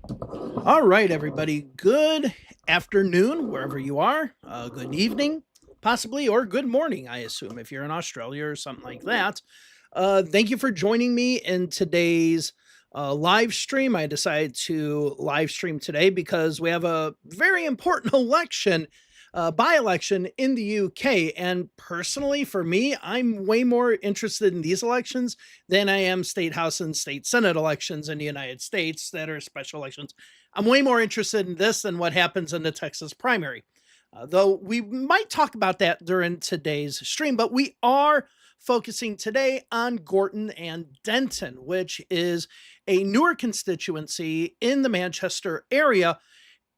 All right, everybody. Good afternoon, wherever you are. Good evening, possibly, or good morning, I assume, if you're in Australia or something like that. Thank you for joining me in today's live stream. I decided to live stream today because we have a very important election, by election in the UK. And personally, for me, I'm way more interested in these elections than I am state house and state senate elections in the United States that are special elections. I'm way more interested in this than what happens in the Texas primary. Though we might talk about that during today's stream, but we are focusing today on Gorton and Denton, which is a newer constituency in the Manchester area.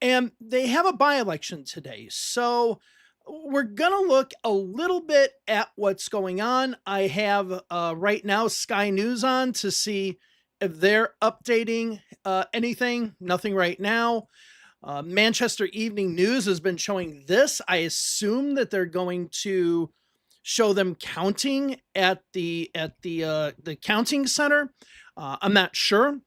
And they have a by election today. So we're going to look a little bit at what's going on. I have right now Sky News on to see if they're updating anything. Nothing right now. Manchester Evening News has been showing this. I assume that they're going to show them counting at the counting center. I'm not sure.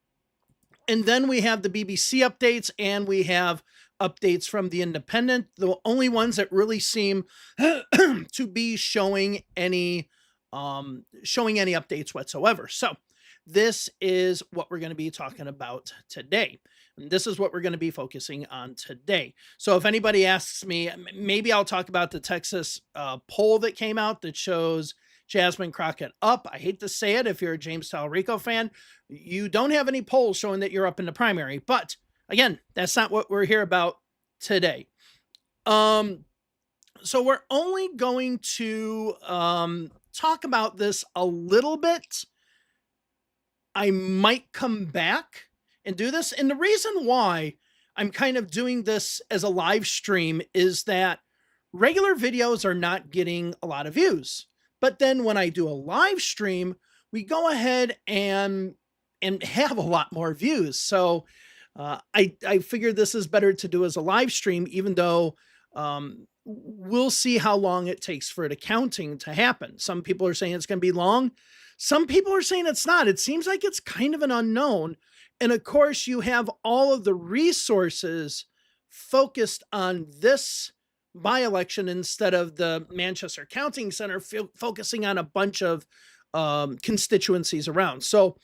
And then we have the BBC updates and we have updates from the Independent, the only ones that really seem to be showing any updates whatsoever. So this is what we're going to be talking about today. And this is what we're going to be focusing on today. So if anybody asks me, maybe I'll talk about the Texas poll that came out that shows Jasmine Crockett up. I hate to say it if you're a James Talrico fan. You don't have any polls showing that you're up in the primary. But again, that's not what we're here about today. So we're only going to talk about this a little bit. I might come back and do this. And the reason why I'm kind of doing this as a live stream is that regular videos are not getting a lot of views. But then when I do a live stream, we go ahead and have a lot more views. So I figured this is better to do as a live stream, even though we'll see how long it takes for the counting to happen. Some people are saying it's going to be long. Some people are saying it's not. It seems like it's kind of an unknown. And of course, you have all of the resources focused on this by-election instead of the Manchester Counting Center focusing on a bunch of constituencies around. So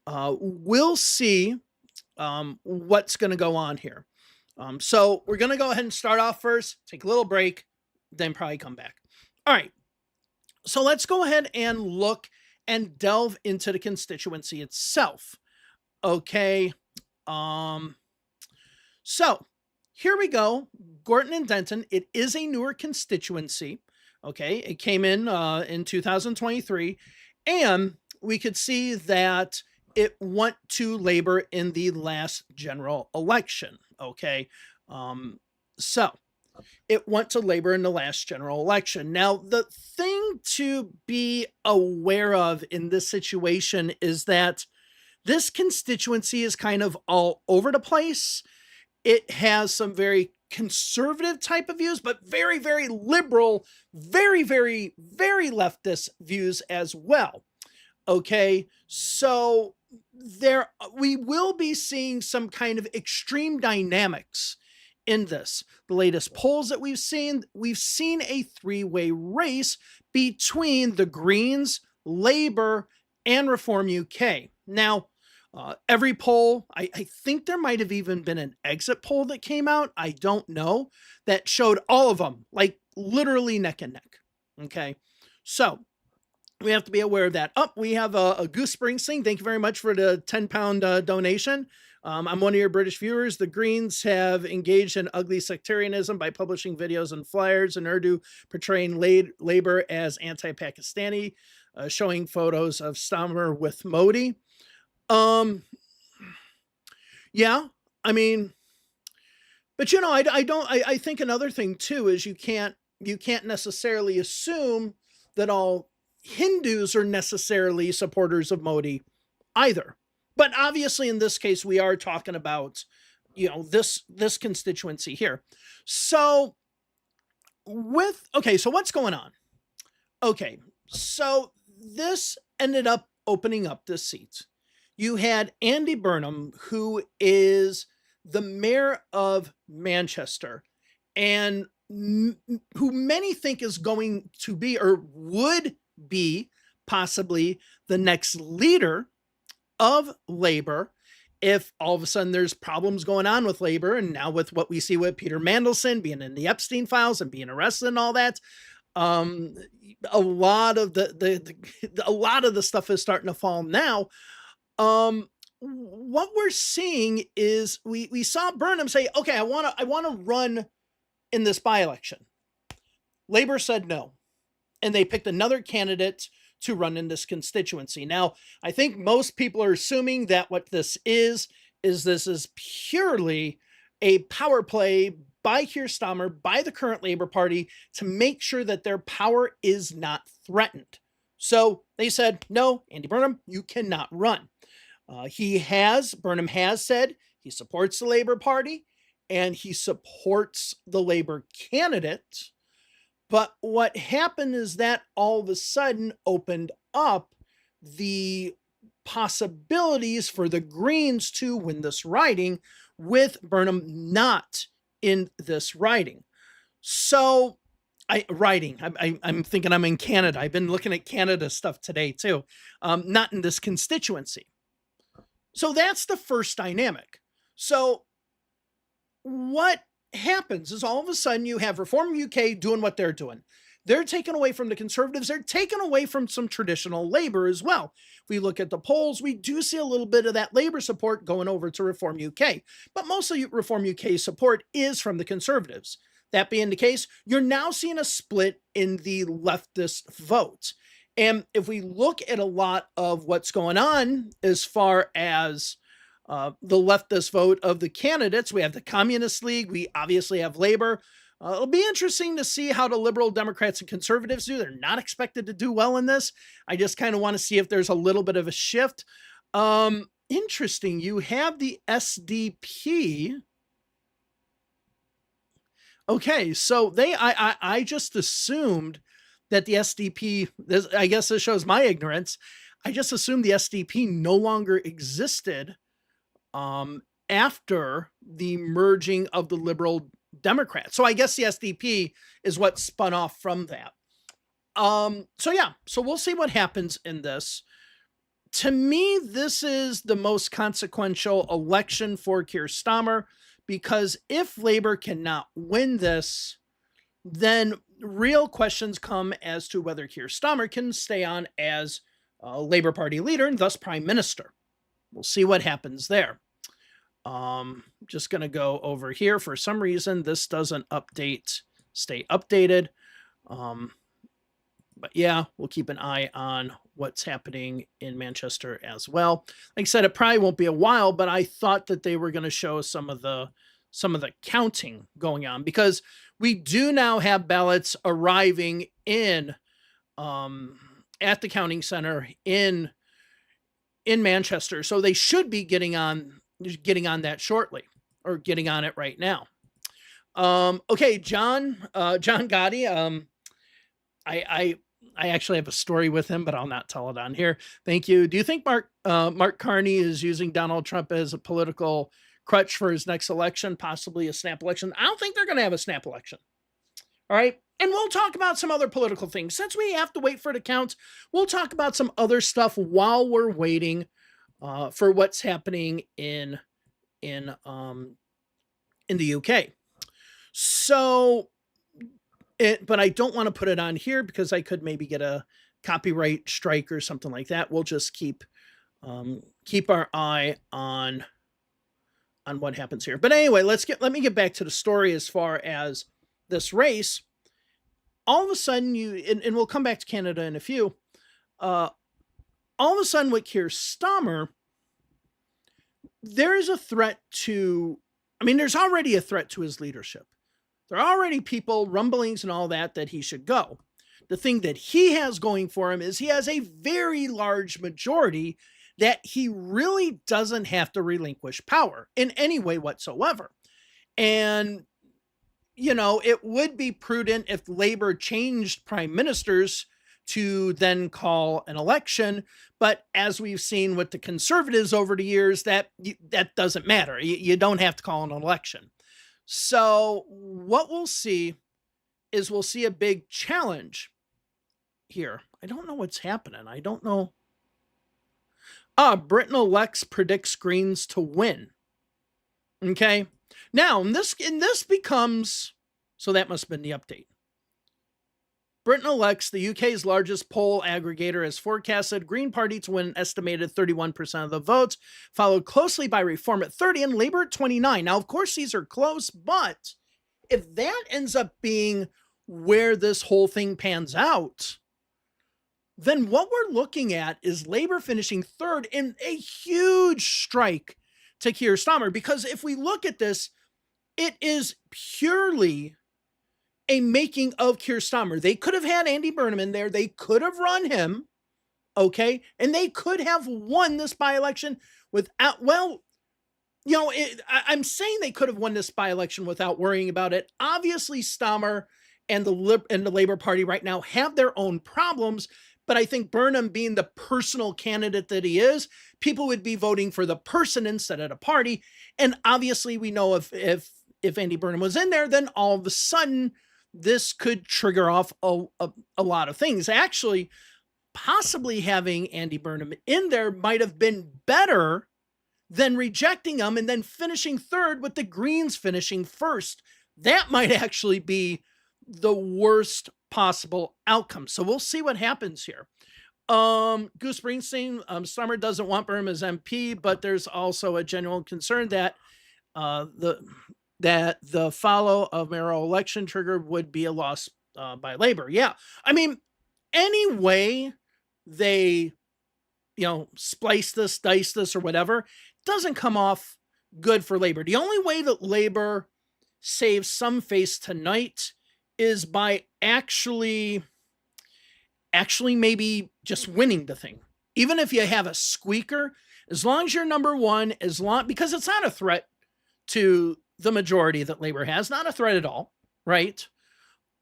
we'll see what's going to go on here. So we're going to go ahead and start off first, take a little break, then probably come back. All right. So let's go ahead and look and delve into the constituency itself. Okay. So here we go. Gorton and Denton. It is a newer constituency. Okay. It came in 2023, and we could see that it went to Labor in the last general election. Okay. So it went to Labor in the last general election. Now, the thing to be aware of in this situation is that this constituency is kind of all over the place. It has some very conservative type of views, but very, very liberal, very, very, very leftist views as well. Okay. So we will be seeing some kind of extreme dynamics in this. The latest polls that we've seen a three-way race between the Greens, Labor, and Reform UK. Now, every poll, I think there might have even been an exit poll that came out, I don't know, that showed all of them, like literally neck and neck. Okay. So we have to be aware of that. We have a Goose Springsteen. Thank you very much for the £10 donation. I'm one of your British viewers. The Greens have engaged in ugly sectarianism by publishing videos and flyers in Urdu portraying Labour as anti-Pakistani, showing photos of Stammer with Modi. Yeah, I mean, but I think another thing too is you can't necessarily assume that all Hindus are necessarily supporters of Modi either. But obviously in this case, we are talking about, this constituency here. So so what's going on? Okay, so this ended up opening up this seat. You had Andy Burnham, who is the mayor of Manchester, and who many think is going to be or would be possibly the next leader of labor if all of a sudden there's problems going on with labor. And now with what we see with Peter Mandelson being in the Epstein files and being arrested and all that, um, a lot of a lot of the stuff is starting to fall now. What we're seeing is we saw Burnham say, okay, I want to run in this by-election. Labor said no, and they picked another candidate to run in this constituency. Now, I think most people are assuming that what this is this is purely a power play by Keir Starmer, by the current Labor Party, to make sure that their power is not threatened. So they said, no, Andy Burnham, you cannot run. Burnham has said he supports the Labor Party and he supports the Labor candidate. But what happened is that all of a sudden opened up the possibilities for the Greens to win this riding, with Burnham not in this riding. So I'm thinking I'm in Canada. I've been looking at Canada stuff today too. Not in this constituency. So that's the first dynamic. So what happens is all of a sudden you have Reform UK doing what they're doing. They're taken away from the Conservatives. They're taken away from some traditional Labor as well. If we look at the polls, we do see a little bit of that Labor support going over to Reform UK. But mostly Reform UK support is from the Conservatives. That being the case, you're now seeing a split in the leftist vote. And if we look at a lot of what's going on as far as the leftist vote of the candidates, we have the Communist League, we obviously have Labor. It'll be interesting to see how the Liberal Democrats and Conservatives do. They're not expected to do well in this. I just kind of want to see if there's a little bit of a shift. Interesting. You have the SDP. Okay, so I just assumed that the SDP, I guess this shows my ignorance. I just assumed the SDP no longer existed after the merging of the Liberal Democrats. So I guess the SDP is what spun off from that. So we'll see what happens in this. To me, this is the most consequential election for Keir Starmer, because if Labor cannot win this, then real questions come as to whether Keir Starmer can stay on as Labor Party leader and thus Prime Minister. We'll see what happens there. Just going to go over here. For some reason, this doesn't stay updated. But yeah, we'll keep an eye on what's happening in Manchester as well. Like I said, it probably won't be a while, but I thought that they were going to show some of the counting going on, because we do now have ballots arriving in at the counting center in Manchester. So they should be getting on that shortly, or getting on it right now. Okay, John Gotti. I actually have a story with him, but I'll not tell it on here. Thank you. Do you think Mark Carney is using Donald Trump as a political crutch for his next election, possibly a snap election? I don't think they're going to have a snap election. All right. And we'll talk about some other political things. Since we have to wait for it to count, we'll talk about some other stuff while we're waiting for what's happening in the UK. So, but I don't want to put it on here because I could maybe get a copyright strike or something like that. We'll just keep our eye on what happens here. But anyway, let me get back to the story as far as this race. All of a sudden and we'll come back to Canada in a few, all of a sudden with Keir Starmer, there is a threat to, there's already a threat to his leadership. There are already people, rumblings and all that he should go. The thing that he has going for him is he has a very large majority that he really doesn't have to relinquish power in any way whatsoever. And, it would be prudent if Labor changed prime ministers to then call an election. But as we've seen with the conservatives over the years, that doesn't matter. You don't have to call an election. So what we'll see is we'll see a big challenge here. I don't know what's happening. I don't know. Britain elects predicts Greens to win. Okay. Now, this becomes, so that must have been the update. Britain elects, the UK's largest poll aggregator, has forecasted Green Party to win an estimated 31% of the votes, followed closely by Reform at 30 and Labour at 29. Now, of course, these are close, but if that ends up being where this whole thing pans out, then what we're looking at is Labour finishing third in a huge strike to Keir Starmer. Because if we look at this, it is purely a making of Keir Starmer. They could have had Andy Burnham in there. They could have run him, okay? And they could have won this by-election without, well, you know, I'm saying they could have won this by-election without worrying about it. Obviously, Starmer and the Labour Party right now have their own problems, but I think Burnham, being the personal candidate that he is, people would be voting for the person instead of the party. And obviously, we know if Andy Burnham was in there, then all of a sudden, this could trigger off a lot of things. Actually, possibly having Andy Burnham in there might have been better than rejecting him and then finishing third with the Greens finishing first. That might actually be the worst possible outcome. So we'll see what happens here. Goose Springsteen, Starmer doesn't want Burnham as MP, but there's also a genuine concern that the follow of mayoral election trigger would be a loss by Labour. Yeah. I mean, any way they, splice this, dice this, or whatever, doesn't come off good for Labour. The only way that Labour saves some face tonight is by actually maybe just winning the thing. Even if you have a squeaker, as long as you're number one, because it's not a threat to the majority that Labour has, not a threat at all, right?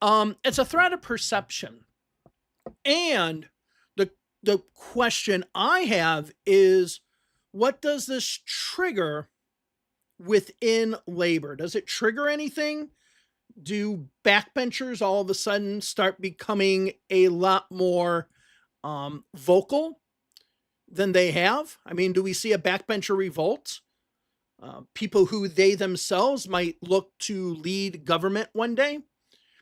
It's a threat of perception. And the question I have is, what does this trigger within Labour? Does it trigger anything? Do backbenchers all of a sudden start becoming a lot more vocal than they have? I mean, do we see a backbencher revolt? People who they themselves might look to lead government one day?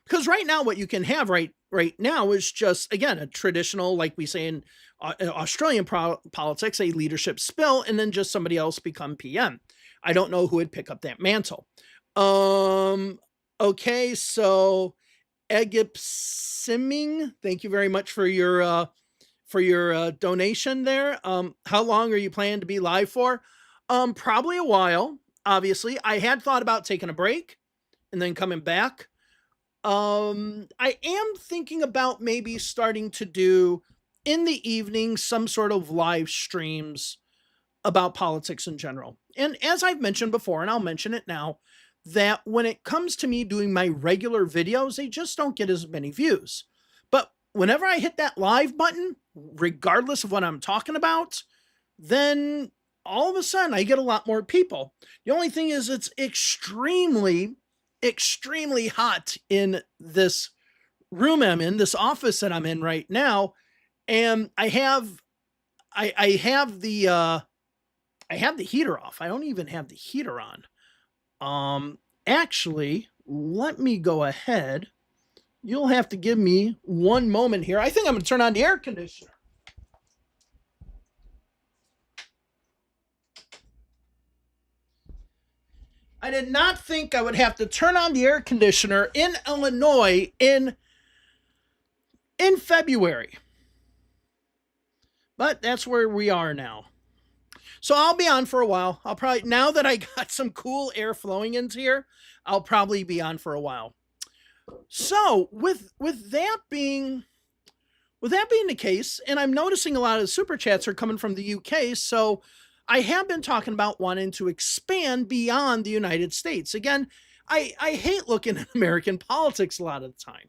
Because right now, what you can have right now is just, again, a traditional, like we say in Australian politics, a leadership spill, and then just somebody else become PM. I don't know who would pick up that mantle. Okay, so Egip Simming, thank you very much for your donation there. How long are you planning to be live for? Probably a while, obviously. I had thought about taking a break and then coming back. I am thinking about maybe starting to do in the evening some sort of live streams about politics in general. And as I've mentioned before, and I'll mention it now, that when it comes to me doing my regular videos, they just don't get as many views. But whenever I hit that live button, regardless of what I'm talking about, then all of a sudden I get a lot more people. The only thing is it's extremely hot in this room I'm in, this office that I'm in right now. And I have the heater off. I don't even have the heater on. Actually, let me go ahead. You'll have to give me one moment here. I think I'm going to turn on the air conditioner. I did not think I would have to turn on the air conditioner in Illinois in February. But that's where we are now. So I'll be on for a while. I'll probably, now that I got some cool air flowing into here, I'll probably be on for a while. So with that being the case, and I'm noticing a lot of the super chats are coming from the UK, so I have been talking about wanting to expand beyond the United States. Again, I hate looking at American politics a lot of the time.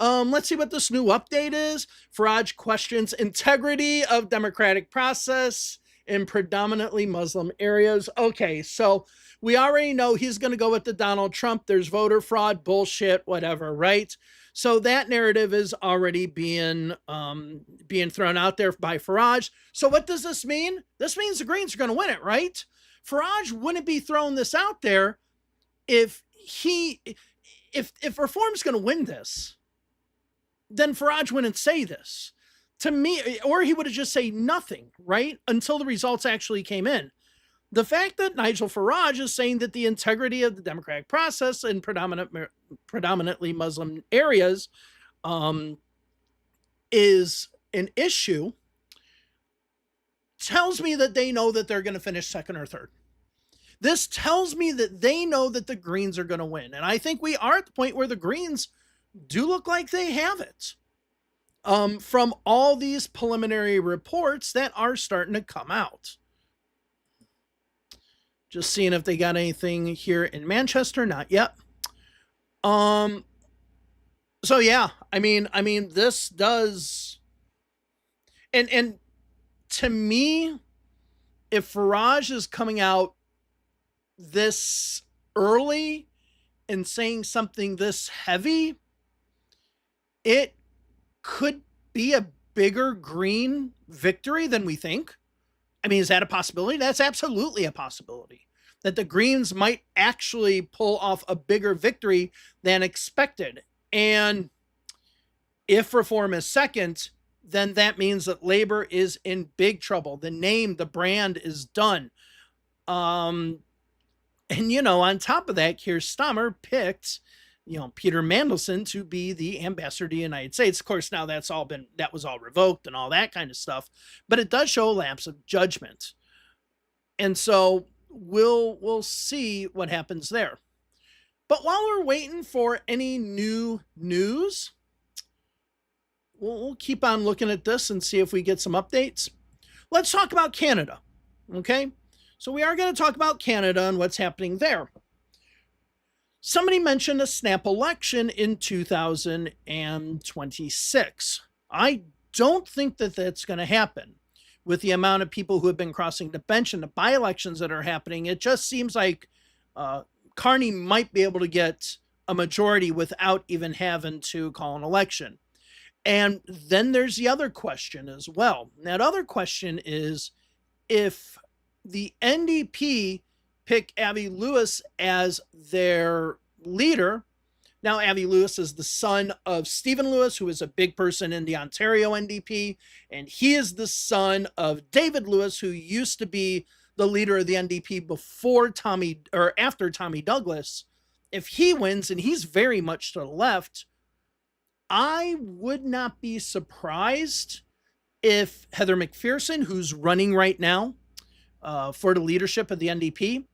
Let's see what this new update is. Farage questions integrity of democratic process in predominantly Muslim areas. Okay, so we already know he's going to go with the Donald Trump. There's voter fraud, bullshit, whatever, right? So that narrative is already being thrown out there by Farage. So what does this mean? This means the Greens are going to win it, right? Farage wouldn't be throwing this out there if Reform's going to win this. Then Farage wouldn't say this to me, or he would have just said nothing, right? Until the results actually came in. The fact that Nigel Farage is saying that the integrity of the democratic process in predominantly Muslim areas is an issue tells me that they know that they're going to finish second or third. This tells me that they know that the Greens are going to win. And I think we are at the point where the Greens do look like they have it. From all these preliminary reports that are starting to come out. Just seeing if they got anything here in Manchester. Not yet. So yeah, I mean, this does, and to me, if Farage is coming out this early and saying something this heavy, it could be a bigger Green victory than we think. I mean, is that a possibility? That's absolutely a possibility. That the Greens might actually pull off a bigger victory than expected. And if Reform is second, then that means that Labor is in big trouble. The name, the brand is done. And, on top of that, Keir Starmer picked, Peter Mandelson to be the ambassador to the United States. Of course, now that was all revoked and all that kind of stuff, but it does show a lapse of judgment. And so we'll see what happens there. But while we're waiting for any new news, we'll keep on looking at this and see if we get some updates. Let's talk about Canada. Okay. So we are going to talk about Canada and what's happening there. Somebody mentioned a snap election in 2026. I don't think that that's going to happen. With the amount of people who have been crossing the bench and the by-elections that are happening, it just seems like Carney might be able to get a majority without even having to call an election. And then there's the other question as well. That other question is if the NDP pick Avi Lewis as their leader. Now, Avi Lewis is the son of Stephen Lewis, who is a big person in the Ontario NDP, and he is the son of David Lewis, who used to be the leader of the NDP after Tommy Douglas. If he wins, and he's very much to the left, I would not be surprised if Heather McPherson, who's running right now for the leadership of the NDP,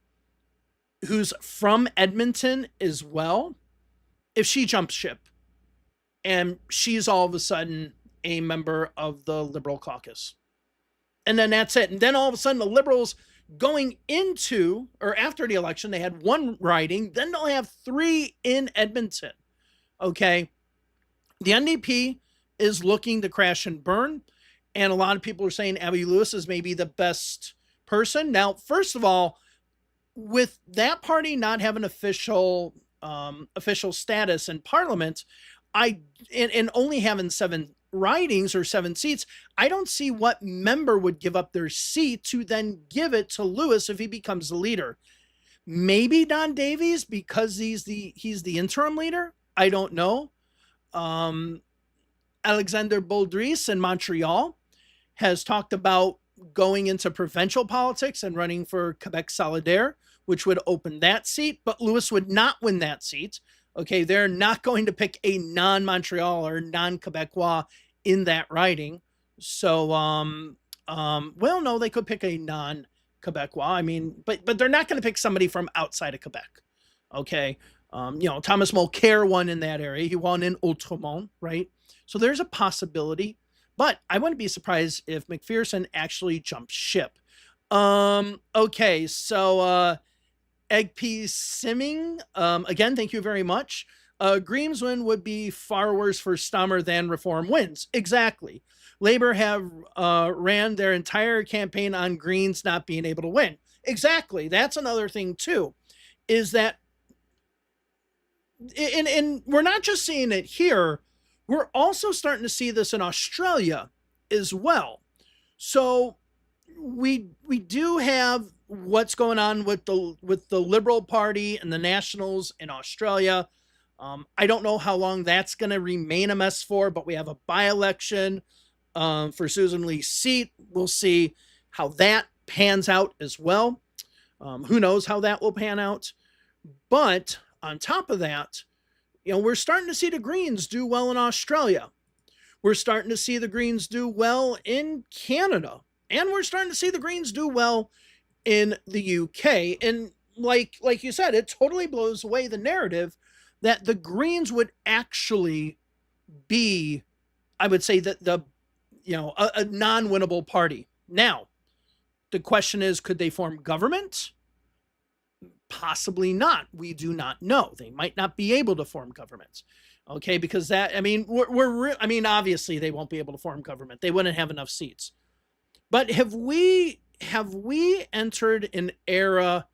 who's from Edmonton as well, if she jumps ship and she's all of a sudden a member of the Liberal caucus. And then that's it. And then all of a sudden the Liberals going into or after the election, they had one riding, then they'll have 3 in Edmonton. Okay. The NDP is looking to crash and burn. And a lot of people are saying Avi Lewis is maybe the best person. Now, first of all, with that party not having official status in Parliament, and only having 7 ridings or 7 seats, I don't see what member would give up their seat to then give it to Lewis if he becomes the leader. Maybe Don Davies because he's the interim leader. I don't know. Alexander Boldris in Montreal has talked about going into provincial politics and running for Quebec Solidaire, which would open that seat, but Lewis would not win that seat. Okay, they're not going to pick a non-Montreal or non-Quebecois in that riding. So, well, no, they could pick a non-Quebecois. I mean, but they're not going to pick somebody from outside of Quebec. Okay, Thomas Mulcair won in that area. He won in Outremont, right? So there's a possibility, but I wouldn't be surprised if McPherson actually jumps ship. Okay, so Egg Pea Simming, again, thank you very much. Greens win would be far worse for Stummer than Reform wins. Exactly. Labor have ran their entire campaign on Greens not being able to win. Exactly. That's another thing too, is that, and we're not just seeing it here, we're also starting to see this in Australia as well. So we do have what's going on with the Liberal Party and the Nationals in Australia. I don't know how long that's going to remain a mess for, but we have a by-election for Susan Lee's seat. We'll see how that pans out as well. Who knows how that will pan out? But on top of that, we're starting to see the Greens do well in Australia. We're starting to see the Greens do well in Canada. And we're starting to see the Greens do well in the UK. And like you said, it totally blows away the narrative that the Greens would actually be, I would say, that a non-winnable party. Now, the question is, could they form government? Possibly not. We do not know. They might not be able to form governments. Okay, because obviously they won't be able to form government. They wouldn't have enough seats. But have we entered an era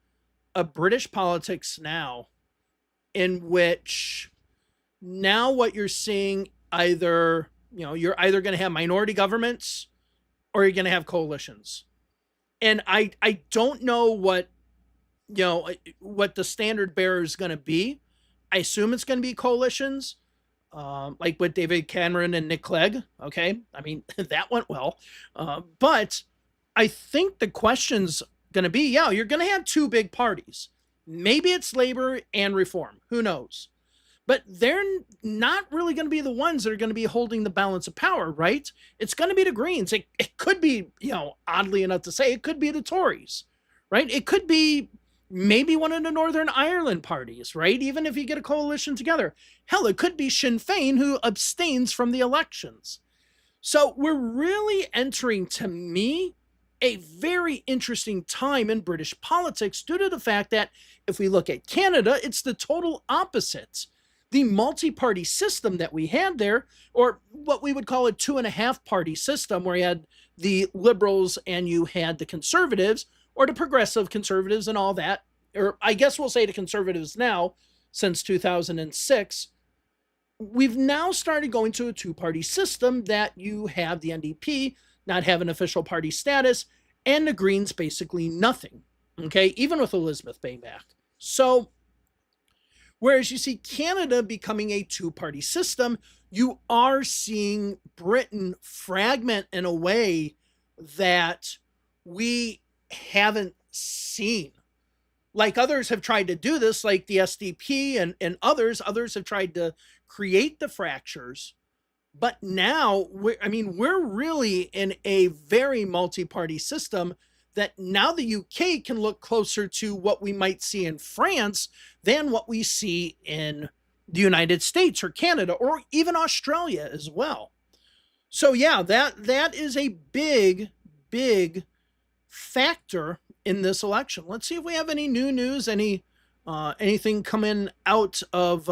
of British politics now in which now what you're seeing you're either going to have minority governments or you're going to have coalitions. And I don't know what the standard bearer is going to be. I assume it's going to be coalitions, like with David Cameron and Nick Clegg. Okay. That went well. But I think the question's going to be, you're going to have two big parties. Maybe it's Labor and Reform. Who knows? But they're not really going to be the ones that are going to be holding the balance of power, right? It's going to be the Greens. It could be, oddly enough to say, it could be the Tories, right? It could be maybe one of the Northern Ireland parties, right? Even if you get a coalition together. Hell, it could be Sinn Féin, who abstains from the elections. So we're really entering, to me, a very interesting time in British politics due to the fact that if we look at Canada, it's the total opposite. The multi-party system that we had there, or what we would call a 2.5-party system, where you had the Liberals and you had the Conservatives, or the Progressive Conservatives and all that, or I guess we'll say the Conservatives now, since 2006, we've now started going to a 2-party system that you have the NDP not have an official party status, and the Greens basically nothing, okay, even with Elizabeth being back. So, whereas you see Canada becoming a 2-party system, you are seeing Britain fragment in a way that we haven't seen. Like others have tried to do this, like the SDP and others have tried to create the fractures. But now, we're really in a very multi-party system that now the UK can look closer to what we might see in France than what we see in the United States or Canada or even Australia as well. So yeah, that is a big, big factor in this election. Let's see if we have any new news, anything coming out of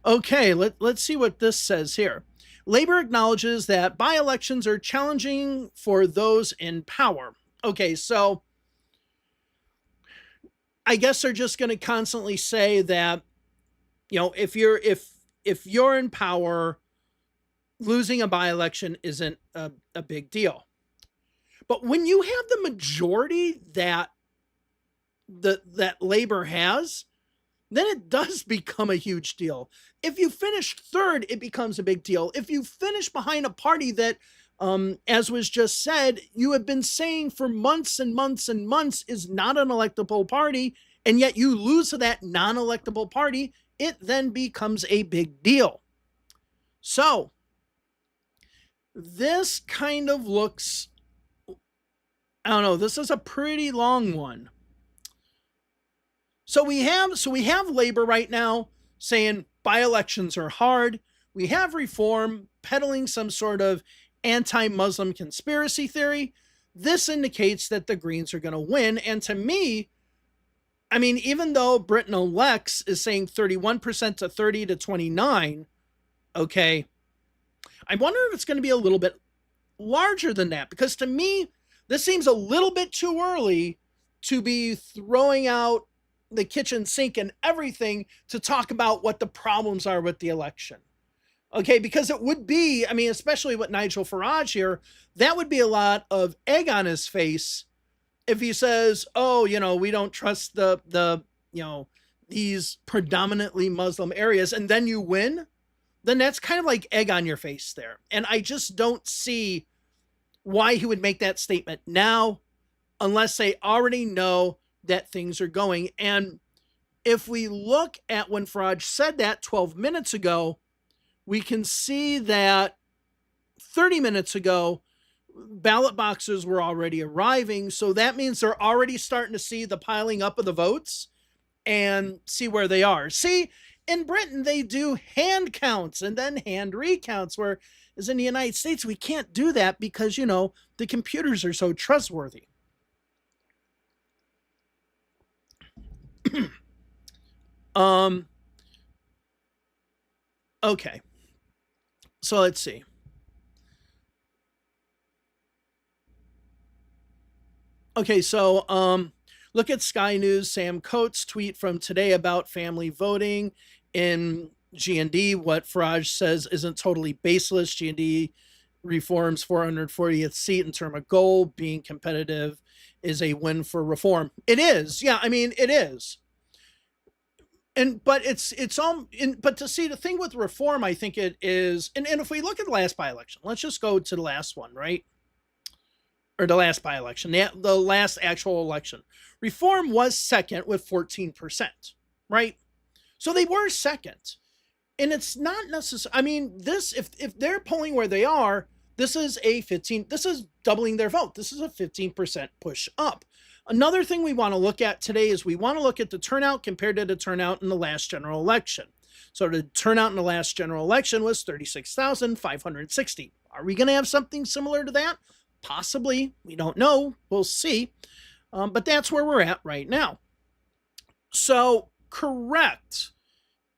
Okay, let's see what this says here. Labor acknowledges that by-elections are challenging for those in power. Okay, so I guess they're just going to constantly say that, if you're in power, losing a by-election isn't a big deal. But when you have the majority that Labor has, then it does become a huge deal. If you finish third, it becomes a big deal. If you finish behind a party that, as was just said, you have been saying for months and months and months is not an electable party, and yet you lose to that non-electable party, it then becomes a big deal. So, this kind of looks, I don't know, this is a pretty long one. So we have Labor right now saying by-elections are hard. We have Reform peddling some sort of anti-Muslim conspiracy theory. This indicates that the Greens are going to win. And to me, I mean, even though Britain elects is saying 31% to 30 to 29, okay, I wonder if it's going to be a little bit larger than that, because to me, this seems a little bit too early to be throwing out the kitchen sink and everything to talk about what the problems are with the election. Okay, because it would be, I mean, especially with Nigel Farage here, that would be a lot of egg on his face if he says, "Oh, we don't trust these predominantly Muslim areas," and then you win, then that's kind of like egg on your face there. And I just don't see why he would make that statement now unless they already know that things are going. And if we look at when Farage said that 12 minutes ago, we can see that 30 minutes ago, ballot boxes were already arriving. So that means they're already starting to see the piling up of the votes and see where they are. See, in Britain, they do hand counts and then hand recounts, where as in the United States, we can't do that because, the computers are so trustworthy. Okay. So let's see. Okay, so look at Sky News, Sam Coates' tweet from today about family voting in G&D. What Farage says isn't totally baseless. G&D reforms 440th seat in term of goal. Being competitive is a win for reform. It is. Yeah, I mean, it is. But to see the thing with reform, I think it is, and if we look at the last by-election, let's just go to the last one, right? Or the last by-election, the last actual election. Reform was second with 14%, right? So they were second. And it's not necessary. I mean, this, if they're polling where they are, this is doubling their vote. This is a 15% push up. Another thing we want to look at today is we want to look at the turnout compared to the turnout in the last general election. So the turnout in the last general election was 36,560. Are we going to have something similar to that? Possibly. We don't know. We'll see. But that's where we're at right now. So, correct.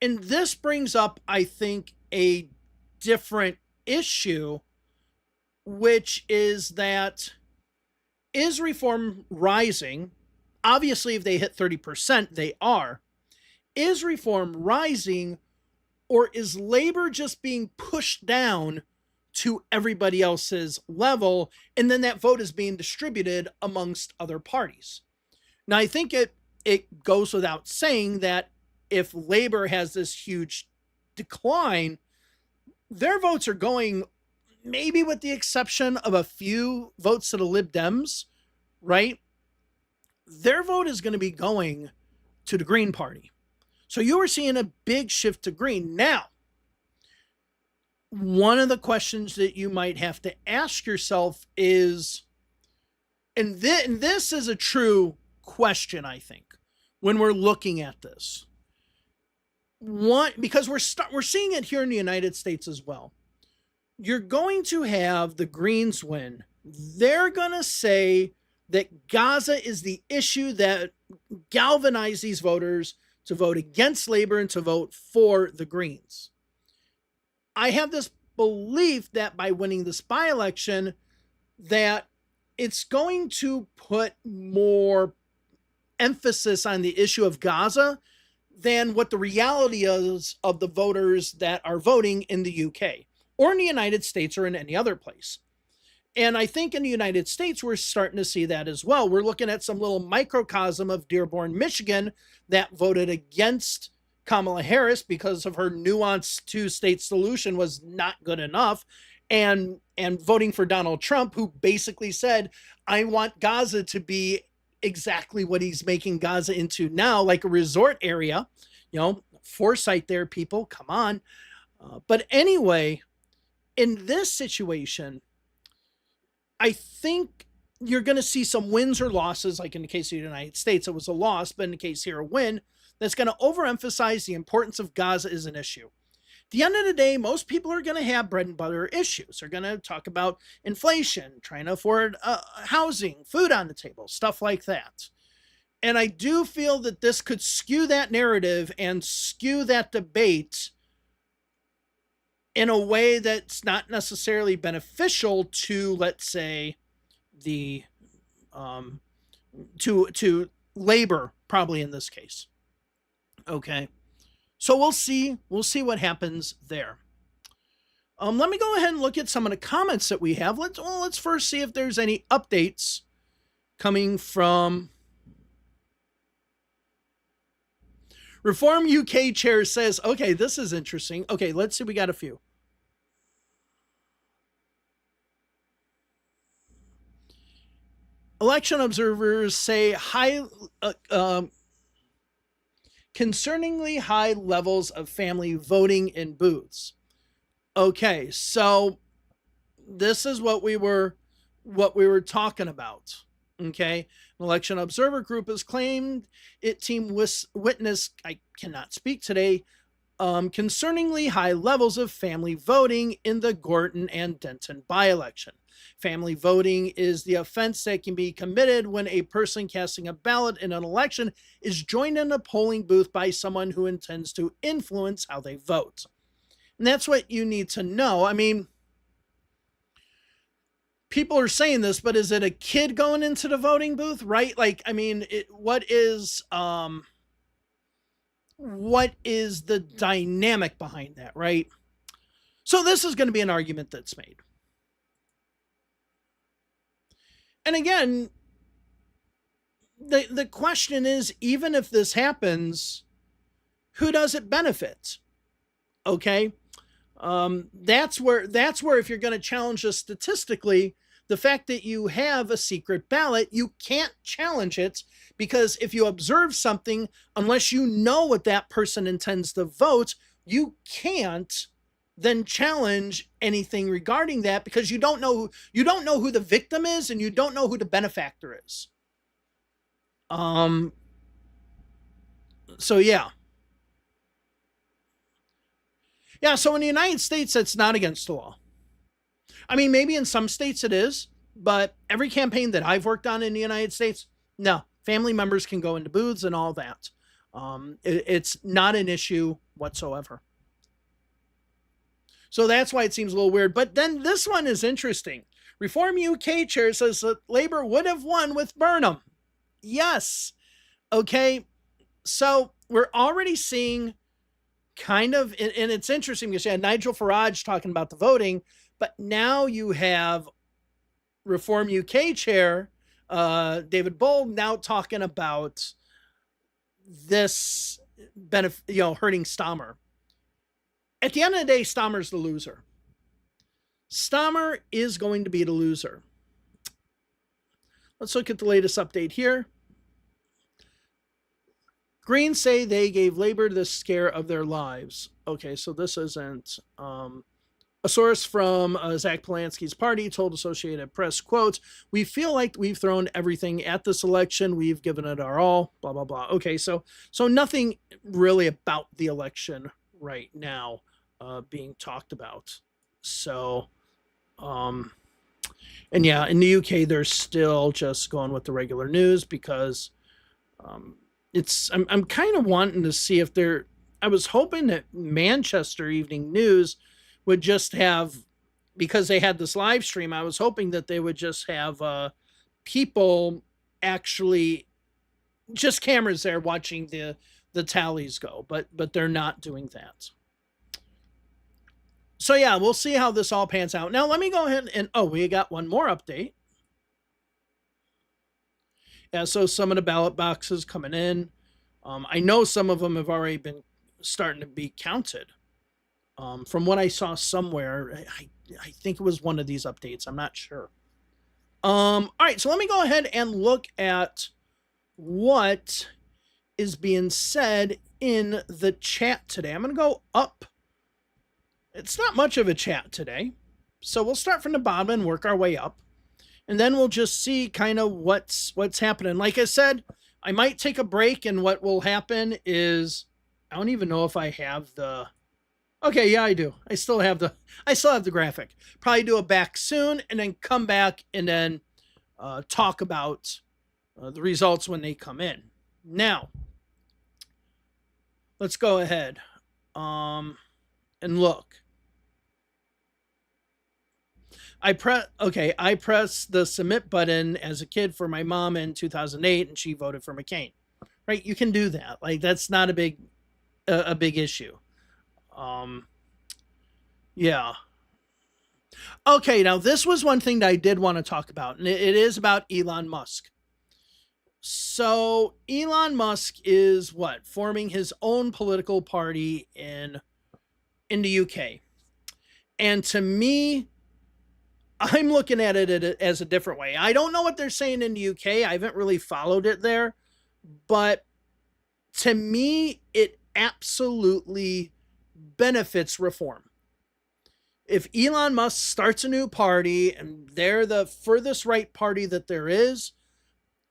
And this brings up, I think, a different issue, which is that, is reform rising? Obviously, if they hit 30%, they are. Is reform rising, or is labor just being pushed down to everybody else's level, and then that vote is being distributed amongst other parties? Now, I think it goes without saying that if labor has this huge decline, their votes are going, maybe with the exception of a few votes to the Lib Dems, right? Their vote is going to be going to the Green Party. So you are seeing a big shift to Green. Now, one of the questions that you might have to ask yourself is, and this is a true question, I think, when we're looking at this. One, because we're seeing it here in the United States as well. You're going to have the Greens win. They're going to say that Gaza is the issue that galvanized these voters to vote against labor and to vote for the Greens. I have this belief that by winning this by-election, that it's going to put more emphasis on the issue of Gaza than what the reality is of the voters that are voting in the UK or in the United States or in any other place. And I think in the United States, we're starting to see that as well. We're looking at some little microcosm of Dearborn, Michigan, that voted against Kamala Harris because of her nuanced two-state solution was not good enough, and voting for Donald Trump, who basically said, I want Gaza to be exactly what he's making Gaza into now, like a resort area. Foresight there, people, come on. But anyway, in this situation, I think you're going to see some wins or losses, like in the case of the United States, it was a loss, but in the case here, a win, that's going to overemphasize the importance of Gaza as an issue. At the end of the day, most people are going to have bread and butter issues. They're going to talk about inflation, trying to afford housing, food on the table, stuff like that. And I do feel that this could skew that narrative and skew that debate in a way that's not necessarily beneficial to, let's say, the to labor, probably in this case. Okay, so we'll see what happens there. Let me go ahead and look at some of the comments that we have. Let's first see if there's any updates coming from Reform UK chair says, okay, this is interesting. Okay, let's see. We got a few. Election observers say concerningly high levels of family voting in booths. Okay, so this is what we were talking about. Okay, an election observer group has claimed it team witnessed, I cannot speak today, concerningly high levels of family voting in the Gorton and Denton by-election. Family voting is the offense that can be committed when a person casting a ballot in an election is joined in a polling booth by someone who intends to influence how they vote. And that's what you need to know. I mean, people are saying this, but is it a kid going into the voting booth, right? Like, I mean, what is the dynamic behind that, right? So this is going to be an argument that's made. And again, the question is, even if this happens, who does it benefit? Okay, that's where if you're going to challenge this statistically, the fact that you have a secret ballot, you can't challenge it, because if you observe something, unless you know what that person intends to vote, you can't then challenge anything regarding that, because you don't know who the victim is, and you don't know who the benefactor is. So yeah. So in the United States, that's not against the law. I mean, maybe in some states it is, but every campaign that I've worked on in the United States, no, family members can go into booths and all that. It's not an issue whatsoever. So that's why it seems a little weird. But then this one is interesting. Reform UK chair says that Labour would have won with Burnham. Yes. Okay. So we're already seeing kind of, and it's interesting because you had Nigel Farage talking about the voting, but now you have Reform UK chair David Bull now talking about this benefit, hurting Stammer. At the end of the day, Stammer's the loser. Stammer is going to be the loser. Let's look at the latest update here. Greens say they gave Labour the scare of their lives. Okay, so this isn't... a source from Zach Polanski's party told Associated Press, quote, "We feel like we've thrown everything at this election. We've given it our all, blah, blah, blah." Okay, so nothing really about the election right now being talked about. So, and yeah, in the UK, they're still just going with the regular news because I'm kind of wanting to see if I was hoping that Manchester Evening News would just have, because they had this live stream, I was hoping that they would just have people actually, just cameras there watching the tallies go, but they're not doing that. So yeah, we'll see how this all pans out. Now let me go ahead and, we got one more update. Yeah, so some of the ballot boxes coming in. I know some of them have already been starting to be counted. From what I saw somewhere, I think it was one of these updates. I'm not sure. All right, so let me go ahead and look at what is being said in the chat today. I'm going to go up. It's not much of a chat today. So we'll start from the bottom and work our way up. And then we'll just see kind of what's happening. Like I said, I might take a break, and what will happen is, I don't even know if I have the... Okay, yeah, I do. I still have the graphic. Probably do it back soon, and then come back and then talk about the results when they come in. Now, let's go ahead and look. I pressed the submit button as a kid for my mom in 2008 and she voted for McCain. Right? You can do that. Like that's not a big issue. Um yeah. Okay, now this was one thing that I did want to talk about, and it is about Elon Musk. So Elon Musk is what forming his own political party in the UK, and to me, I'm looking at it as a different way. I don't know what they're saying in the UK. I haven't really followed it there, but to me, it absolutely benefits reform. If Elon Musk starts a new party and they're the furthest right party that there is,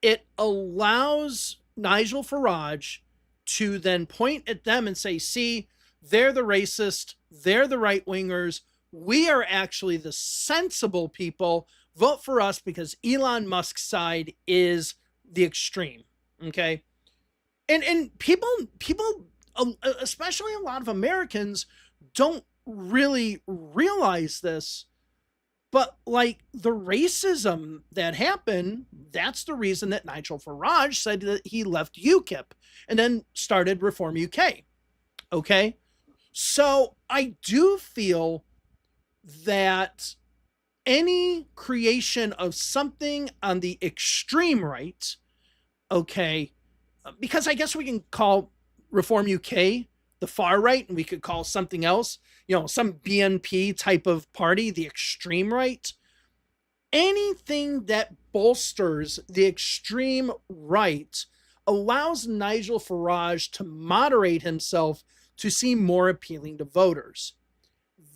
it allows Nigel Farage to then point at them and say, see, they're the racist, they're the right wingers. We are actually the sensible people. Vote for us because Elon Musk's side is the extreme. Okay. And people, especially a lot of Americans, don't really realize this, but like the racism that happened, that's the reason that Nigel Farage said that he left UKIP and then started Reform UK. Okay. So I do feel that any creation of something on the extreme right, okay, because I guess we can call Reform UK the far right and we could call something else, some BNP type of party, the extreme right. Anything that bolsters the extreme right allows Nigel Farage to moderate himself to seem more appealing to voters.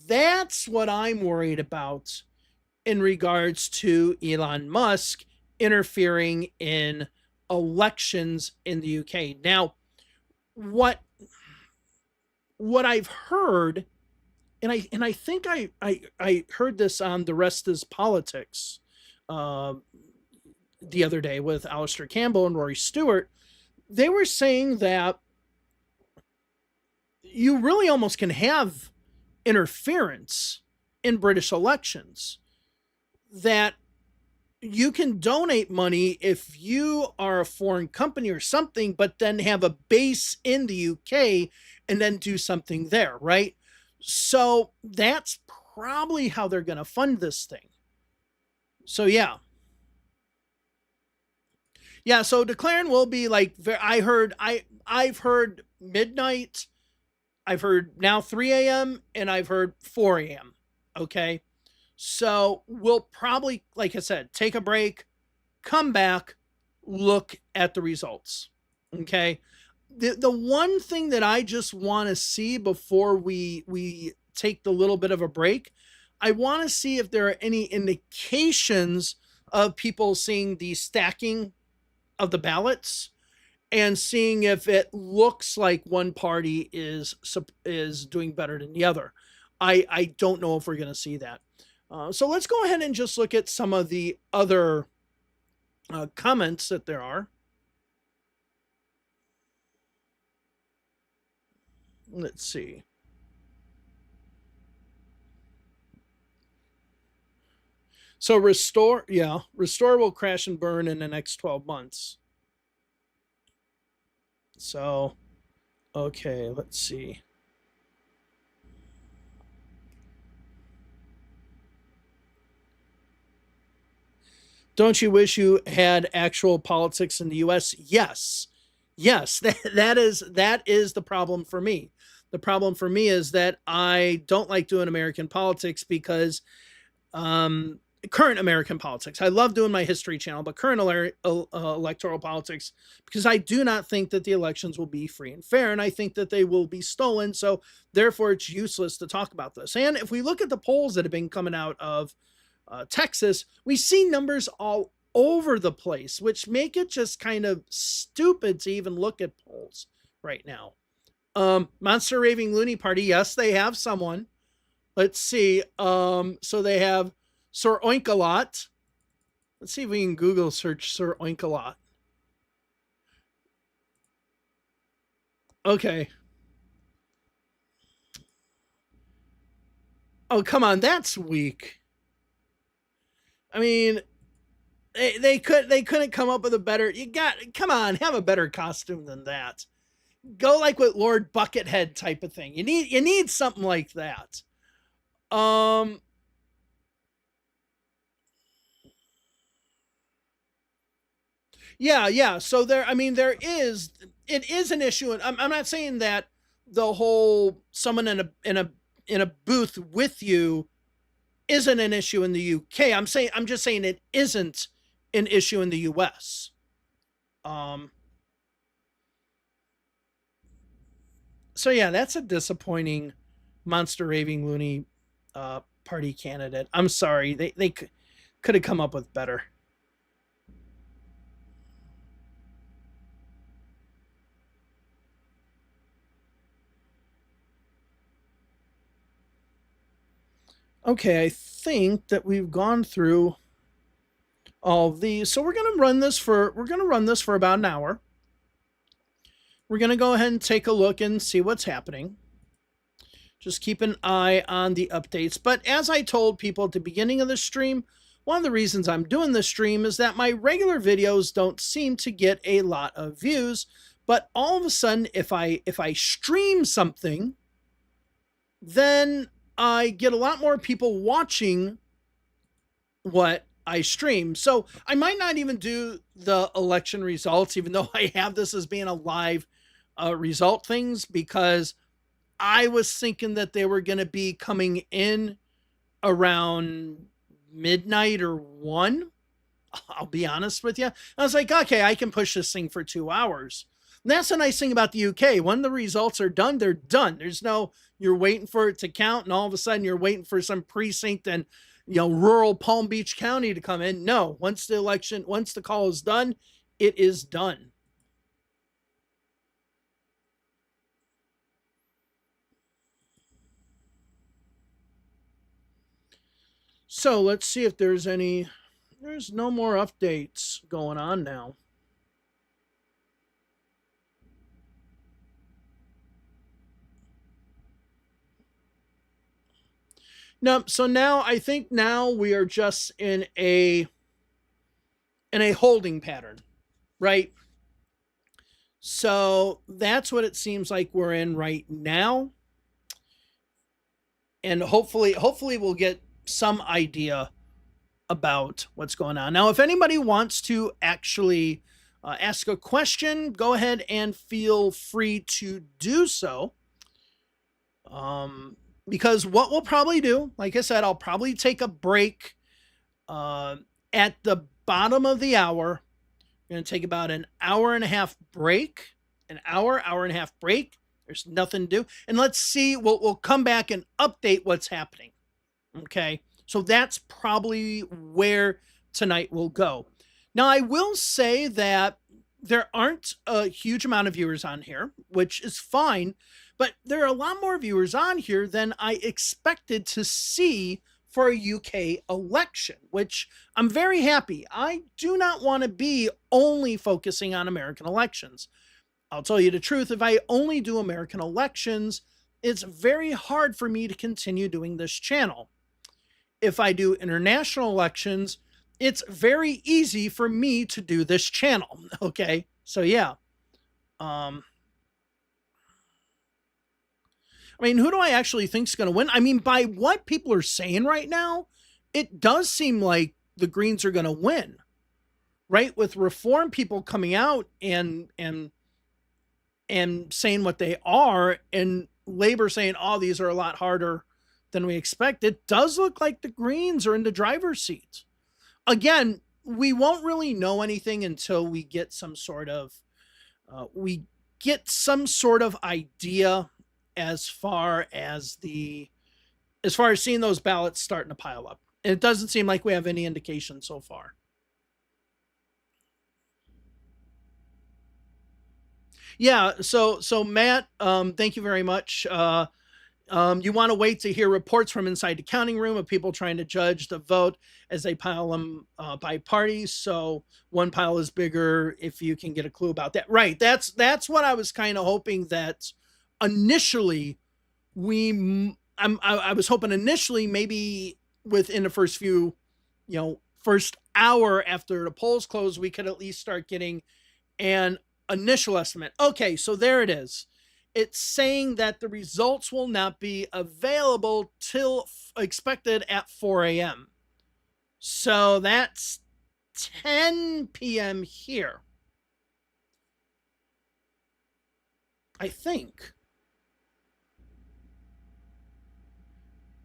That's what I'm worried about in regards to Elon Musk interfering in elections in the UK. Now, what I've heard, and I think I heard this on the Rest is Politics the other day with Alistair Campbell and Rory Stewart. They were saying that you really almost can have interference in British elections, that you can donate money if you are a foreign company or something, but then have a base in the UK and then do something there, right? So that's probably how they're going to fund this thing. So yeah. Yeah, so declaring will be like I've heard midnight, I've heard now 3 a.m. and I've heard 4 a.m. Okay. So we'll probably, like I said, take a break, come back, look at the results. Okay. The one thing that I just want to see before we take the little bit of a break, I want to see if there are any indications of people seeing the stacking of the ballots and seeing if it looks like one party is doing better than the other. I don't know if we're going to see that. So let's go ahead and just look at some of the other comments that there are. Let's see. So restore will crash and burn in the next 12 months. So, okay, let's see. Don't you wish you had actual politics in the US? Yes. Yes, that is the problem for me. The problem for me is that I don't like doing American politics because current American politics. I love doing my History Channel, but current electoral politics, because I do not think that the elections will be free and fair, and I think that they will be stolen. So therefore, it's useless to talk about this. And if we look at the polls that have been coming out of Texas, we see numbers all over the place, which make it just kind of stupid to even look at polls right now. Monster Raving Loony Party, yes, they have someone. Let's see. So they have Sir Oinkalot. Let's see if we can Google search Sir Oinkalot. Okay. Oh, come on, that's weak. I mean, they couldn't come up with a better. You got come on, have a better costume than that. Go like with Lord Buckethead type of thing. You need something like that. Um, yeah, yeah. So there, I mean, it is an issue, and I'm not saying that the whole someone in a booth with you isn't an issue in the UK. I'm just saying it isn't an issue in the US. Um, so yeah, that's a disappointing monster raving loony party candidate. I'm sorry, they could have come up with better. Okay, I think that we've gone through all of these. So we're gonna run this for about an hour. We're gonna go ahead and take a look and see what's happening. Just keep an eye on the updates. But as I told people at the beginning of the stream, one of the reasons I'm doing this stream is that my regular videos don't seem to get a lot of views. But all of a sudden, if I stream something, then I get a lot more people watching what I stream. So I might not even do the election results, even though I have this as being a live result things, because I was thinking that they were going to be coming in around midnight or 1. I'll be honest with you. I was like, okay, I can push this thing for 2 hours. And that's the nice thing about the UK. When the results are done, they're done. There's no, you're waiting for it to count, and all of a sudden you're waiting for some precinct in, rural Palm Beach County to come in. No, once the call is done, it is done. So let's see if there's no more updates going on now. No, so now I think now we are just in a holding pattern, right? So that's what it seems like we're in right now. And hopefully we'll get some idea about what's going on. Now, if anybody wants to actually ask a question, go ahead and feel free to do so. Because what we'll probably do, like I said, I'll probably take a break at the bottom of the hour. We're going to take about an hour and a half break, hour and a half break. There's nothing to do. And let's see, we'll come back and update what's happening. Okay. So that's probably where tonight will go. Now, I will say that there aren't a huge amount of viewers on here, which is fine, but there are a lot more viewers on here than I expected to see for a UK election, which I'm very happy. I do not want to be only focusing on American elections. I'll tell you the truth, if I only do American elections, it's very hard for me to continue doing this channel. If I do international elections, it's very easy for me to do this channel. Okay. So yeah. I mean, who do I actually think is going to win? I mean, by what people are saying right now, it does seem like the Greens are going to win, right? With reform people coming out and saying what they are, and Labor saying, "Oh, these are a lot harder than we expect." It does look like the Greens are in the driver's seat. Again, we won't really know anything until we get some sort of idea as far as seeing those ballots starting to pile up. And it doesn't seem like we have any indication so far. Yeah, so Matt, thank you very much. You want to wait to hear reports from inside the counting room of people trying to judge the vote as they pile them by parties. So one pile is bigger if you can get a clue about that. Right. That's what I was kind of hoping that initially I was hoping initially maybe within the first few, first hour after the polls close, we could at least start getting an initial estimate. Okay, so there it is. It's saying that the results will not be available till expected at 4 a.m. So that's 10 p.m. here, I think.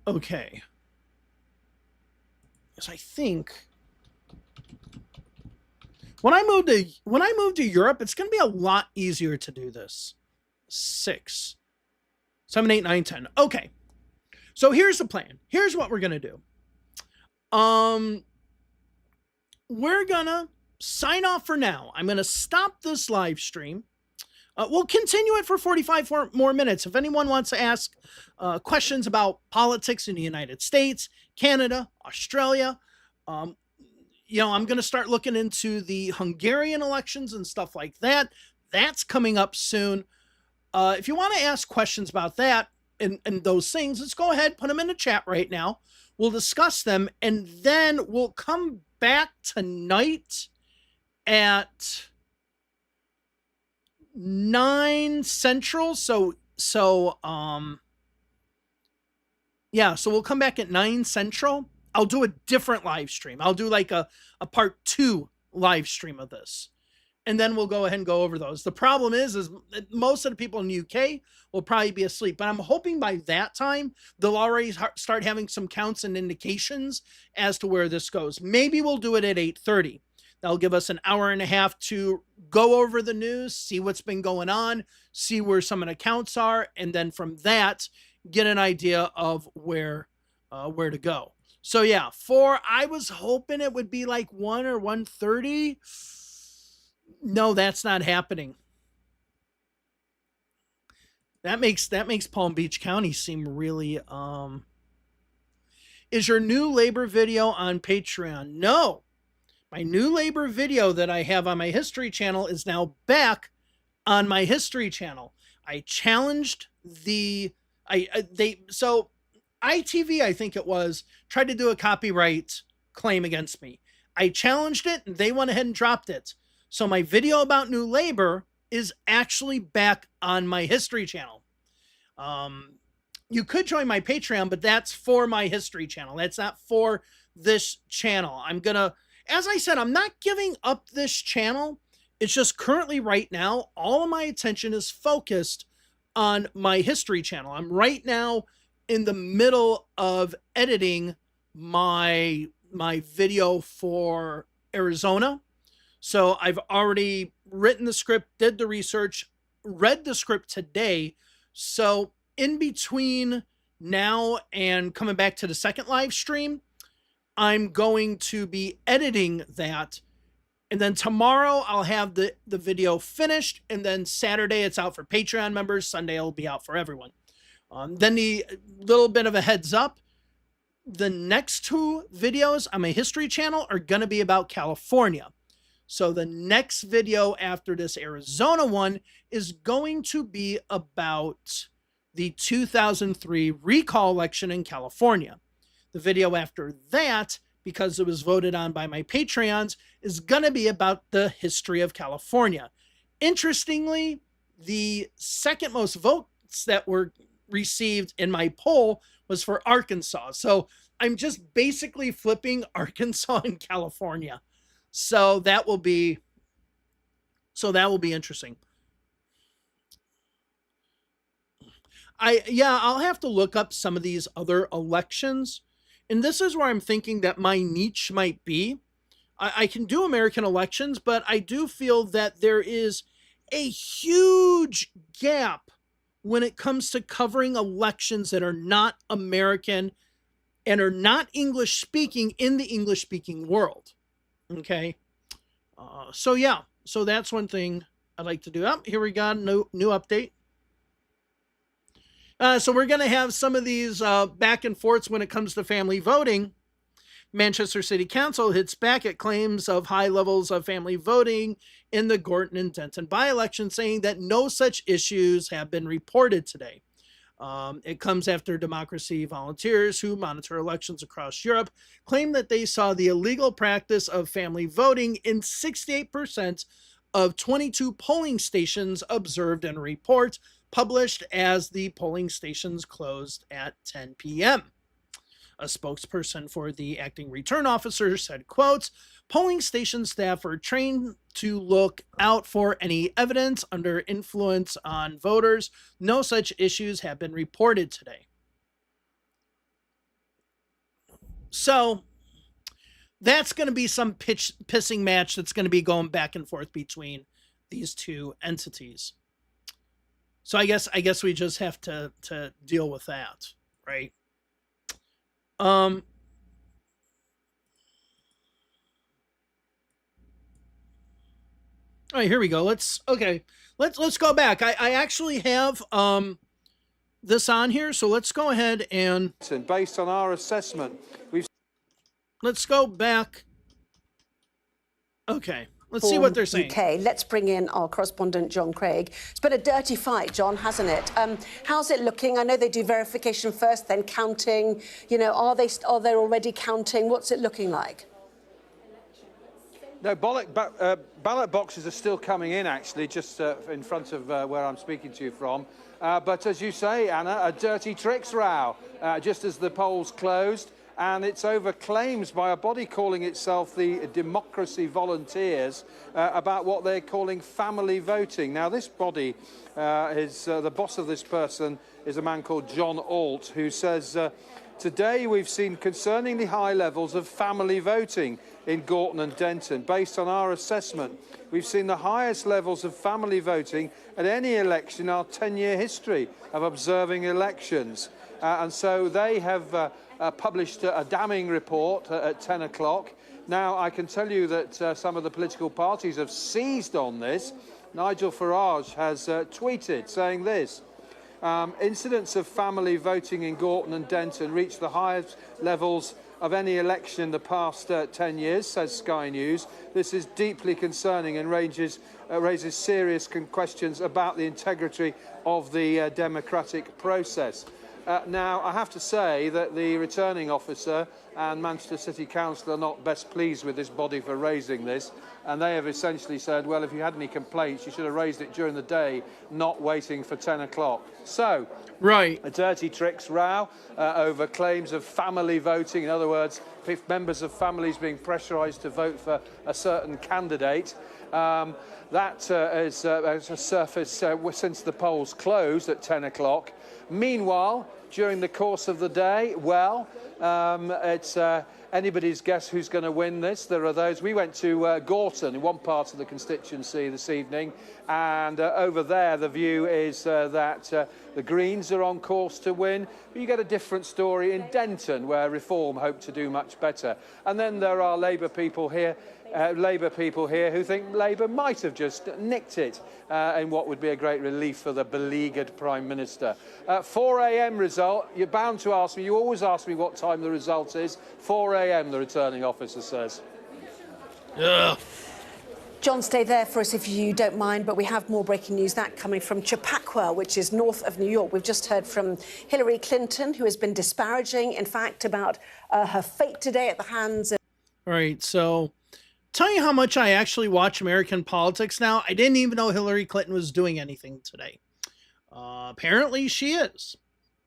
Okay. Because I think when I move to Europe, it's going to be a lot easier to do this. 6, 7, 8, 9, 10. Okay. So here's the plan. Here's what we're going to do. We're going to sign off for now. I'm going to stop this live stream. We'll continue it for 45 more minutes. If anyone wants to ask questions about politics in the United States, Canada, Australia, I'm going to start looking into the Hungarian elections and stuff like that. That's coming up soon. If you want to ask questions about that and those things, let's go ahead, put them in the chat right now. We'll discuss them, and then we'll come back tonight at 9 Central. So we'll come back at 9 Central. I'll do a different live stream. I'll do like a part 2 live stream of this. And then we'll go ahead and go over those. The problem is most of the people in the UK will probably be asleep. But I'm hoping by that time, they'll already start having some counts and indications as to where this goes. Maybe we'll do it at 8:30. That'll give us an hour and a half to go over the news, see what's been going on, see where some of the counts are, and then from that, get an idea of where to go. So yeah, I was hoping it would be like 1 or 1:30. No, that's not happening. That makes Palm Beach County seem really Is your new labor video on Patreon? No. My new labor video that I have on my history channel is now back on my history channel. I challenged ITV, I think it was, tried to do a copyright claim against me. I challenged it and they went ahead and dropped it. So my video about new labor is actually back on my history channel. You could join my Patreon, but that's for my history channel. That's not for this channel. As I said, I'm not giving up this channel. It's just currently right now, all of my attention is focused on my history channel. I'm right now in the middle of editing my video for Arizona. So I've already written the script, did the research, read the script today. So in between now and coming back to the second live stream, I'm going to be editing that. And then tomorrow I'll have the video finished. And then Saturday it's out for Patreon members. Sunday it'll be out for everyone. Then the little bit of a heads up. The next 2 videos on my history channel are going to be about California. So the next video after this Arizona one is going to be about the 2003 recall election in California. The video after that, because it was voted on by my Patreons, is going to be about the history of California. Interestingly, the second most votes that were received in my poll was for Arkansas. So I'm just basically flipping Arkansas and California. So that will be interesting. I'll have to look up some of these other elections. And this is where I'm thinking that my niche might be. I can do American elections, but I do feel that there is a huge gap when it comes to covering elections that are not American and are not English speaking in the English speaking world. Okay. So that's one thing I'd like to do. Here we got new update. So we're going to have some of these back and forths when it comes to family voting. Manchester City Council hits back at claims of high levels of family voting in the Gorton and Denton by-election, saying that no such issues have been reported today. It comes after democracy volunteers who monitor elections across Europe claim that they saw the illegal practice of family voting in 68% of 22 polling stations observed in a report published as the polling stations closed at 10 p.m. A spokesperson for the acting return officer said, quote, polling station staff are trained to look out for any evidence under influence on voters. No such issues have been reported today. So that's going to be some pissing match that's going to be going back and forth between these two entities. So I guess we just have to deal with that, right? All right, here we go. Let's go back. I actually have this on here, so let's go ahead and based on our assessment, let's go back. Okay, let's see what they're saying. UK. Let's bring in our correspondent, John Craig. It's been a dirty fight, John, hasn't it? How's it looking? I know they do verification first, then counting. You know, are they already counting? What's it looking like? No, ballot boxes are still coming in, actually, just in front of where I'm speaking to you from. But as you say, Anna, a dirty tricks row, just as the polls closed. And it's over claims by a body calling itself the Democracy Volunteers about what they're calling family voting. Now, this body, the boss of this person is a man called John Alt, who says, today we've seen concerningly high levels of family voting in Gorton and Denton. Based on our assessment, we've seen the highest levels of family voting at any election in our 10-year history of observing elections. And so they have published a damning report at 10 o'clock. Now, I can tell you that some of the political parties have seized on this. Nigel Farage has tweeted saying this. Incidents of family voting in Gorton and Denton reached the highest levels of any election in the past 10 years, says Sky News. This is deeply concerning and raises serious questions about the integrity of the democratic process. Now, I have to say that the returning officer and Manchester City Council are not best pleased with this body for raising this, and they have essentially said, well, if you had any complaints, you should have raised it during the day, not waiting for 10 o'clock. So, right, a dirty tricks row over claims of family voting. In other words, if members of families being pressurised to vote for a certain candidate. That has surfaced since the polls closed at 10 o'clock. Meanwhile, during the course of the day, well, it's anybody's guess who's going to win this. There are those. We went to Gorton, in one part of the constituency this evening, and over there the view is that the Greens are on course to win. But you get a different story in Denton, where Reform hope to do much better. And then there are Labour people here who think Labour might have just nicked it in what would be a great relief for the beleaguered Prime Minister. 4 a.m. result. You're bound to ask me. You always ask me what time the result is. 4 a.m. the returning officer says. Ugh. John, stay there for us if you don't mind, but we have more breaking news, that coming from Chappaqua, which is north of New York. We've just heard from Hillary Clinton, who has been disparaging, in fact, about her fate today at the hands of... All right, so tell you how much I actually watch American politics now. I didn't even know Hillary Clinton was doing anything today. Apparently she is.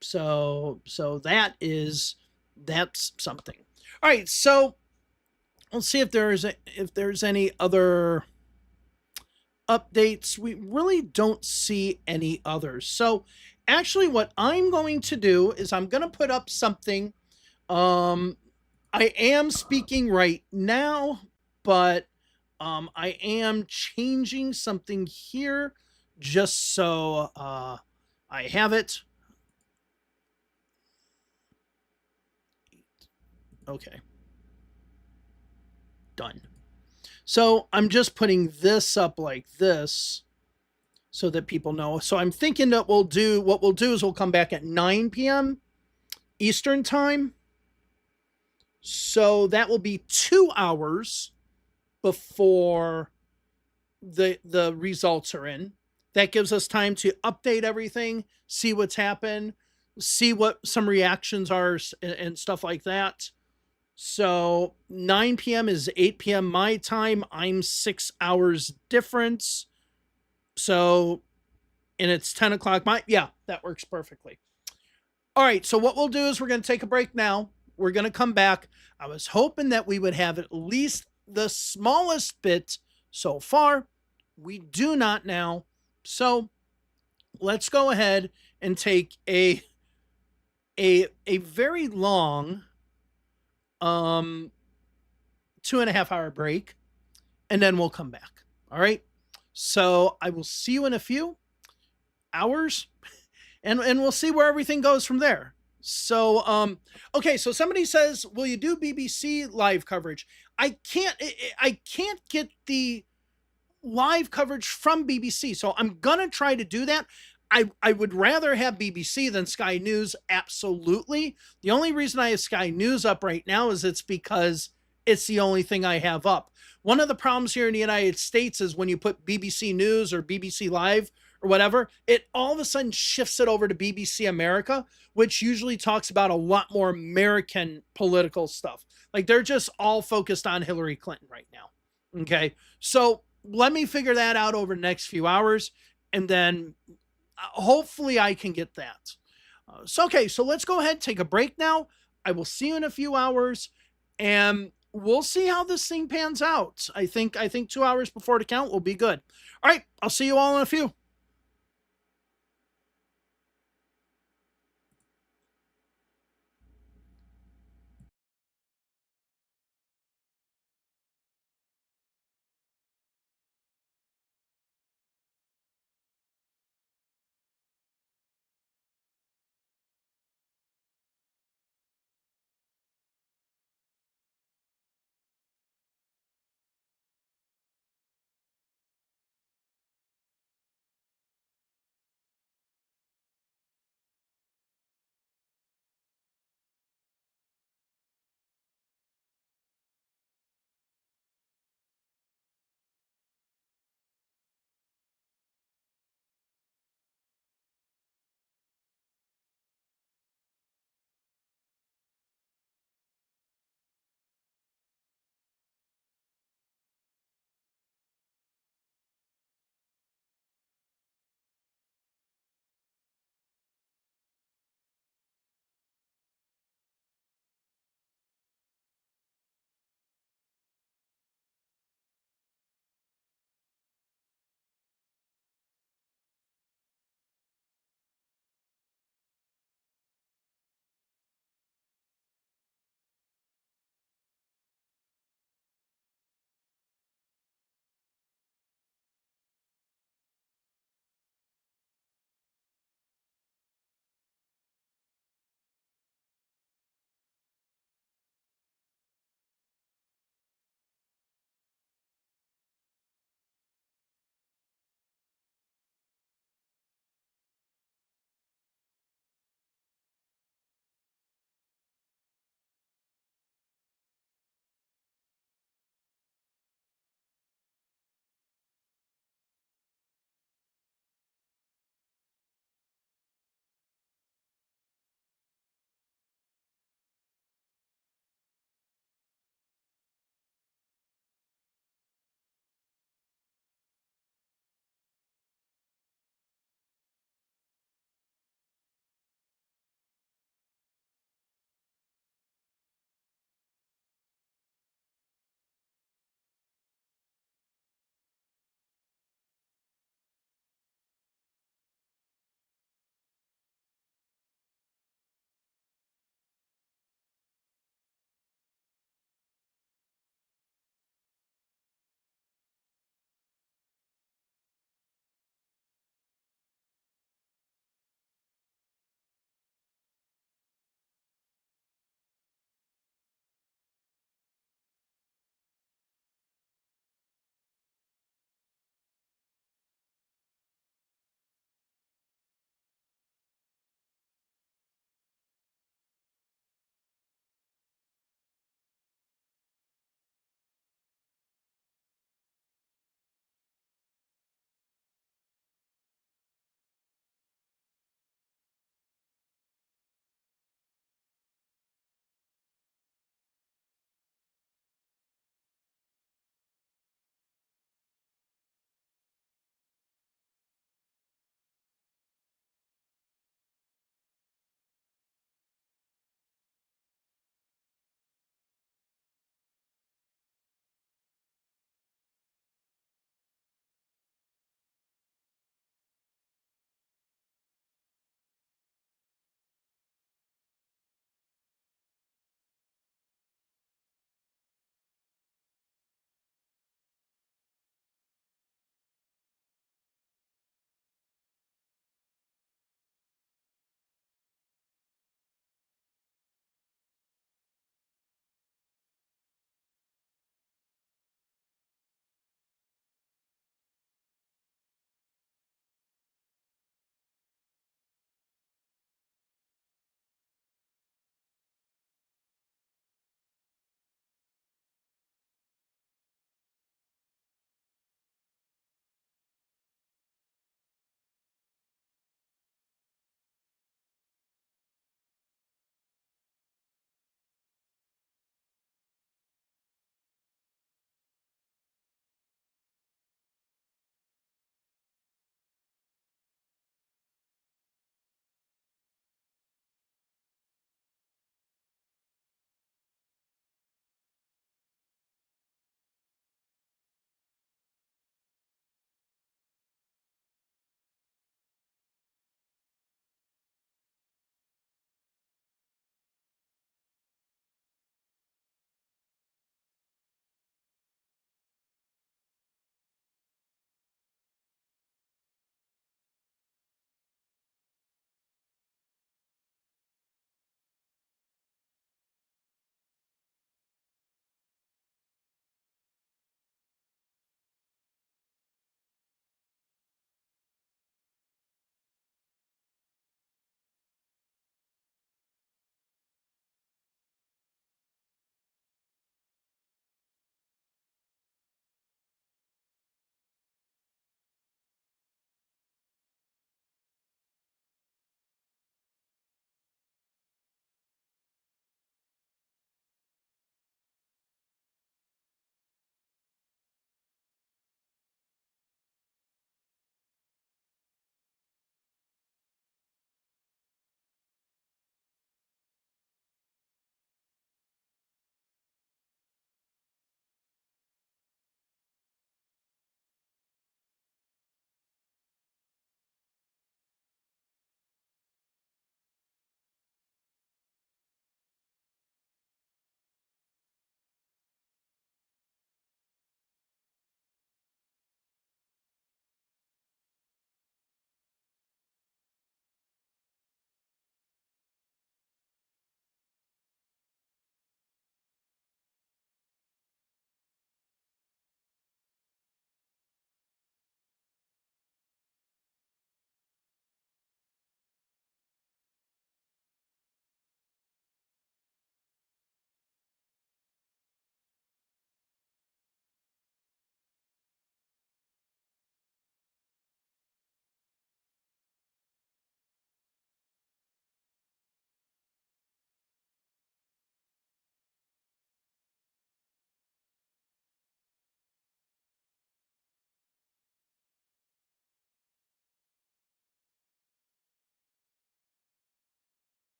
So that's something. All right, so let's see if there's any other updates. We really don't see any others. So actually what I'm going to do is I'm going to put up something. I am speaking right now, but I am changing something here just so I have it. Okay. Done. So I'm just putting this up like this. so that people know. So I'm thinking that what we'll do is we'll come back at 9 p.m. Eastern time. So that will be 2 hours before the results are in. That gives us time to update everything, see what's happened, see what some reactions are, and stuff like that. So 9 p.m. is 8 p.m. my time. I'm 6 hours difference. So, and it's 10 o'clock my, yeah, that works perfectly. All right. So what we'll do is we're going to take a break now. We're going to come back. I was hoping that we would have at least the smallest bit so far. We do not now. So let's go ahead and take a very long 2.5 hour break, and then we'll come back. All right. So I will see you in a few hours, and we'll see where everything goes from there. So okay, so somebody says, will you do BBC live coverage? I can't get the live coverage from BBC. So I'm gonna try to do that. I would rather have BBC than Sky News, absolutely. The only reason I have Sky News up right now is it's because it's the only thing I have up. One of the problems here in the United States is when you put BBC News or BBC Live or whatever, it all of a sudden shifts it over to BBC America, which usually talks about a lot more American political stuff. Like they're just all focused on Hillary Clinton right now. Okay. So let me figure that out over the next few hours, and then hopefully I can get that. Okay, so let's go ahead and take a break now. I will see you in a few hours, and we'll see how this thing pans out. I think 2 hours before the count will be good. All right, I'll see you all in a few.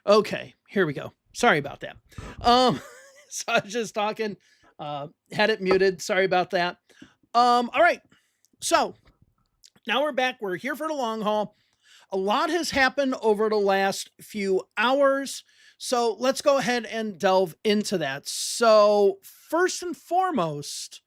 Okay, here we go. Sorry about that. Um, so I was just talking, had it muted. Sorry about that. All right. So now we're back. We're here for the long haul. A lot has happened over the last few hours. So let's go ahead and delve into that. So, first and foremost,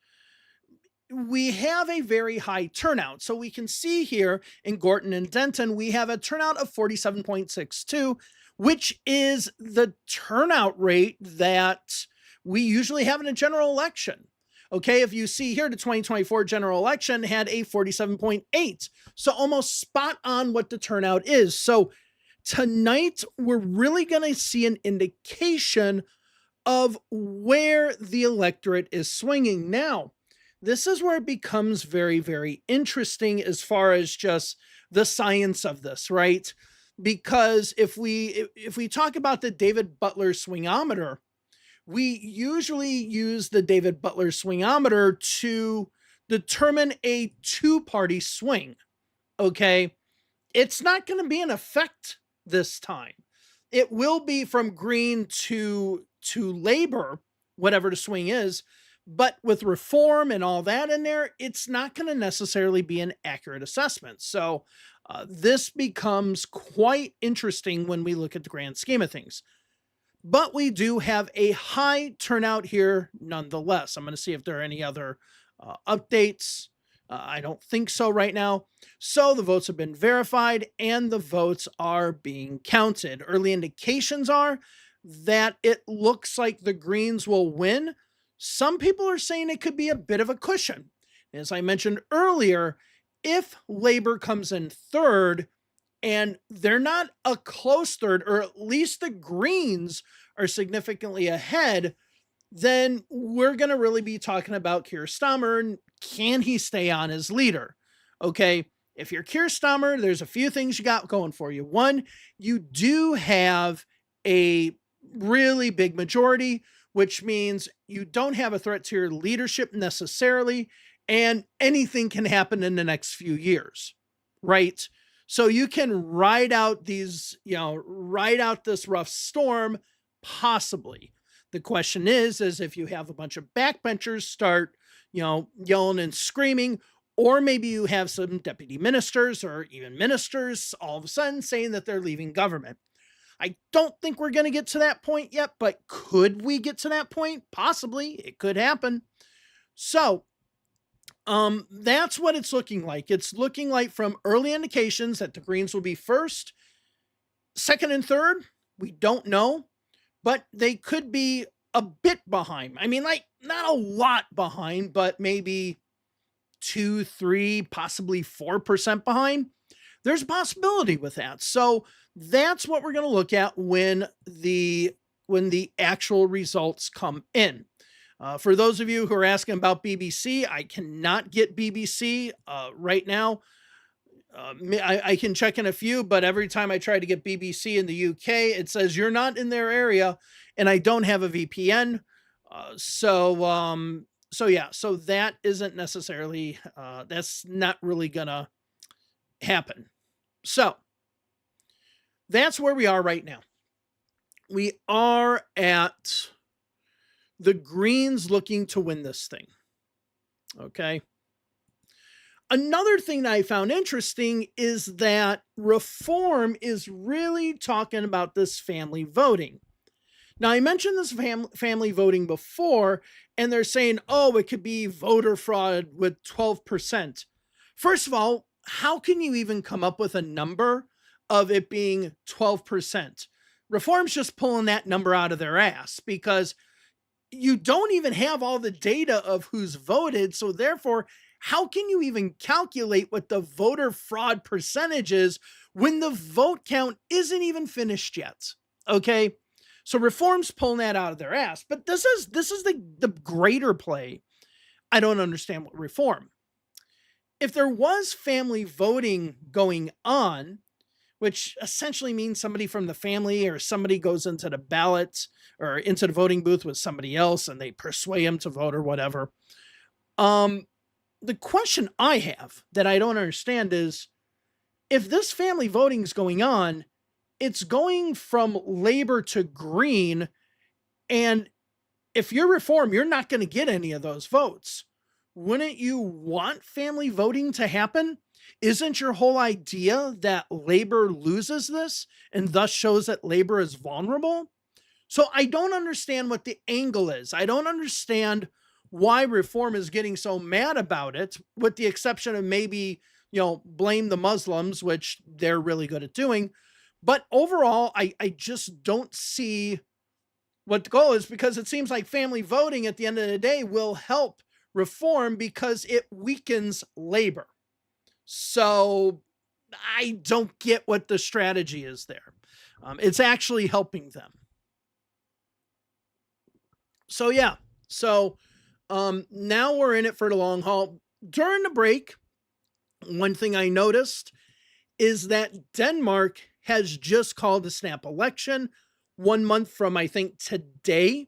we have a very high turnout. So we can see here in Gorton and Denton, we have a turnout of 47.62, which is the turnout rate that we usually have in a general election. Okay, if you see here, the 2024 general election had a 47.8. So almost spot on what the turnout is. So tonight, we're really going to see an indication of where the electorate is swinging. Now, this is where it becomes very, very interesting as far as just the science of this, right? Because if we talk about the David Butler swingometer, we usually use the David Butler swingometer to determine a two-party swing. Okay, it's not going to be in effect this time. It will be from Green to Labor, whatever the swing is, but with reform and all that in there, it's not going to necessarily be an accurate assessment. So this becomes quite interesting when we look at the grand scheme of things. But we do have a high turnout here nonetheless. I'm going to see if there are any other updates. I don't think so right now. So the votes have been verified and the votes are being counted. Early indications are that it looks like the Greens will win. Some people are saying it could be a bit of a cushion. As I mentioned earlier, if Labor comes in third, and they're not a close third, or at least the Greens are significantly ahead, then we're going to really be talking about Keir Starmer and can he stay on as leader? Okay, if you're Keir Starmer, there's a few things you got going for you. One, you do have a really big majority, which means you don't have a threat to your leadership necessarily, and anything can happen in the next few years, right? So you can ride out ride out this rough storm, possibly. The question is if you have a bunch of backbenchers start, yelling and screaming, or maybe you have some deputy ministers or even ministers all of a sudden saying that they're leaving government. I don't think we're going to get to that point yet, but could we get to that point? Possibly. It could happen. So, that's what it's looking like. It's looking like from early indications that the Greens will be first, second, and third. We don't know, but they could be a bit behind. I mean, like not a lot behind, but maybe 2, 3, possibly 4% behind. There's a possibility with that. So that's what we're going to look at when the actual results come in. For those of you who are asking about BBC, I cannot get BBC right now. I can check in a few, but every time I try to get BBC in the UK, it says you're not in their area, and I don't have a VPN. So that isn't necessarily, that's not really gonna happen. So that's where we are right now. We are at the Greens looking to win this thing. Okay. Another thing that I found interesting is that Reform is really talking about this family voting. Now, I mentioned this family voting before, and they're saying, oh, it could be voter fraud with 12%. First of all, how can you even come up with a number of it being 12%? Reform's just pulling that number out of their ass because you don't even have all the data of who's voted. So therefore, how can you even calculate what the voter fraud percentage is when the vote count isn't even finished yet? Okay. So Reform's pulling that out of their ass, but this is the greater play. I don't understand what Reform. If there was family voting going on, which essentially means somebody from the family or somebody goes into the ballot or into the voting booth with somebody else and they persuade them to vote or whatever. The question I have that I don't understand is if this family voting is going on, it's going from Labor to Green. And if you're Reform, you're not going to get any of those votes. Wouldn't you want family voting to happen? Isn't your whole idea that Labor loses this and thus shows that Labor is vulnerable? So I don't understand what the angle is. I don't understand why Reform is getting so mad about it, with the exception of maybe, blame the Muslims, which they're really good at doing. But overall, I just don't see what the goal is, because it seems like family voting at the end of the day will help Reform because it weakens Labor. So I don't get what the strategy is there. It's actually helping them. So yeah, now we're in it for the long haul. During the break, one thing I noticed is that Denmark has just called a snap election. 1 month from, I think, today,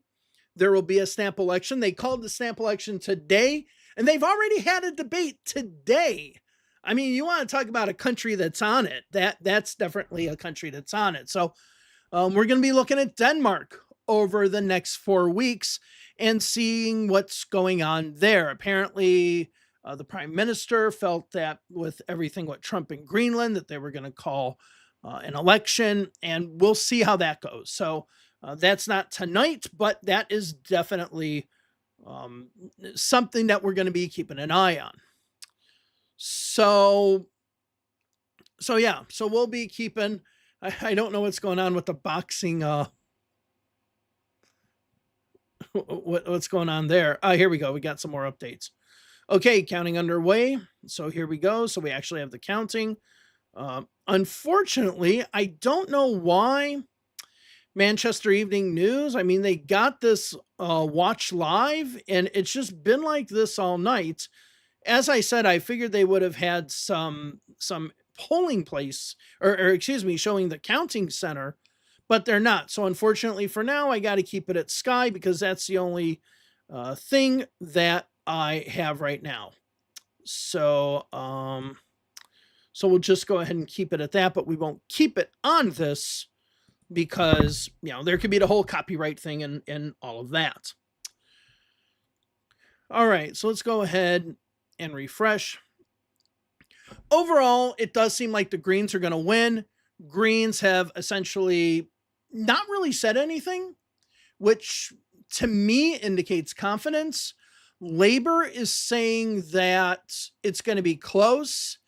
there will be a snap election. They called the snap election today, and they've already had a debate today. I mean, you want to talk about a country that's on it. That's definitely a country that's on it. So we're going to be looking at Denmark over the next 4 weeks and seeing what's going on there. Apparently, the prime minister felt that with everything with Trump in Greenland, that they were going to call an election, and we'll see how that goes. So that's not tonight, but that is definitely something that we're going to be keeping an eye on. So yeah, so we'll be keeping, I don't know what's going on with the boxing, what's going on there. Here we go. We got some more updates. Okay, counting underway. So here we go. So we actually have the counting. Unfortunately, I don't know why Manchester Evening News, I mean, they got this watch live, and it's just been like this all night. As I said, I figured they would have had some polling place, or excuse me, showing the counting center, but they're not. So unfortunately for now, I got to keep it at Sky, because that's the only thing that I have right now. So we'll just go ahead and keep it at that, but we won't keep it on this because, there could be the whole copyright thing and all of that. All right, so let's go ahead and refresh. Overall, it does seem like the Greens are going to win. Greens have essentially not really said anything, which to me indicates confidence. Labor is saying that it's going to be close,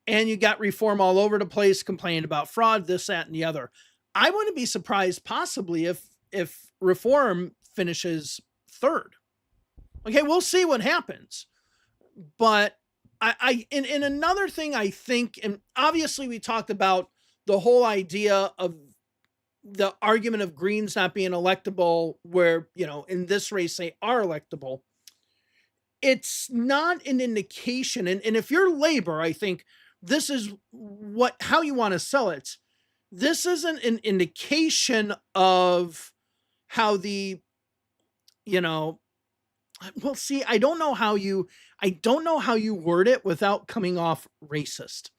and you got Reform all over the place complaining about fraud, this, that, and the other. I wouldn't be surprised possibly if Reform finishes third. Okay, we'll see what happens. But in another thing, I think, and obviously we talked about the whole idea of the argument of Greens not being electable, where, in this race they are electable. It's not an indication. And if you're Labor, I think this is how you want to sell it. This isn't an indication of how the, well, see, I don't know how you word it without coming off racist,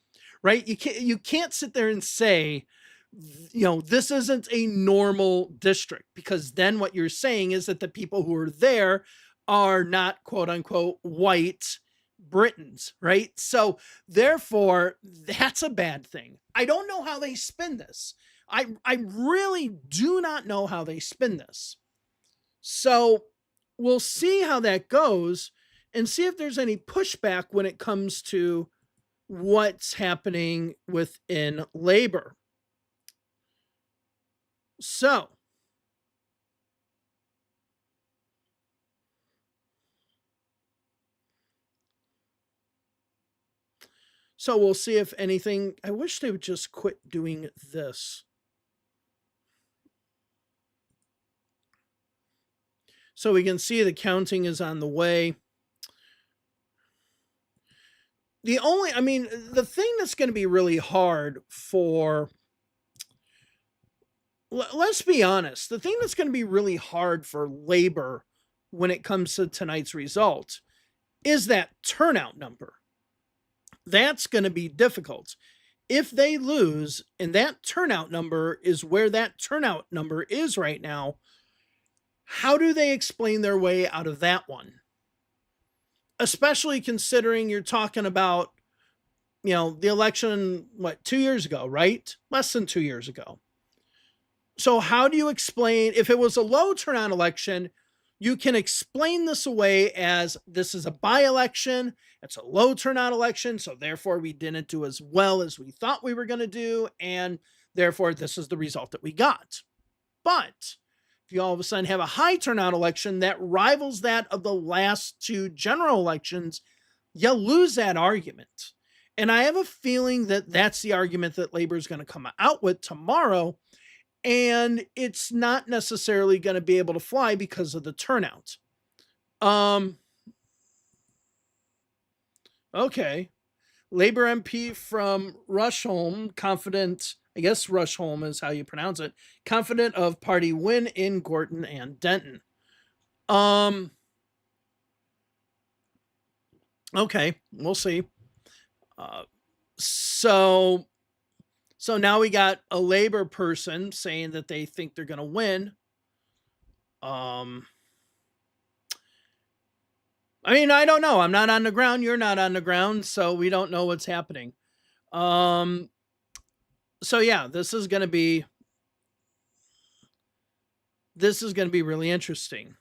right? You can't sit there and say, this isn't a normal district, because then what you're saying is that the people who are there are not quote unquote white Britons, right? So therefore, that's a bad thing. I don't know how they spin this. I really do not know how they spin this. So we'll see how that goes and see if there's any pushback when it comes to what's happening within Labor. So we'll see if anything. I wish they would just quit doing this. So we can see the counting is on the way. The thing that's going to be really hard for, let's be honest, the thing that's going to be really hard for Labor when it comes to tonight's result is that turnout number. That's going to be difficult. If they lose and that turnout number is where that turnout number is right now, how do they explain their way out of that one? Especially considering you're talking about, the election, 2 years ago, right? Less than 2 years ago. So how do you explain, if it was a low turnout election, you can explain this away as this is a by-election, it's a low turnout election, so therefore we didn't do as well as we thought we were going to do, and therefore this is the result that we got. But if you all of a sudden have a high turnout election that rivals that of the last two general elections, you lose that argument. And I have a feeling that that's the argument that Labor is going to come out with tomorrow. And it's not necessarily going to be able to fly because of the turnout. Okay. Labor MP from Rusholme, confident, I guess Rusholme is how you pronounce it, confident of party win in Gorton and Denton. Okay, we'll see. So now we got a Labor person saying that they think they're going to win. I mean, I don't know. I'm not on the ground. You're not on the ground. So we don't know what's happening. So yeah, this is going to be really interesting.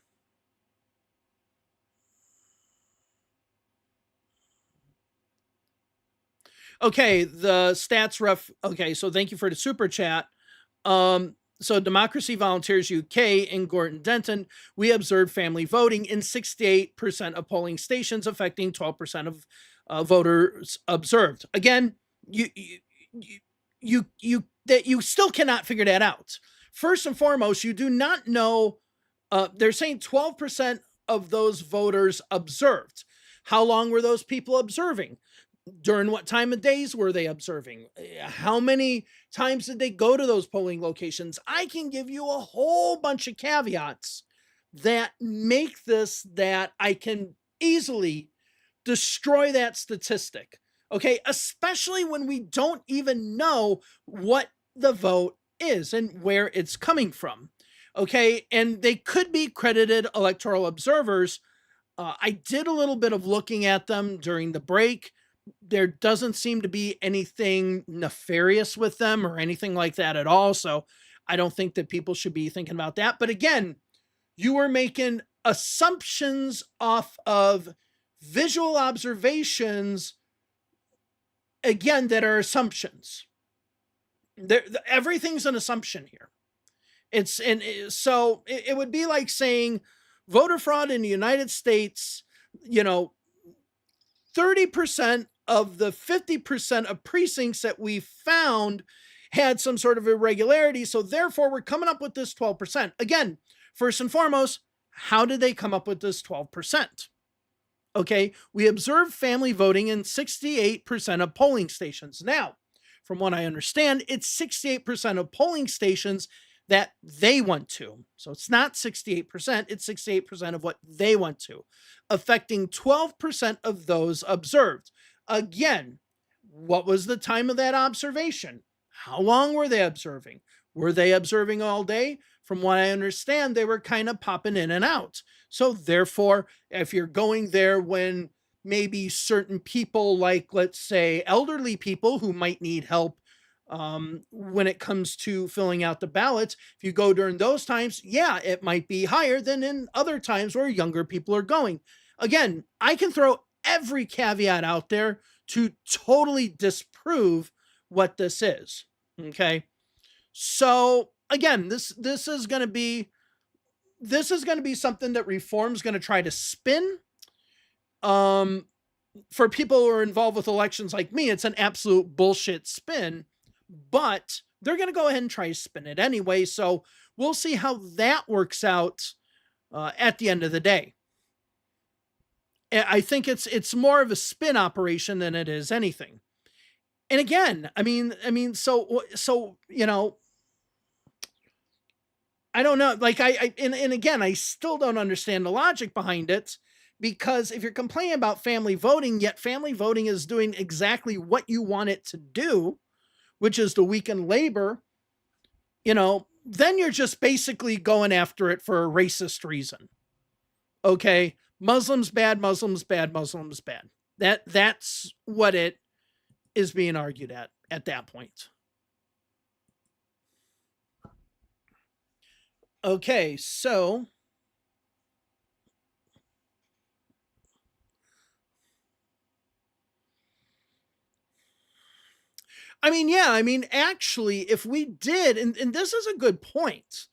Okay, the stats ref. Okay, so thank you for the super chat. So Democracy Volunteers UK in Gorton Denton, we observed family voting in 68% of polling stations, affecting 12% of voters observed. Again, you still cannot figure that out. First and foremost, you do not know. They're saying 12% of those voters observed. How long were those people observing? During what time of days were they observing? How many times did they go to those polling locations? I can give you a whole bunch of caveats that make this that I can easily destroy that statistic. Okay, especially when we don't even know what the vote is and where it's coming from. Okay, and they could be credited electoral observers. I did a little bit of looking at them during the break. There doesn't seem to be anything nefarious with them or anything like that at all. So I don't think that people should be thinking about that. But again, you are making assumptions off of visual observations, again, that are assumptions. Everything's an assumption here. So it would be like saying voter fraud in the United States, 30% of the 50% of precincts that we found had some sort of irregularity. So therefore, we're coming up with this 12%. Again, first and foremost, how did they come up with this 12%? Okay, we observed family voting in 68% of polling stations. Now, from what I understand, it's 68% of polling stations that they went to. So it's not 68%, it's 68% of what they went to, affecting 12% of those observed. Again, what was the time of that observation? How long were they observing? Were they observing all day? From what I understand, they were kind of popping in and out. So therefore, if you're going there when maybe certain people, like let's say elderly people who might need help when it comes to filling out the ballots, if you go during those times, yeah, it might be higher than in other times where younger people are going. Again, I can throw every caveat out there to totally disprove what this is. Okay. So again, this is going to be something that Reform's going to try to spin. For people who are involved with elections like me, it's an absolute bullshit spin, but they're going to go ahead and try to spin it anyway. So we'll see how that works out at the end of the day. I think it's more of a spin operation than it is anything. And again, I mean, so I don't know. Like and again, I still don't understand the logic behind it, because if you're complaining about family voting, yet family voting is doing exactly what you want it to do, which is to weaken labor, then you're just basically going after it for a racist reason. Okay, Muslims bad, Muslims bad, Muslims bad. That's what it is being argued at that point. Okay, so actually, if we did, and this is a good point,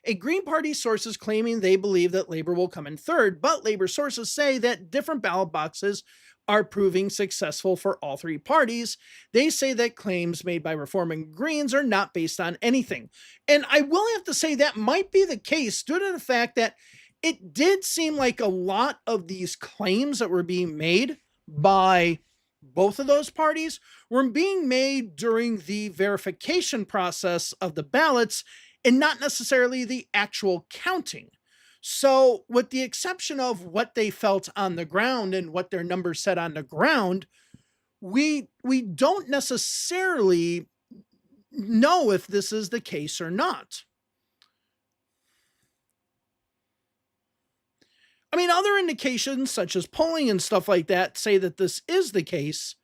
a Green Party source is claiming they believe that Labor will come in third, but Labor sources say that different ballot boxes are proving successful for all three parties. They say that claims made by Reform and Greens are not based on anything. And I will have to say that might be the case due to the fact that it did seem like a lot of these claims that were being made by both of those parties were being made during the verification process of the ballots and not necessarily the actual counting. So, with the exception of what they felt on the ground and what their numbers said on the ground, we don't necessarily know if this is the case or not. Other indications, such as polling and stuff like that, say that this is the case,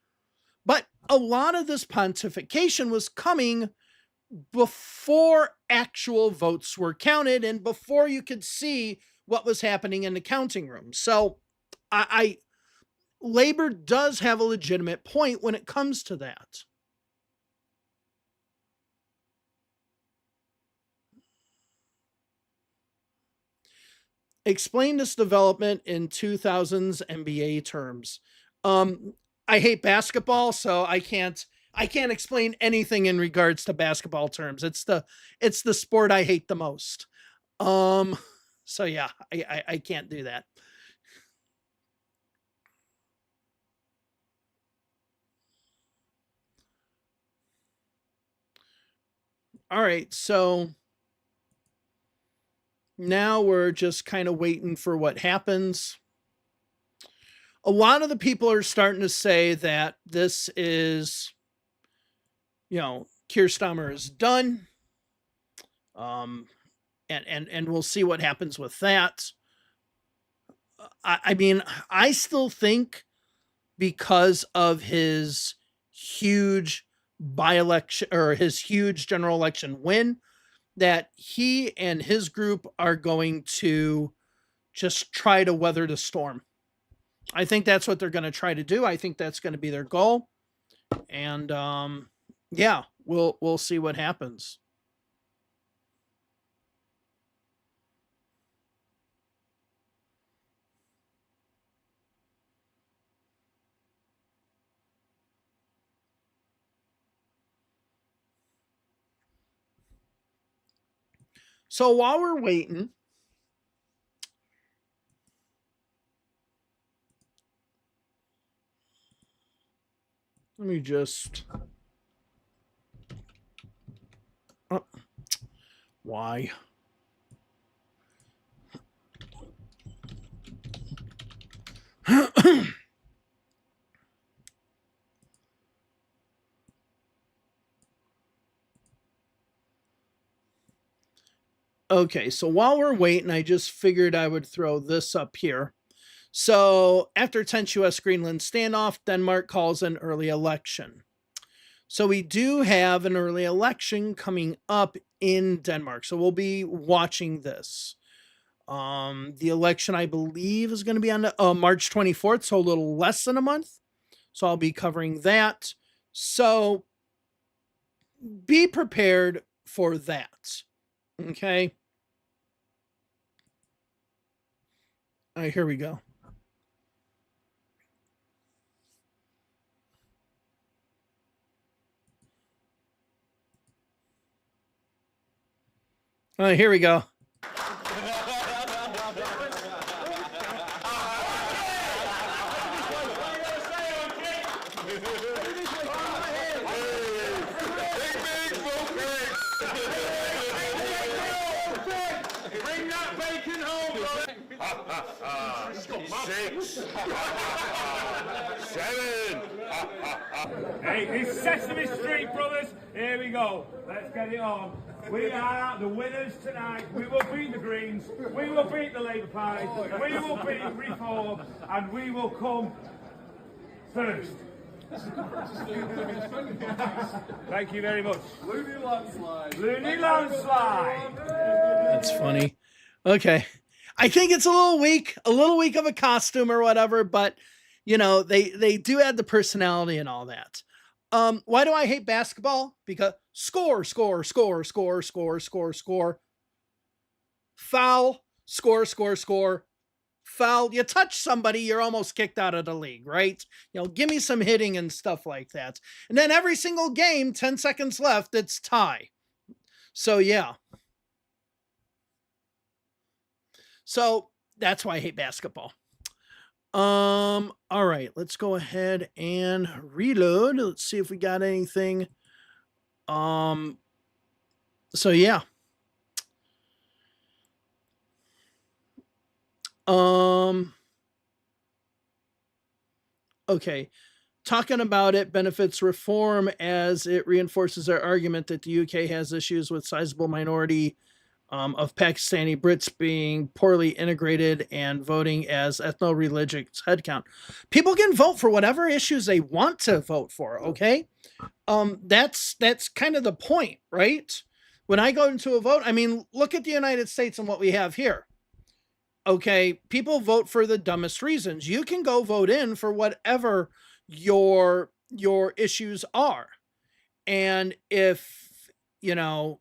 but a lot of this pontification was coming before actual votes were counted and before you could see what was happening in the counting room. So Labor does have a legitimate point when it comes to that. Explain this development in 2000s NBA terms. I hate basketball, so I can't explain anything in regards to basketball terms. It's the sport I hate the most. So yeah, I can't do that. All right, so now we're just kind of waiting for what happens. A lot of the people are starting to say that this is, Keir Starmer is done. And we'll see what happens with that. I still think because of his huge by-election or his huge general election win, that he and his group are going to just try to weather the storm. I think that's what they're going to try to do. I think that's going to be their goal. And yeah, we'll see what happens. So while we're waiting, let me just... why? Okay, so while we're waiting, I just figured I would throw this up here. So after tense U.S.-Greenland standoff, Denmark calls an early election. So we do have an early election coming up in Denmark. So we'll be watching this. The election, I believe, is going to be on March 24th, so a little less than a month. So I'll be covering that. So be prepared for that. Okay. All right, here we go. All right, here we go. Bring that bacon home, 6, 7, Hey, it's Sesame Street, brothers. Here we go. Let's get it on. We are the winners tonight. We will beat the Greens. We will beat the Labour Party. We will beat Reform. And we will come first. Thank you very much. Looney landslide. Looney landslide. That's funny. Okay. I think it's a little weak of a costume or whatever, but you know, they do add the personality and all that. Why do I hate basketball? Because score. Foul, score. Foul. You touch somebody, you're almost kicked out of the league, right? You know, give me some hitting and stuff like that. And then every single game, 10 seconds left, it's tie. So yeah. So that's why I hate basketball. All right, let's go ahead and reload. Let's see if we got anything. So yeah. Okay. Talking about it benefits reform as it reinforces our argument that the UK has issues with sizable minority of Pakistani Brits being poorly integrated and voting as ethno-religious headcount. People can vote for whatever issues they want to vote for, okay? That's kind of the point, right? When I go into a vote, I mean, look at the United States and what we have here. Okay, people vote for the dumbest reasons. You can go vote in for whatever your issues are. And if, you know,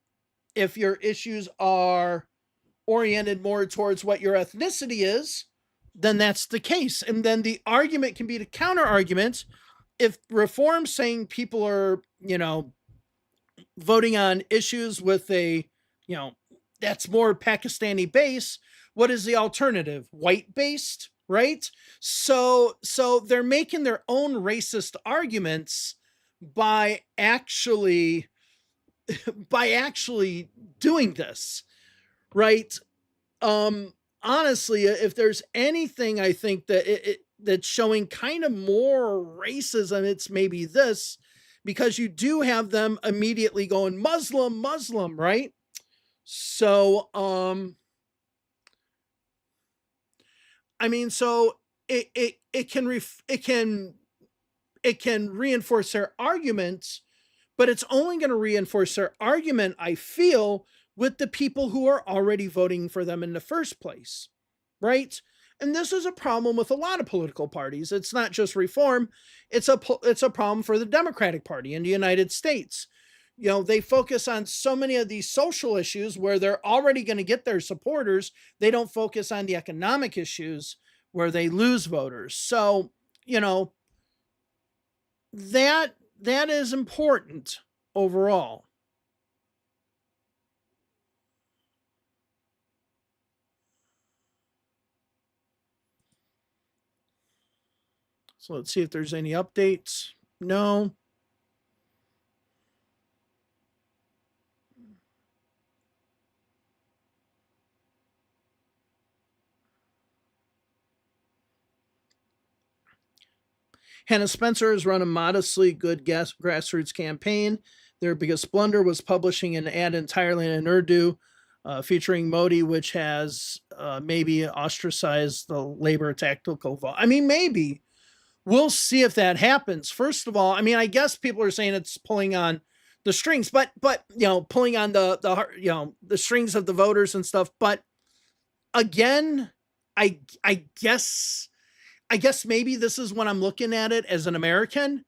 if your issues are oriented more towards what your ethnicity is, then that's the case. And then the argument can be the counter argument. If reform saying people are, you know, voting on issues with a, you know, that's more Pakistani base, what is the alternative? White based, right? So they're making their own racist arguments by actually doing this, right? Honestly, if there's anything I think that that's showing kind of more racism, it's maybe this, because you do have them immediately going Muslim, right? So I mean, so it can reinforce their arguments, but it's only going to reinforce their argument, I feel, with the people who are already voting for them in the first place, right? And this is a problem with a lot of political parties. It's not just reform. It's a problem for the Democratic Party in the United States. You know, they focus on so many of these social issues where they're already going to get their supporters. They don't focus on the economic issues where they lose voters. So, you know, that is important overall. So let's see if there's any updates. No. Hannah Spencer has run a modestly good grassroots campaign. Their biggest blunder was publishing an ad entirely in Urdu featuring Modi, which has maybe ostracized the Labour tactical vote. I mean, maybe. We'll see if that happens. First of all, I mean, I guess people are saying it's pulling on the strings, but you know, pulling on the you know, the strings of the voters and stuff. But again, I guess maybe this is when I'm looking at it as an American.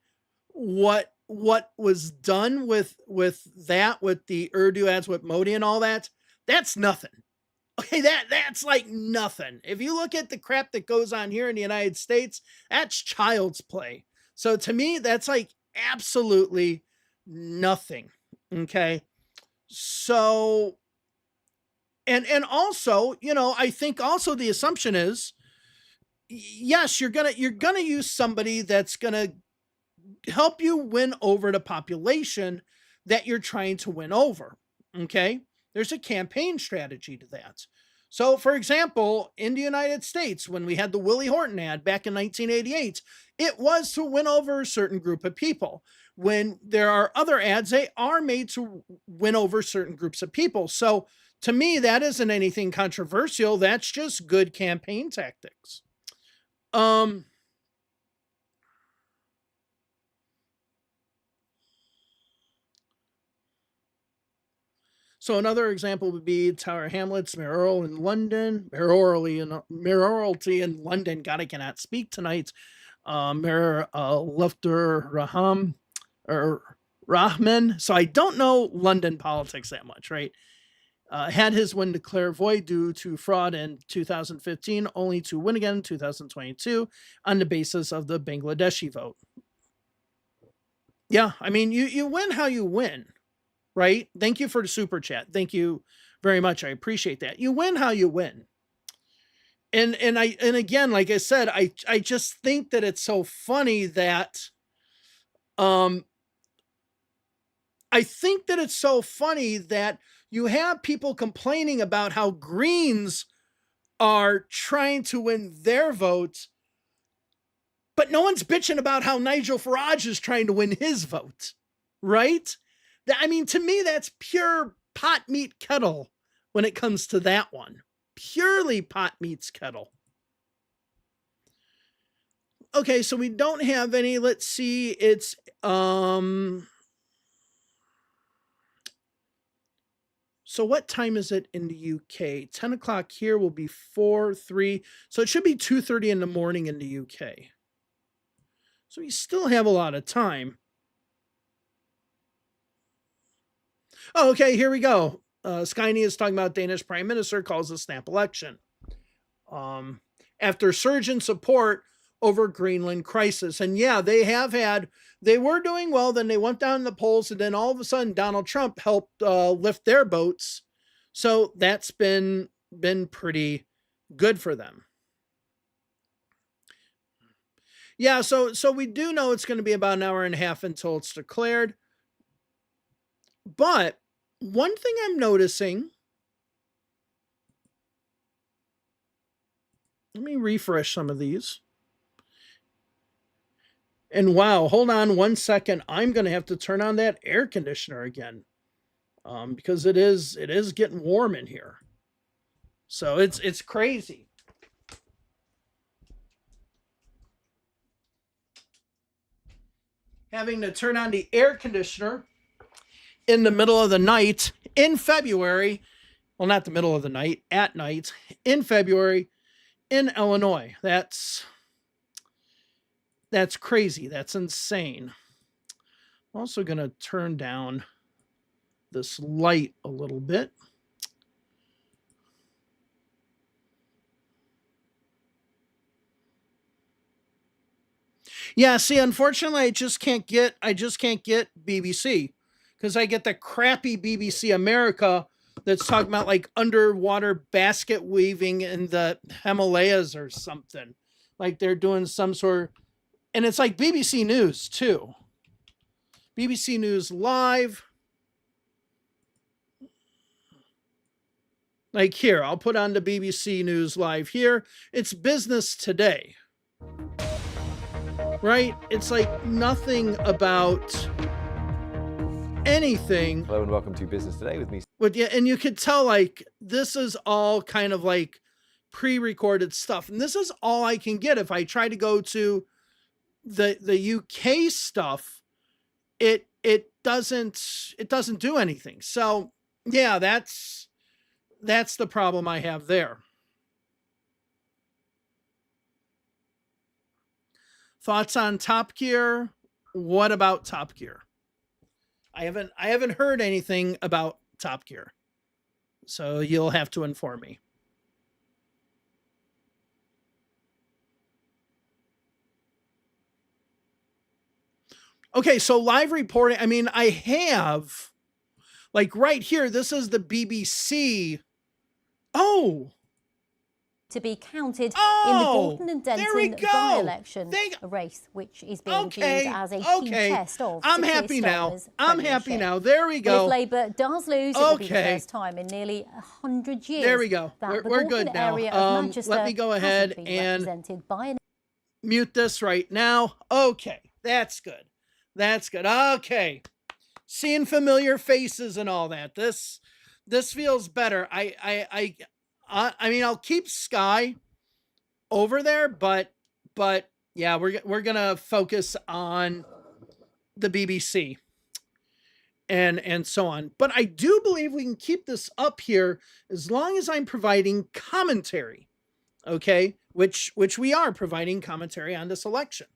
What was done with the Urdu ads with Modi and all that, that's nothing. Okay, that's like nothing. If you look at the crap that goes on here in the United States, that's child's play. So to me, that's like absolutely nothing. Okay. So and also, you know, I think also the assumption is, yes, you're gonna use somebody that's gonna help you win over the population that you're trying to win over. Okay, there's a campaign strategy to that. So, for example, in the United States, when we had the Willie Horton ad back in 1988, it was to win over a certain group of people. When there are other ads, they are made to win over certain groups of people. So, to me, that isn't anything controversial. That's just good campaign tactics. Um, So another example would be Tower Hamlets, mayoralty in London. God, I cannot speak tonight. Mayor Lufter Raham or Rahman. So I don't know London politics that much, right? Had his win declared void due to fraud in 2015, only to win again in 2022 on the basis of the Bangladeshi vote. Yeah, I mean, you win how you win, right? Thank you for the super chat. Thank you very much. I appreciate that. You win how you win. And again, like I said, I just think that it's so funny that I think that it's so funny that you have people complaining about how Greens are trying to win their votes, but no one's bitching about how Nigel Farage is trying to win his vote, right? I mean, to me, that's pure pot meat kettle when it comes to that one. Purely pot meets kettle. Okay, so we don't have any. Let's see. It's so what time is it in the UK? 10 o'clock here will be 3. So it should be 2:30 in the morning in the UK. So we still have a lot of time. Oh, okay, here we go. Skyny is talking about Danish Prime Minister calls a snap election. After surge in support over Greenland crisis. And yeah, they were doing well, then they went down in the polls, and then all of a sudden Donald Trump helped lift their boats. So that's been pretty good for them. Yeah, so we do know it's going to be about an hour and a half until it's declared. But one thing I'm noticing, let me refresh some of these. And wow, hold on 1 second. I'm going to have to turn on that air conditioner again. Because it is getting warm in here. So it's crazy. Having to turn on the air conditioner in the middle of the night in February. Well, not the middle of the night, at night in February in Illinois. That's crazy. That's insane. I'm also going to turn down this light a little bit. Yeah, see, unfortunately, I just can't get BBC because I get the crappy BBC America that's talking about like underwater basket weaving in the Himalayas or something. Like they're doing some sort, and it's like BBC News too. BBC News Live. Like here, I'll put on the BBC News Live here. It's Business Today. Right? It's like nothing about anything. Hello and welcome to Business Today with me. But yeah, and you could tell like this is all kind of like pre-recorded stuff. And this is all I can get. If I try to go to the UK stuff, it doesn't do anything. So yeah, that's the problem I have there. Thoughts on Top Gear? What about Top Gear? I haven't heard anything about Top Gear. So you'll have to inform me. Okay, so live reporting. I mean, I have like right here, this is the BBC. Oh, to be counted in the Oh, Gorton and there we Denton go. by-election, They- a race which is being Okay, viewed as a key okay. test of I'm Sir Keir happy now. Starmer's I'm happy premiership. now. There we Well, go. if Labour does lose, it will be the Okay. first time in nearly 100 years There we go. that the We're Gorton good now. area of Manchester Let me go hasn't ahead been and represented by an mute this right now. Okay, that's good. That's good. Okay, seeing familiar faces and all that. This feels better. I mean, I'll keep Sky over there, but yeah, we're gonna focus on the BBC and so on. But I do believe we can keep this up here as long as I'm providing commentary. Okay, which we are providing commentary on this election.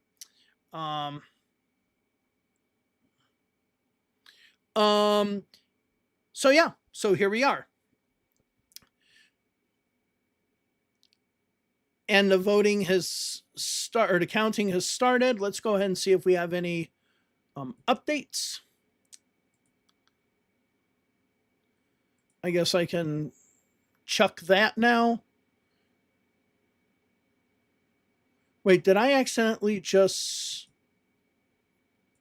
So yeah, so here we are. And the voting has started, or the counting has started. Let's go ahead and see if we have any updates. I guess I can chuck that now. Wait, did I accidentally just...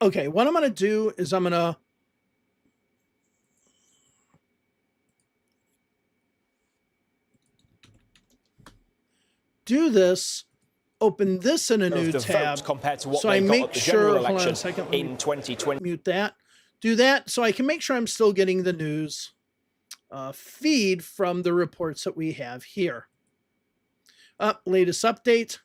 Okay, what I'm going to do is I'm going to... do this, open this in a new tab, compared to what so I they got make at the sure, general hold on a election second, let in me 2020. mute that, do that, so I can make sure I'm still getting the news feed from the reports that we have here. Latest update.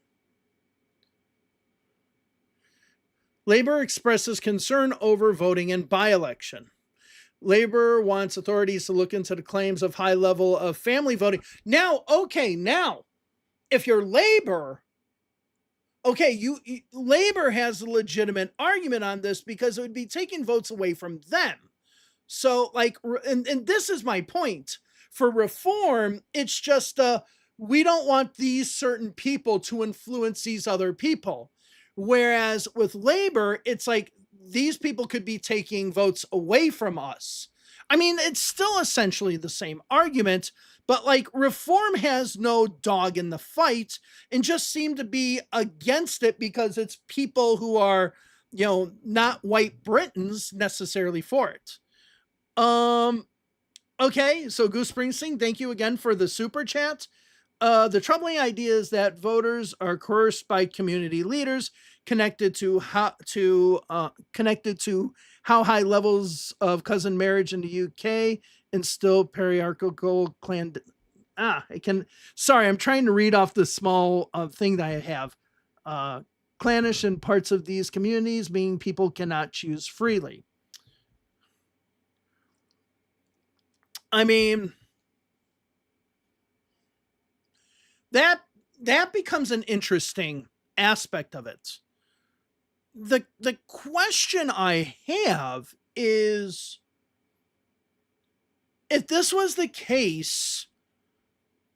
Labour expresses concern over voting in by-election. Labour wants authorities to look into the claims of high level of family voting. Now, okay, now, if you're Labour, okay, Labour has a legitimate argument on this because it would be taking votes away from them. So, like, and this is my point. For Reform, it's just, we don't want these certain people to influence these other people. Whereas with Labour, it's like, these people could be taking votes away from us. I mean, it's still essentially the same argument, but like Reform has no dog in the fight and just seem to be against it because it's people who are, you know, not white Britons necessarily for it. Okay, so Goose Springsteen, thank you again for the super chat. The troubling idea is that voters are coerced by community leaders connected to how high levels of cousin marriage in the UK instill patriarchal clan. Sorry, I'm trying to read off the small thing that I have. Clannish in parts of these communities, meaning people cannot choose freely. I mean, that becomes an interesting aspect of it. The question I have is, if this was the case,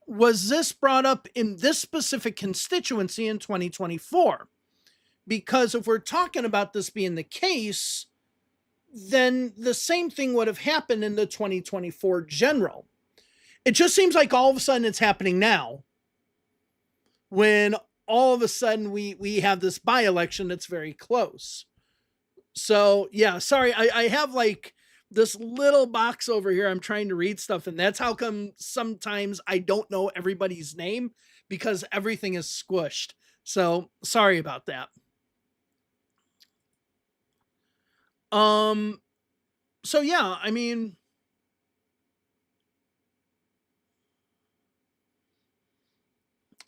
was this brought up in this specific constituency in 2024? Because if we're talking about this being the case, then the same thing would have happened in the 2024 general. It just seems like all of a sudden it's happening now, when all of a sudden we have this by-election that's very close. So yeah, sorry, I have like this little box over here. I'm trying to read stuff, and that's how come sometimes I don't know everybody's name, because everything is squished. So sorry about that. So yeah, I mean,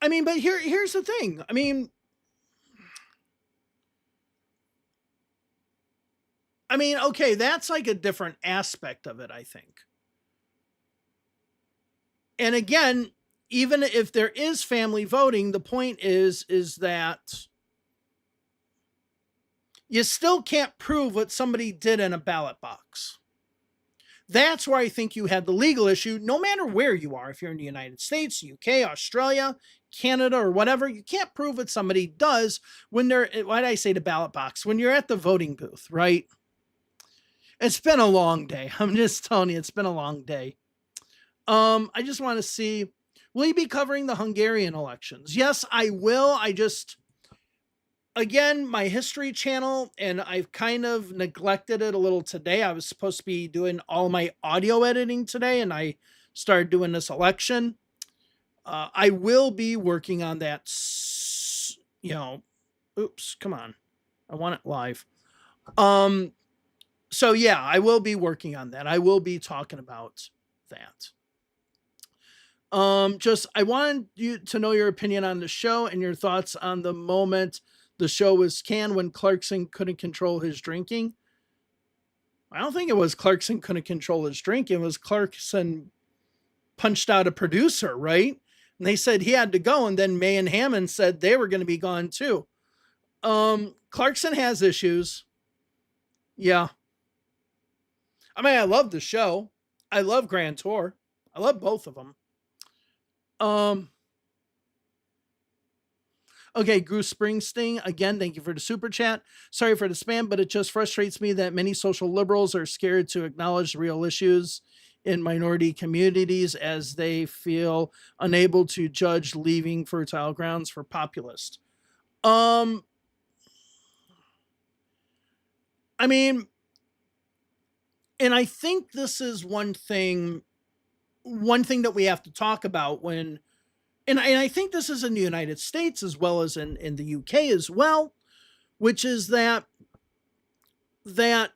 but here's the thing. I mean, okay, that's like a different aspect of it, I think. And again, even if there is family voting, the point is that you still can't prove what somebody did in a ballot box. That's where I think you had the legal issue, no matter where you are. If you're in the United States, UK, Australia, Canada, or whatever, you can't prove what somebody does when they're, why did I say the ballot box? When you're at the voting booth, right? It's been a long day. I'm just telling you, it's been a long day. I just want to see, Will you be covering the Hungarian elections? Yes, I will. Again, my history channel, and I've kind of neglected it a little today. I was supposed to be doing all my audio editing today, and I started doing this election. I will be working on that, oops, come on. I want it live. So yeah, I will be working on that. I will be talking about that. Just I wanted you to know your opinion on the show and your thoughts on the moment the show was canned when Clarkson couldn't control his drinking. I don't think it was Clarkson couldn't control his drinking. It was Clarkson punched out a producer, right? And they said he had to go, and then May and Hammond said they were going to be gone too. Clarkson has issues. Yeah. I mean, I love the show. I love Grand Tour. I love both of them. Okay, Bruce Springsteen, again, thank you for the super chat. Sorry for the spam, but it just frustrates me that many social liberals are scared to acknowledge real issues in minority communities as they feel unable to judge leaving fertile grounds for populists. I mean, and I think this is one thing that we have to talk about when, and I think this is in the United States as well as in the UK as well, which is that I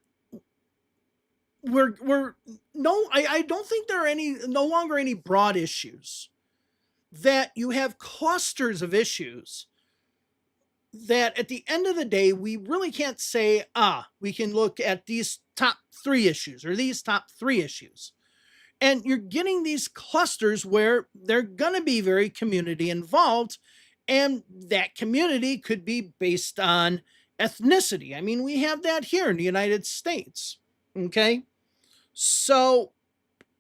don't think there are no longer any broad issues, that you have clusters of issues that at the end of the day, we really can't say, we can look at these top 3 issues or these top 3 issues. And you're getting these clusters where they're going to be very community involved, and that community could be based on ethnicity. I mean, we have that here in the United States. Okay. So,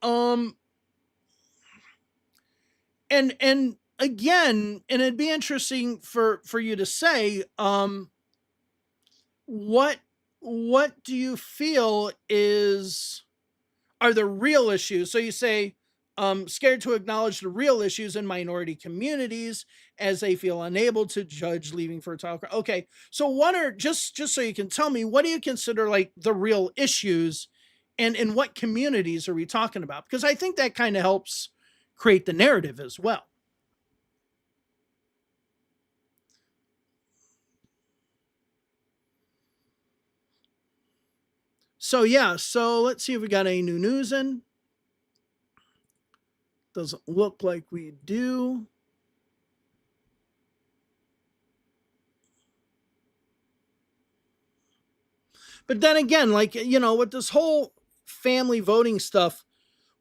and again, and it'd be interesting for you to say, what do you feel are the real issues? So you say, scared to acknowledge the real issues in minority communities as they feel unable to judge leaving fertile ground. Okay, so what are, just so you can tell me, what do you consider like the real issues, and in what communities are we talking about? Because I think that kind of helps create the narrative as well. So yeah, so let's see if we got any new news in. Doesn't look like we do. But then again, like, with this whole family voting stuff,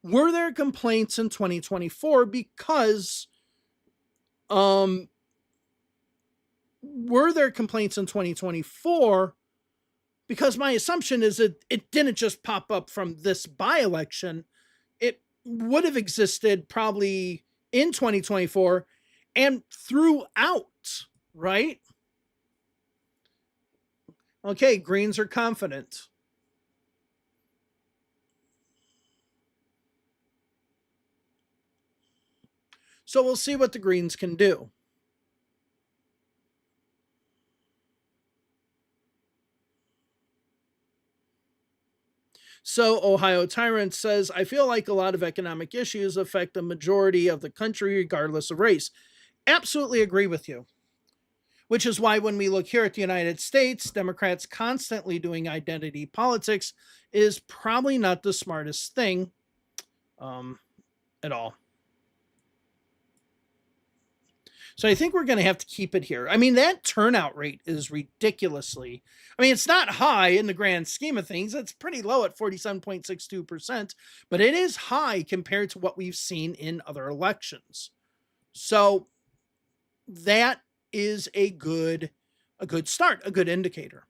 were there complaints in 2024 because my assumption is that it didn't just pop up from this by-election. It would have existed probably in 2024 and throughout, right? Okay, Greens are confident. So we'll see what the Greens can do. So Ohio Tyrant says, I feel like a lot of economic issues affect the majority of the country regardless of race. Absolutely agree with you. Which is why when we look here at the United States, Democrats constantly doing identity politics is probably not the smartest thing at all. So I think we're going to have to keep it here. I mean, that turnout rate is ridiculously, it's not high in the grand scheme of things. It's pretty low at 47.62%, but it is high compared to what we've seen in other elections. So that is a good start, a good indicator.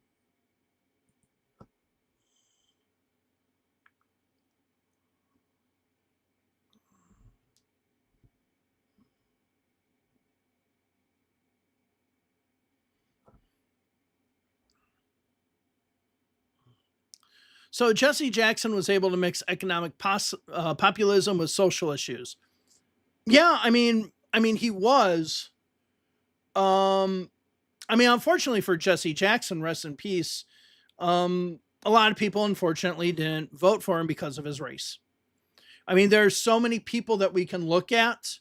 So Jesse Jackson was able to mix economic populism with social issues. Yeah, I mean, he was. Unfortunately for Jesse Jackson, rest in peace. A lot of people, unfortunately, didn't vote for him because of his race. I mean, there's so many people that we can look at.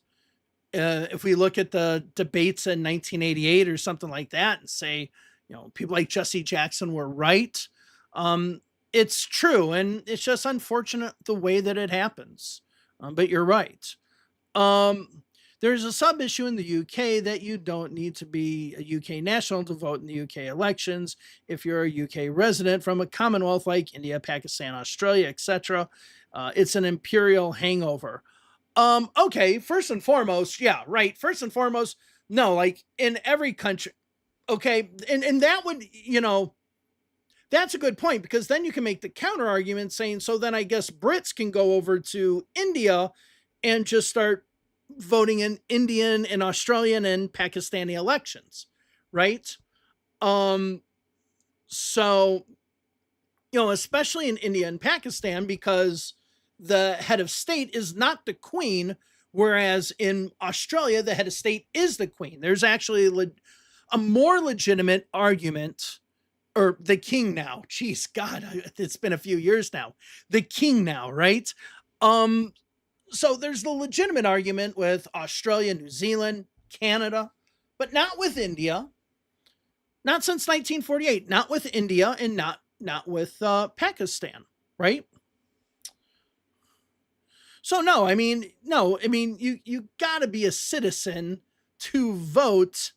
If we look at the debates in 1988 or something like that and say, people like Jesse Jackson were right. It's true. And it's just unfortunate the way that it happens. But you're right. There's a sub issue in the UK that you don't need to be a UK national to vote in the UK elections if you're a UK resident from a Commonwealth like India, Pakistan, Australia, etc. It's an imperial hangover. Okay, first and foremost, yeah, right. First and foremost, no, like in every country, okay, and that would, that's a good point because then you can make the counter argument saying, so then I guess Brits can go over to India and just start voting in Indian and Australian and Pakistani elections, right? So, especially in India and Pakistan, because the head of state is not the queen, whereas in Australia, the head of state is the queen. There's actually a more legitimate argument, or the king now. Jeez, God, it's been a few years now. The king now, right? So there's the legitimate argument with Australia, New Zealand, Canada, but not with India. Not since 1948. Not with India, and not with Pakistan, right? So no, you got to be a citizen to vote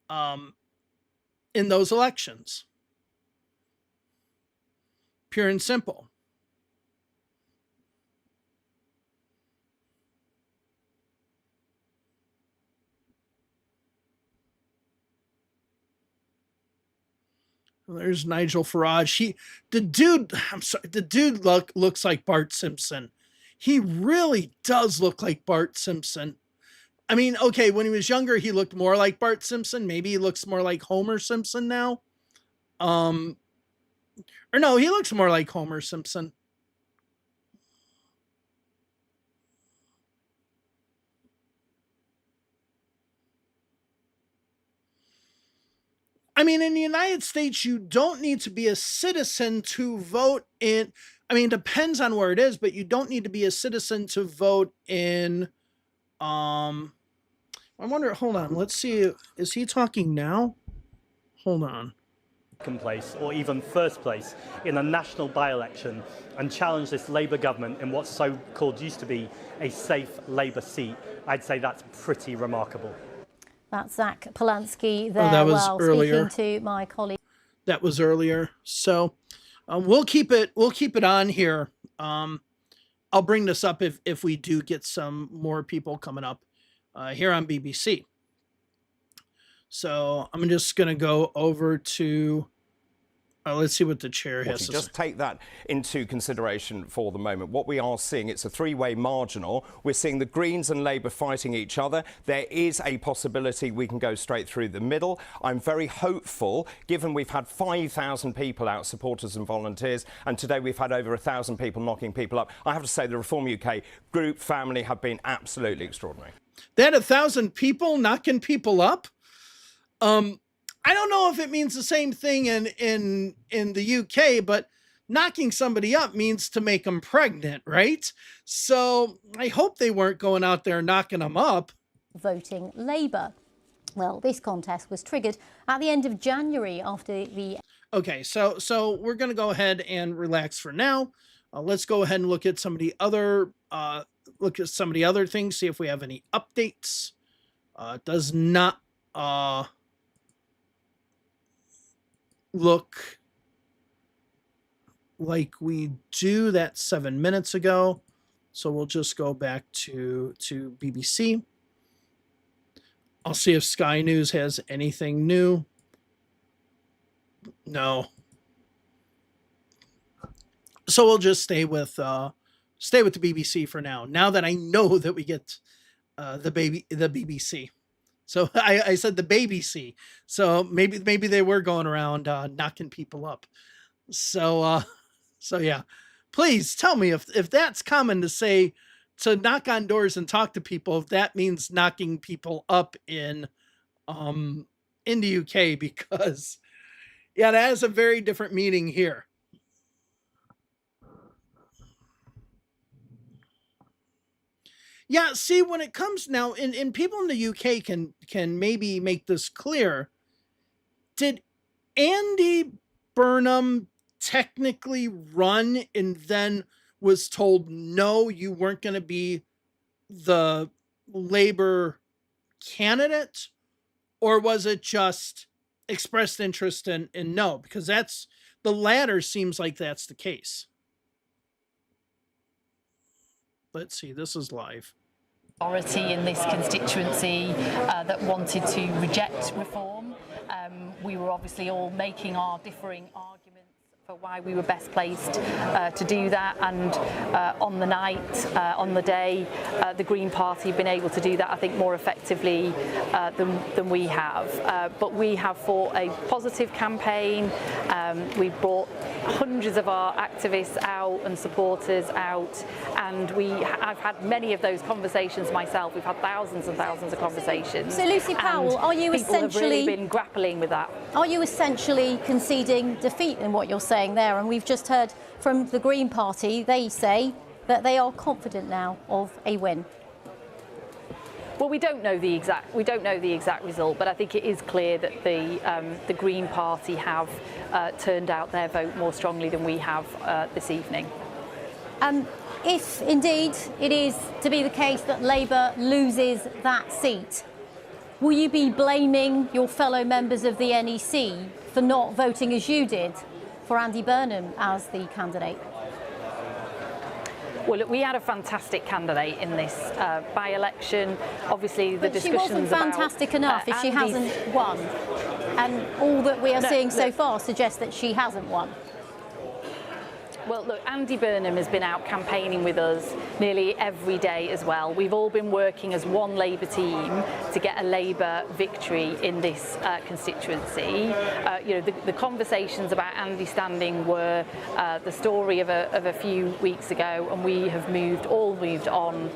in those elections. Pure and simple. There's Nigel Farage. The dude looks like Bart Simpson. He really does look like Bart Simpson. I mean, okay, when he was younger, he looked more like Bart Simpson. Maybe he looks more like Homer Simpson now. Or no, he looks more like Homer Simpson. I mean, in the United States, you don't need to be a citizen to vote in. I mean, it depends on where it is, but you don't need to be a citizen to vote in. I wonder, hold on, let's see. Is he talking now? Hold on. Second place or even first place in a national by-election and challenge this Labour government in what's so-called used to be a safe Labour seat, I'd say that's pretty remarkable. That's Zach Polanski there. That was earlier. Speaking to my colleague. That was earlier. So we'll keep it on here. I'll bring this up if we do get some more people coming up here on BBC. So I'm just going to go over to, let's see what the chair has to say. Just take that into consideration for the moment. What we are seeing, it's a three-way marginal. We're seeing the Greens and Labour fighting each other. There is a possibility we can go straight through the middle. I'm very hopeful, given we've had 5,000 people out, supporters and volunteers, and today we've had over 1,000 people knocking people up. I have to say the Reform UK group family have been absolutely extraordinary. They had 1,000 people knocking people up? I don't know if it means the same thing in the UK, but knocking somebody up means to make them pregnant, right? So I hope they weren't going out there knocking them up. Voting Labour. Well, this contest was triggered at the end of January after the... Okay, so we're going to go ahead and relax for now. Let's go ahead and look at some of the other things, see if we have any updates. Does not look like we do. That 7 minutes ago. So we'll just go back to BBC. I'll see if Sky News has anything new. No. So we'll just stay with the BBC for now. Now that I know that we get the BBC. So I said the baby C. So maybe they were going around knocking people up. So yeah, please tell me if that's common to say to knock on doors and talk to people if that means knocking people up in the UK, because yeah, that has a very different meaning here. Yeah, see, when it comes now, and people in the UK can maybe make this clear. Did Andy Burnham technically run and then was told, no, you weren't going to be the Labour candidate? Or was it just expressed interest in no? Because that's the latter seems like that's the case. Let's see, this is live. Majority in this constituency that wanted to reject reform. We were obviously all making our differing arguments for why we were best placed to do that, and on the night, on the day, the Green Party have been able to do that, I think, more effectively than we have. But we have fought a positive campaign. We've brought hundreds of our activists out and supporters out, and I've had many of those conversations myself. We've had thousands and thousands of conversations. So Lucy Powell, are you people have really been grappling with that? Are you essentially conceding defeat in what you're saying there? And we've just heard from the Green Party, they say that they are confident now of a win. Well, we don't know the exact result, but I think it is clear that the Green Party have turned out their vote more strongly than we have this evening. If indeed it is to be the case that Labour loses that seat, will you be blaming your fellow members of the NEC for not voting as you did for Andy Burnham as the candidate? Well, look, we had a fantastic candidate in this by-election. Obviously, the discussions about... She wasn't fantastic enough if she hasn't won. And all that we are seeing so far suggests that she hasn't won. Well, look, Andy Burnham has been out campaigning with us nearly every day as well. We've all been working as one Labour team to get a Labour victory in this constituency. You know, the conversations about Andy standing were the story of a few weeks ago, and we have moved on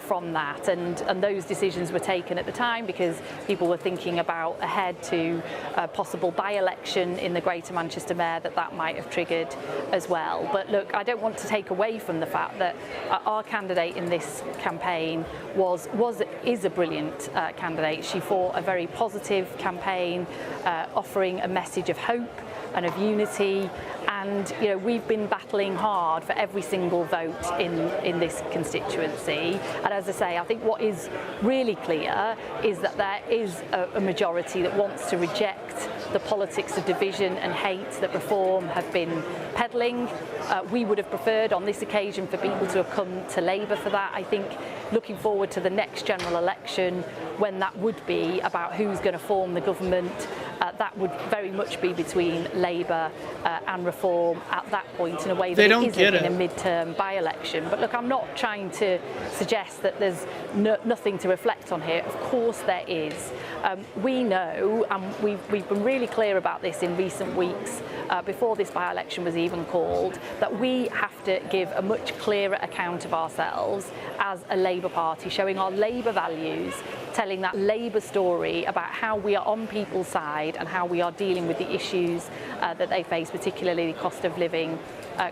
from that. And those decisions were taken at the time because people were thinking about ahead to a possible by-election in the Greater Manchester Mayor that might have triggered as well. But look, I don't want to take away from the fact that our candidate in this campaign is a brilliant candidate. She fought a very positive campaign, offering a message of hope and of unity. And you know, we've been battling hard for every single vote in this constituency. And as I say, I think what is really clear is that there is a majority that wants to reject the politics of division and hate that Reform have been peddling. We would have preferred on this occasion for people to have come to Labour for that. I think looking forward to the next general election, when that would be about who's going to form the government, that would very much be between Labour and Reform at that point, in a way that it isn't in a mid-term by-election. But look, I'm not trying to suggest that there's nothing to reflect on here. Of course there is. We know, and we've been really clear about this in recent weeks, before this by-election was even called, that we have to give a much clearer account of ourselves as a Labour Party, showing our Labour values, telling that Labour story about how we are on people's side and how we are dealing with the issues that they face, particularly the cost of living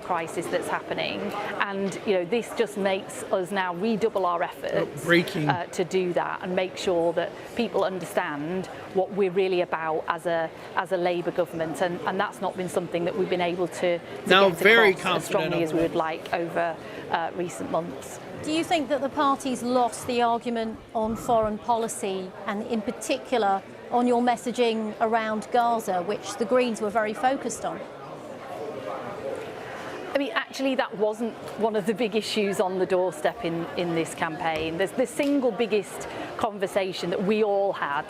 crisis that's happening. And you know, this just makes us now redouble our efforts to do that and make sure that people understand what we're really about as a Labour government, and that's not been something that we've been able to now get very across as strongly as we would like over recent months. Do you think that the party's lost the argument on foreign policy, and in particular on your messaging around Gaza, which the Greens were very focused on? I mean, actually, that wasn't one of the big issues on the doorstep in this campaign. The single biggest conversation that we all had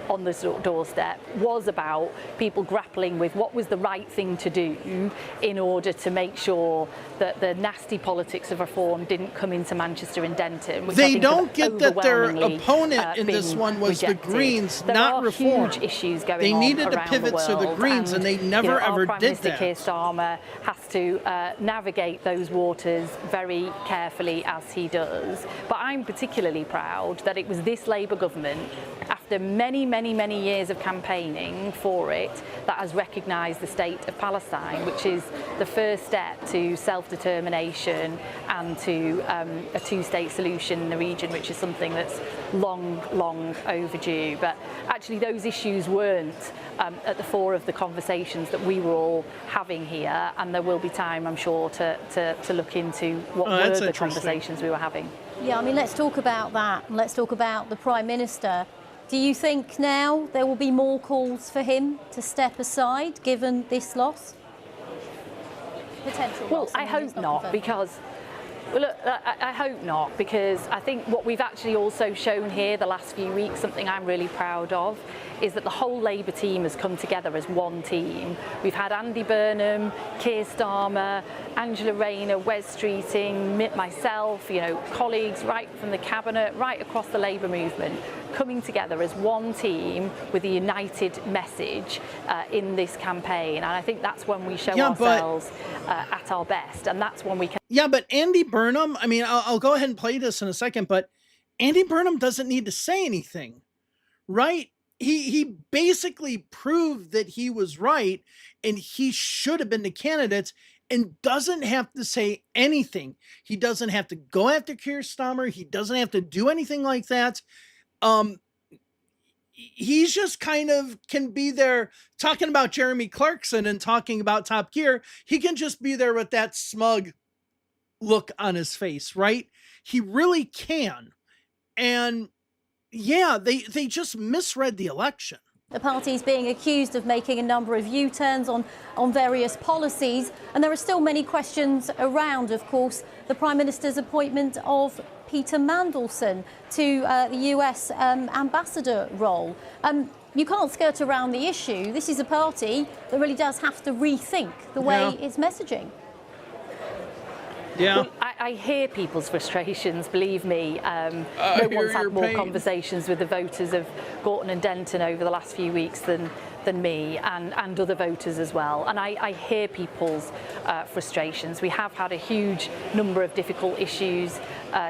on the doorstep was about people grappling with what was the right thing to do in order to make sure that the nasty politics of Reform didn't come into Manchester and Denton. Which they don't get that their opponent in this one was rejected. The Greens, there not are Reform. Huge issues going they on needed to around pivot the world, to the Greens, and they never you know, ever our Prime did Minister that. Keir Starmer has to navigate those waters very carefully as he does. But I'm particularly proud that it was this Labour government, after many, many, many years of campaigning for it, that has recognised the state of Palestine, which is the first step to self-determination and to a two-state solution in the region, which is something that's long, long overdue. But actually those issues weren't at the fore of the conversations that we were all having here, and there will be time, I'm sure, to look into what were the conversations we were having. Yeah, I mean, let's talk about that. Let's talk about the Prime Minister. Do you think now there will be more calls for him to step aside, given this loss? Potential loss. Well, I hope not, because... Well, look, I hope not, because I think what we've actually also shown here the last few weeks, something I'm really proud of, is that the whole Labour team has come together as one team. We've had Andy Burnham, Keir Starmer, Angela Rayner, Wes Streeting, myself, you know, colleagues right from the Cabinet, right across the Labour movement, coming together as one team with a united message in this campaign. And I think that's when we show ourselves at our best, and that's when we can... Yeah, but Andy Burnham, I mean, I'll go ahead and play this in a second, but Andy Burnham doesn't need to say anything, right? He basically proved that he was right, and he should have been the candidate, and doesn't have to say anything. He doesn't have to go after Keir Starmer. He doesn't have to do anything like that. He's just kind of can be there talking about Jeremy Clarkson and talking about Top Gear. He can just be there with that smug look on his face, right? He really can. And yeah, they just misread the election. The party's being accused of making a number of U-turns on various policies, and there are still many questions around, of course, the Prime Minister's appointment of Peter Mandelson to the US ambassador role. You can't skirt around the issue. This is a party that really does have to rethink the way it's messaging. Yeah. Well, I hear people's frustrations, believe me. No one's had more conversations with the voters of Gorton and Denton over the last few weeks than me and other voters as well. And I hear people's frustrations. We have had a huge number of difficult issues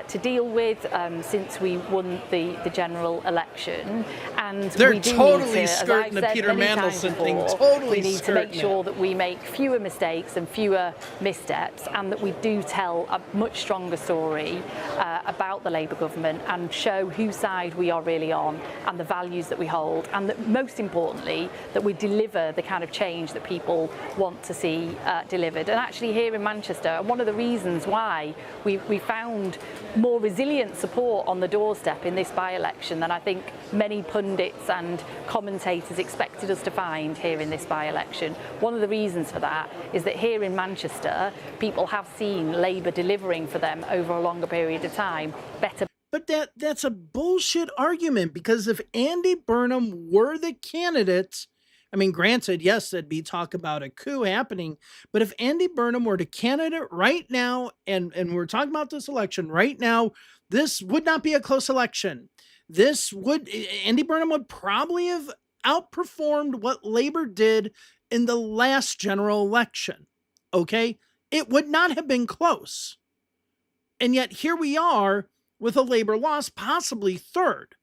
to deal with since we won the general election. And they're we do totally need to, skirting the Peter Mandelson thing. Totally we need to make sure that we make fewer mistakes and fewer missteps, and that we do tell a much stronger story about the Labour government and show whose side we are really on and the values that we hold, and that most importantly that we deliver the kind of change that people want to see delivered. And actually here in Manchester, one of the reasons why we found more resilient support on the doorstep in this by-election than I think many pundits and commentators expected us to find here in this by-election. One of the reasons for that is that here in Manchester, people have seen Labour delivering for them over a longer period of time better. But that's a bullshit argument, because if Andy Burnham were the candidate, I mean, granted, yes, there'd be talk about a coup happening, but if Andy Burnham were the candidate right now, and we're talking about this election right now, this would not be a close election. Andy Burnham would probably have outperformed what Labour did in the last general election. Okay? It would not have been close. And yet here we are with a Labour loss, possibly third.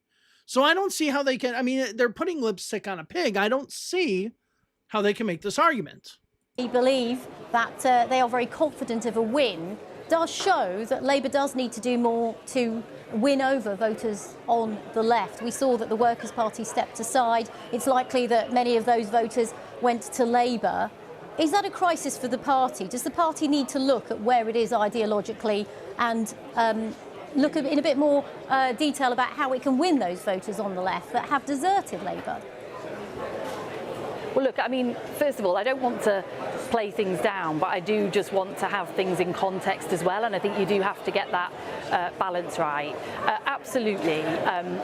So I don't see how they can, I mean, they're putting lipstick on a pig. I don't see how they can make this argument. We believe that they are very confident of a win. Does show that Labour does need to do more to win over voters on the left. We saw that the Workers' Party stepped aside. It's likely that many of those voters went to Labour. Is that a crisis for the party? Does the party need to look at where it is ideologically and look in a bit more detail about how it can win those voters on the left that have deserted Labour? Well, look, I mean, first of all, I don't want to play things down, but I do just want to have things in context as well, and I think you do have to get that balance right. Absolutely,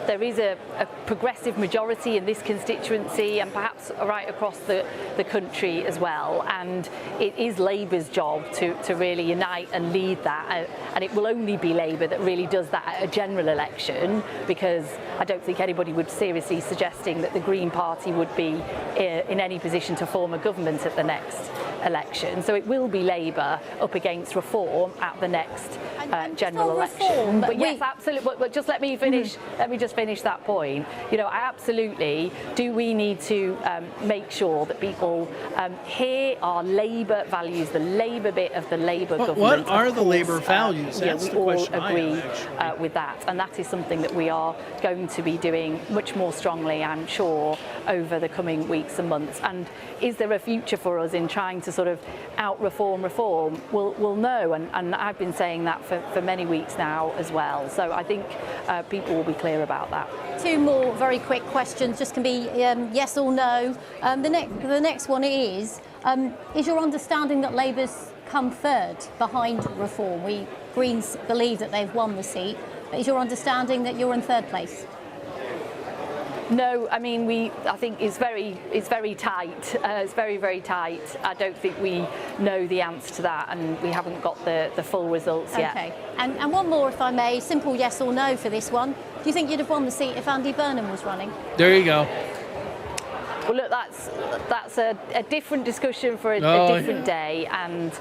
there is a progressive majority in this constituency and perhaps right across the country as well, and it is Labour's job to really unite and lead that, and it will only be Labour that really does that at a general election, because I don't think anybody would seriously suggesting that the Green Party would be in any position to form a government at the next election. So it will be Labour up against Reform at the next general election. Reform, but yes, absolutely. But just let me finish. Let me just finish that point. You know, absolutely. Do we need to make sure that people hear our Labour values, the Labour bit of the Labour government? What are the course, Labour values? Yeah, That's we the all question agree I have, with that, and that is something that we are going to be doing much more strongly, I'm sure, over the coming weeks and months. And is there a future for us in trying to sort of out-reform reform? We'll know, and I've been saying that for many weeks now as well. So I think people will be clear about that. Two more very quick questions, just can be yes or no. The next one is your understanding that Labour's come third behind Reform? We Greens believe that they've won the seat, but is your understanding that you're in third place? No, I mean, I think it's very tight. It's very, very tight. I don't think we know the answer to that, and we haven't got the full results yet. Okay. And one more, if I may, simple yes or no for this one. Do you think you'd have won the seat if Andy Burnham was running? There you go. Well, look, that's a different discussion for a different day, and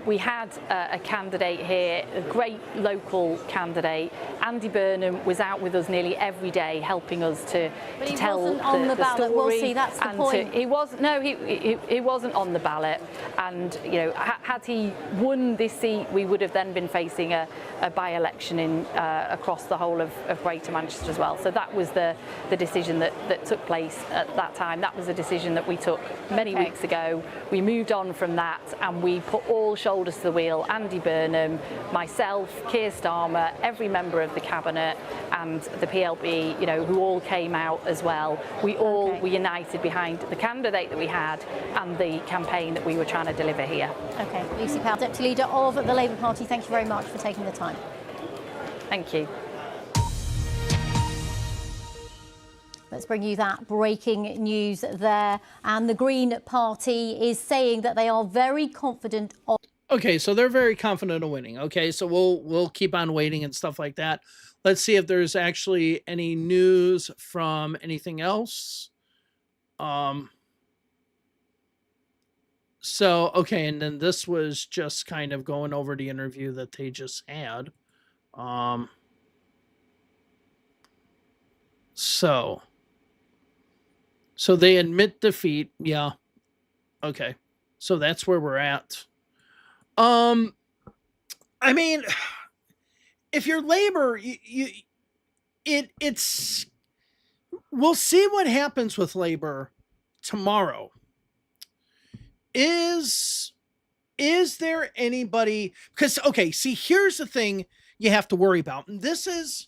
we had a candidate here, a great local candidate. Andy Burnham was out with us nearly every day, helping us to tell wasn't on the ballot. story. We'll see, that's the point. He wasn't on the ballot, and you know, had he won this seat, we would have then been facing a by-election in across the whole of Greater Manchester as well. So that was the decision that took place at that time. That was a decision that we took many weeks ago. We moved on from that, and we put all shoulders to the wheel. Andy Burnham, myself, Keir Starmer, every member of the cabinet, and the PLB, you know, who all came out as well. We all were united behind the candidate that we had and the campaign that we were trying to deliver here. Okay, Lucy Powell, Deputy Leader of the Labour Party, thank you very much for taking the time. Thank you. Let's bring you that breaking news there. And the Green Party is saying that they are very confident of... Okay, so they're very confident of winning. Okay, so we'll keep on waiting and stuff like that. Let's see if there's actually any news from anything else. So, okay, and then this was just kind of going over the interview that they just had. So they admit defeat. Yeah. Okay. So that's where we're at. I mean, if you're Labour, it's we'll see what happens with Labour tomorrow. Is there anybody, because okay, see, here's the thing you have to worry about. And this is,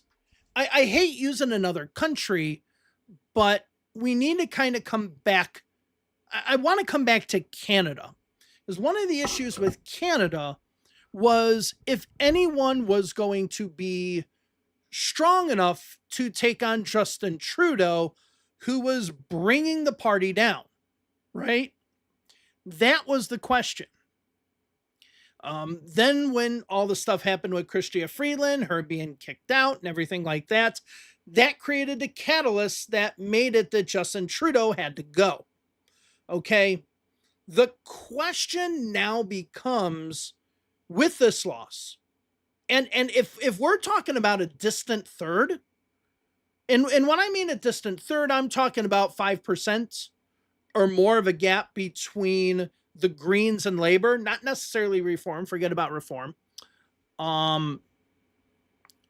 I hate using another country, but we need to kind of come back. I want to come back to Canada, because one of the issues with Canada was if anyone was going to be strong enough to take on Justin Trudeau, who was bringing the party down, right? That was the question. Then when all the stuff happened with Chrystia Freeland, her being kicked out and everything like that, that created the catalyst that made it that Justin Trudeau had to go. Okay. The question now becomes with this loss, and if we're talking about a distant third, and when I mean a distant third, I'm talking about 5% or more of a gap between the Greens and Labour, not necessarily Reform, forget about Reform. In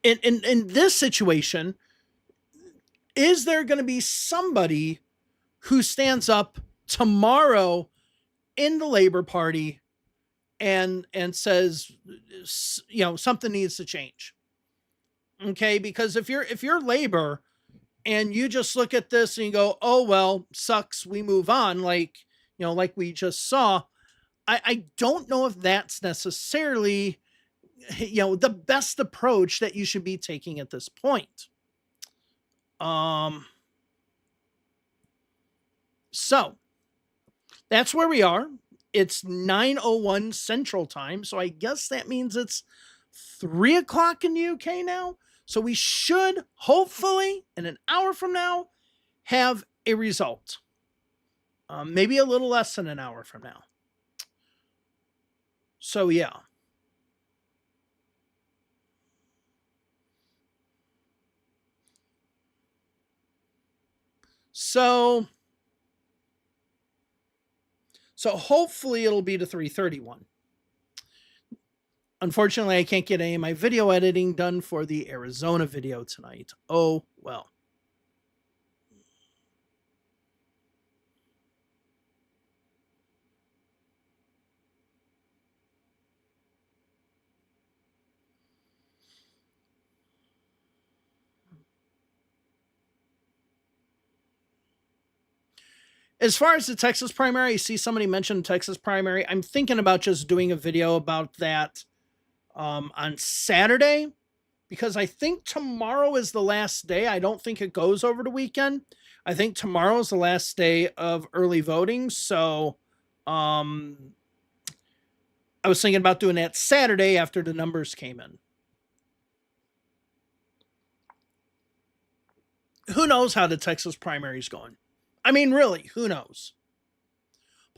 this situation, is there going to be somebody who stands up tomorrow in the Labour Party and says, you know, something needs to change? Okay, because if you're Labour and you just look at this and you go, oh well, sucks, we move on, like, you know, like we just saw, I don't know if that's necessarily, you know, the best approach that you should be taking at this point. So that's where we are. It's 9:01 Central Time, so I guess that means it's 3 o'clock in the UK now. So we should, hopefully, in an hour from now, have a result. Maybe a little less than an hour from now. So, yeah. So hopefully it'll be to 331. Unfortunately, I can't get any of my video editing done for the Arizona video tonight. Oh, well. As far as the Texas primary, I see somebody mentioned Texas primary. I'm thinking about just doing a video about that on Saturday, because I think tomorrow is the last day. I don't think it goes over the weekend. I think tomorrow is the last day of early voting. So I was thinking about doing that Saturday after the numbers came in. Who knows how the Texas primary is going? I mean, really, who knows?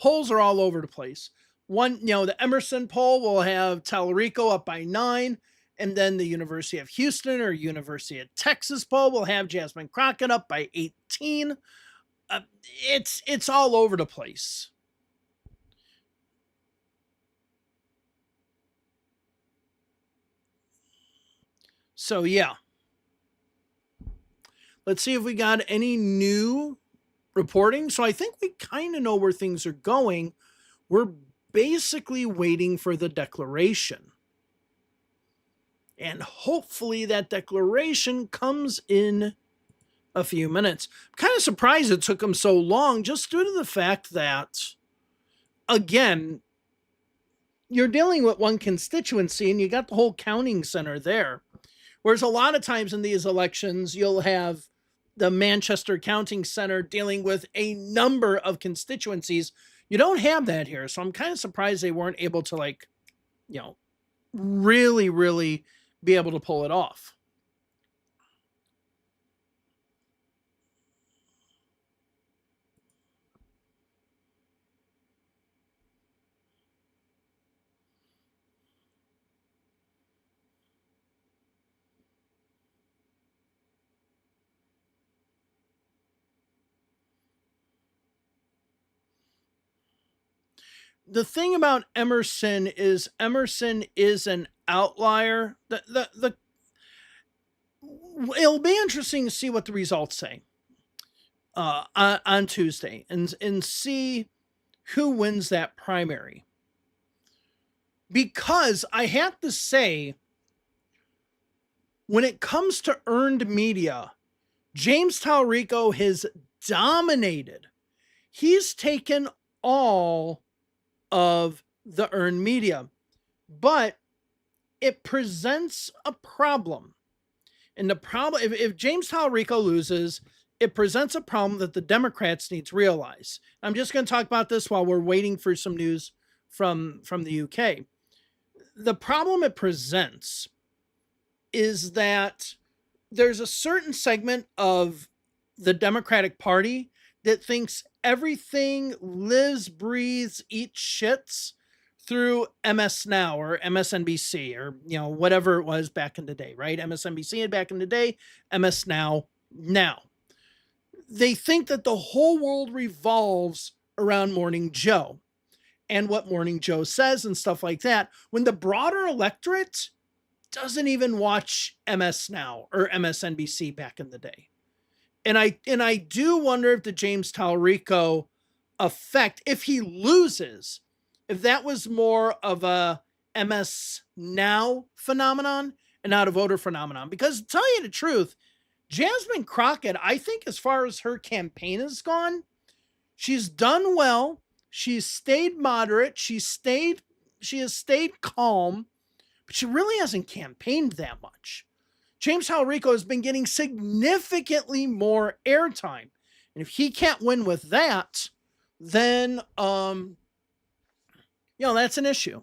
Polls are all over the place. The Emerson poll will have Tallarico up by 9, and then the University of Houston or University of Texas poll will have Jasmine Crockett up by 18. It's all over the place. So, yeah. Let's see if we got any new reporting. So I think we kind of know where things are going. We're basically waiting for the declaration. And hopefully that declaration comes in a few minutes. I'm kind of surprised it took them so long, just due to the fact that, again, you're dealing with one constituency and you got the whole counting center there. Whereas a lot of times in these elections, you'll have the Manchester Counting Center dealing with a number of constituencies. You don't have that here. So I'm kind of surprised they weren't able to, really, really be able to pull it off. The thing about Emerson is an outlier. It'll be interesting to see what the results say on Tuesday and see who wins that primary. Because I have to say, when it comes to earned media, James Talrico has dominated. He's taken all of the earned media, but it presents a problem. And the problem, if James Talrico loses, it presents a problem that the Democrats need to realize. I'm just going to talk about this while we're waiting for some news from the UK. The problem it presents is that there's a certain segment of the Democratic Party that thinks everything lives, breathes, eats, shits through MS Now or MSNBC or, whatever it was back in the day, right? MSNBC back in the day, MS Now. They think that the whole world revolves around Morning Joe and what Morning Joe says and stuff like that, when the broader electorate doesn't even watch MS Now or MSNBC back in the day. And I do wonder if the James Talrico effect, if he loses, if that was more of a MS Now phenomenon and not a voter phenomenon. Because to tell you the truth, Jasmine Crockett, I think as far as her campaign has gone, she's done well. She's stayed moderate. She has stayed calm, but she really hasn't campaigned that much. James Talrico has been getting significantly more airtime. And if he can't win with that, then, that's an issue.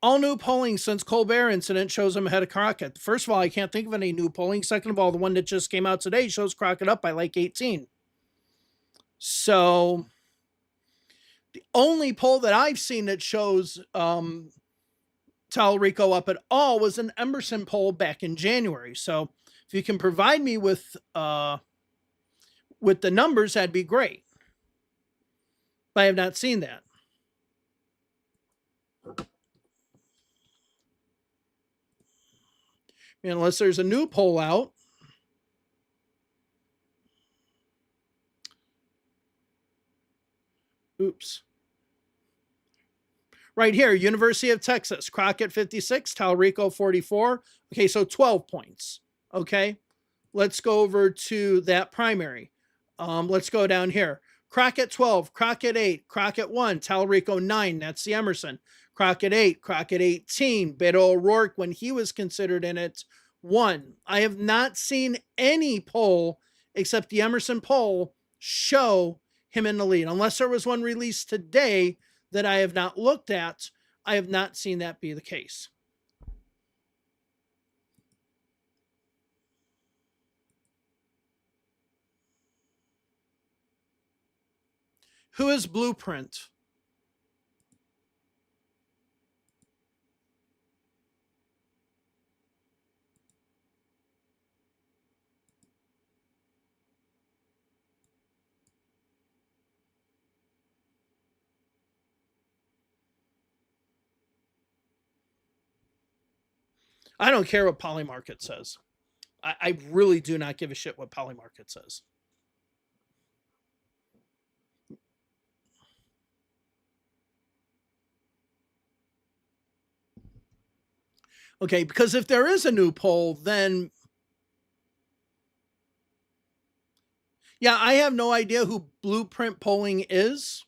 All new polling since Colbert incident shows him ahead of Crockett. First of all, I can't think of any new polling. Second of all, the one that just came out today shows Crockett up by like 18. So The only poll that I've seen that shows Talarico up at all was an Emerson poll back in January. So if you can provide me with the numbers, that'd be great. But I have not seen that. Unless there's a new poll out. Oops. Right here, University of Texas, Crockett 56, Talarico 44. Okay, so 12 points. Okay, let's go over to that primary. Let's go down here. Crockett 12, Crockett 8, Crockett 1, Talarico 9. That's the Emerson. Crockett 8, Crockett 18. Beto O'Rourke, when he was considered in it, 1. I have not seen any poll except the Emerson poll show him in the lead. Unless there was one released today that I have not looked at, I have not seen that be the case. Who is Blueprint? I don't care what Polymarket says. I really do not give a shit what Polymarket says. Okay, because if there is a new poll, then yeah, I have no idea who Blueprint Polling is.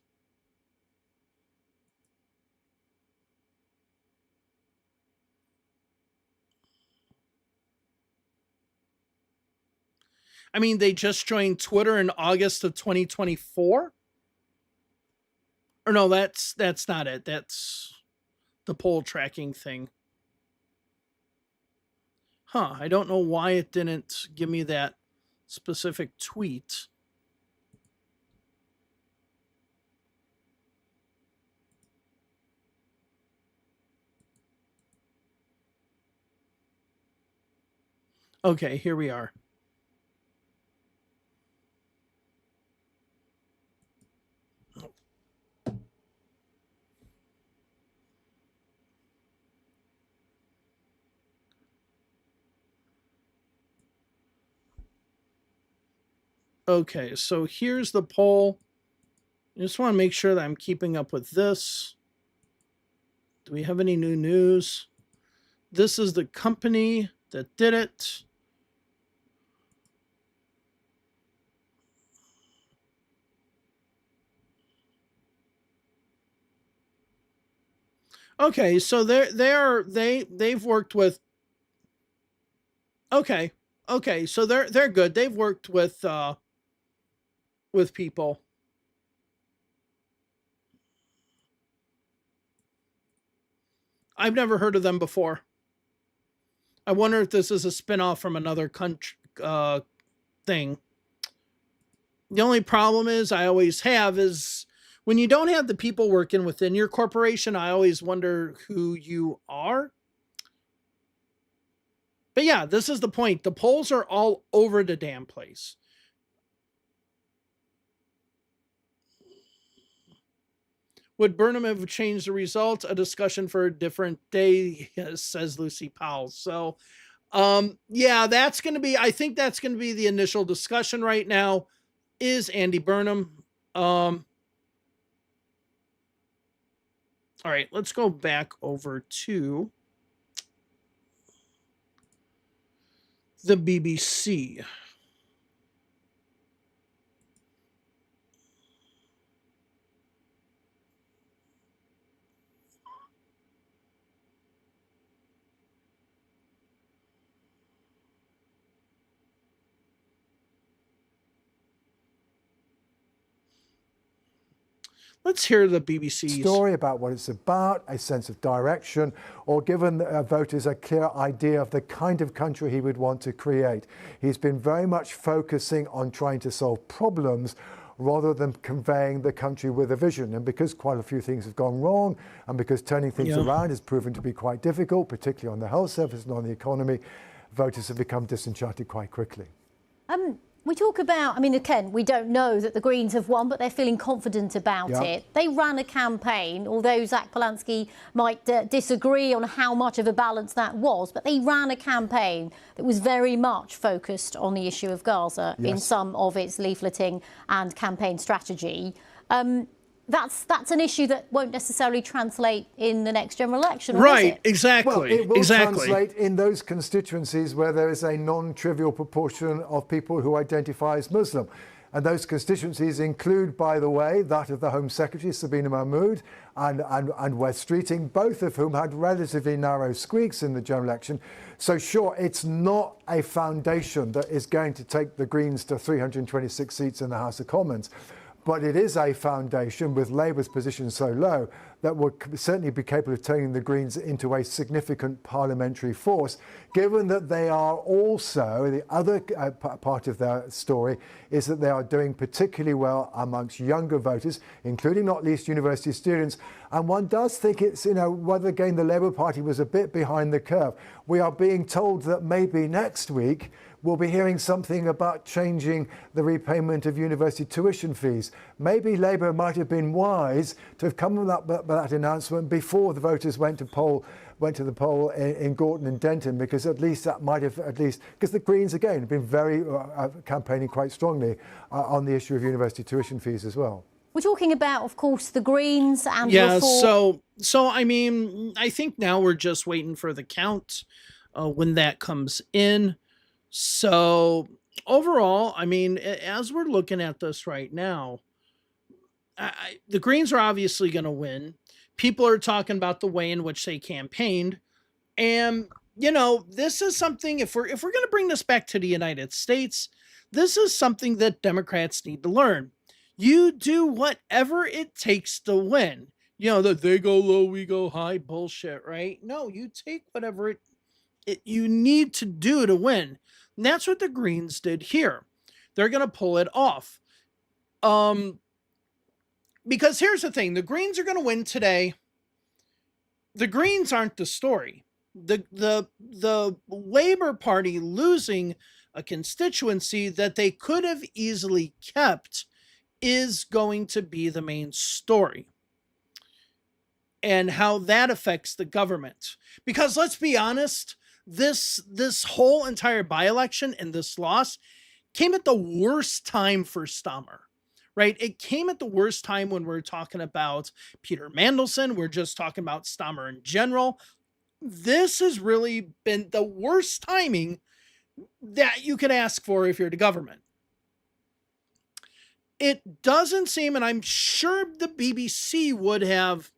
I mean, they just joined Twitter in August of 2024. Or no, that's not it. That's the poll tracking thing. Huh, I don't know why it didn't give me that specific tweet. Okay, here we are. Okay, so here's the poll. I just want to make sure that I'm keeping up with this. Do we have any new news? This is the company that did it. Okay, so they've worked with. Okay, so they're good. They've worked with people. I've never heard of them before. I wonder if this is a spinoff from another country thing. The only problem is I always have is when you don't have the people working within your corporation, I always wonder who you are. But yeah, this is the point. The polls are all over the damn place. Would Burnham have changed the results? A discussion for a different day, says Lucy Powell. So, yeah, that's going to be, I think that's going to be the initial discussion right now is Andy Burnham. All right, let's go back over to the BBC. Let's hear the BBC story about what it's about, a sense of direction, or given voters a clear idea of the kind of country he would want to create. He's been very much focusing on trying to solve problems rather than conveying the country with a vision. And because quite a few things have gone wrong, and because turning things around has proven to be quite difficult, particularly on the health service and on the economy, voters have become disenchanted quite quickly. We talk about, I mean, again, we don't know that the Greens have won, but they're feeling confident about it. They ran a campaign, although Zach Polanski might disagree on how much of a balance that was, but they ran a campaign that was very much focused on the issue of Gaza in some of its leafleting and campaign strategy. That's an issue that won't necessarily translate in the next general election, right? Exactly. Well, it will translate in those constituencies where there is a non-trivial proportion of people who identify as Muslim. And those constituencies include, by the way, that of the Home Secretary, Sabina Mahmood, and West Streeting, both of whom had relatively narrow squeaks in the general election. So sure, it's not a foundation that is going to take the Greens to 326 seats in the House of Commons. But it is a foundation, with Labour's position so low, that would certainly be capable of turning the Greens into a significant parliamentary force, given that they are also, the other part of their story is that they are doing particularly well amongst younger voters, including not least university students. And one does think it's, whether again the Labour Party was a bit behind the curve. We are being told that maybe next week we'll be hearing something about changing the repayment of university tuition fees. Maybe Labour might have been wise to have come with that announcement before the voters went to the poll in Gorton and Denton, because at least that might have, because the Greens again have been very campaigning quite strongly on the issue of university tuition fees as well. We're talking about, of course, the Greens and reform. So I mean, I think now we're just waiting for the count when that comes in. So overall, I mean, as we're looking at this right now, the Greens are obviously going to win. People are talking about the way in which they campaigned. And, this is something, if we're going to bring this back to the United States, this is something that Democrats need to learn. You do whatever it takes to win. That they go low, we go high bullshit, right? No, you take whatever you need to do to win. And that's what the Greens did here. They're going to pull it off. Because here's the thing. The Greens are going to win today. The Greens aren't the story. The Labour Party losing a constituency that they could have easily kept is going to be the main story. And how that affects the government. Because let's be honest, this whole entire by-election and this loss came at the worst time for Stammer, right? It came at the worst time when we're talking about Peter Mandelson. We're just talking about Stammer in general. This has really been the worst timing that you could ask for if you're the government. It doesn't seem, and I'm sure the BBC would have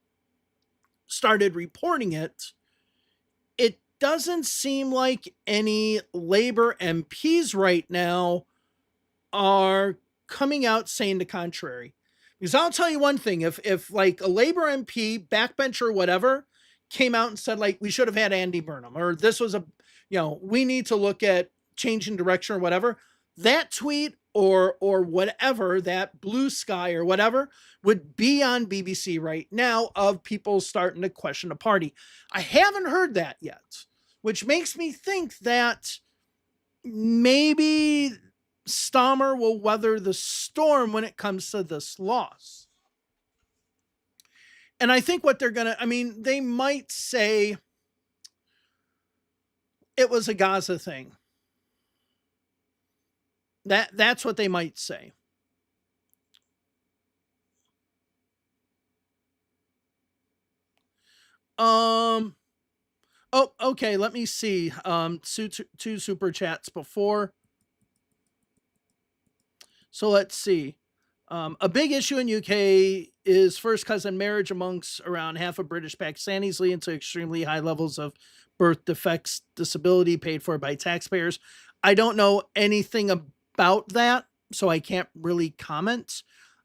started reporting it, it doesn't seem like any Labour MPs right now are coming out saying the contrary. Because I'll tell you one thing, if like a Labour MP, backbencher or whatever, came out and said, like, we should have had Andy Burnham, or this was we need to look at changing direction or whatever, that tweet or whatever, that blue sky or whatever, would be on BBC right now of people starting to question the party. I haven't heard that yet, which makes me think that maybe Stammer will weather the storm when it comes to this loss. And I think what they're going to, they might say it was a Gaza thing. That's what they might say. Oh, okay. Let me see. Two super chats before. So let's see. A big issue in UK is first cousin marriage amongst around half of British Pakistanis, leading to extremely high levels of birth defects, disability paid for by taxpayers. I don't know anything about that, so I can't really comment.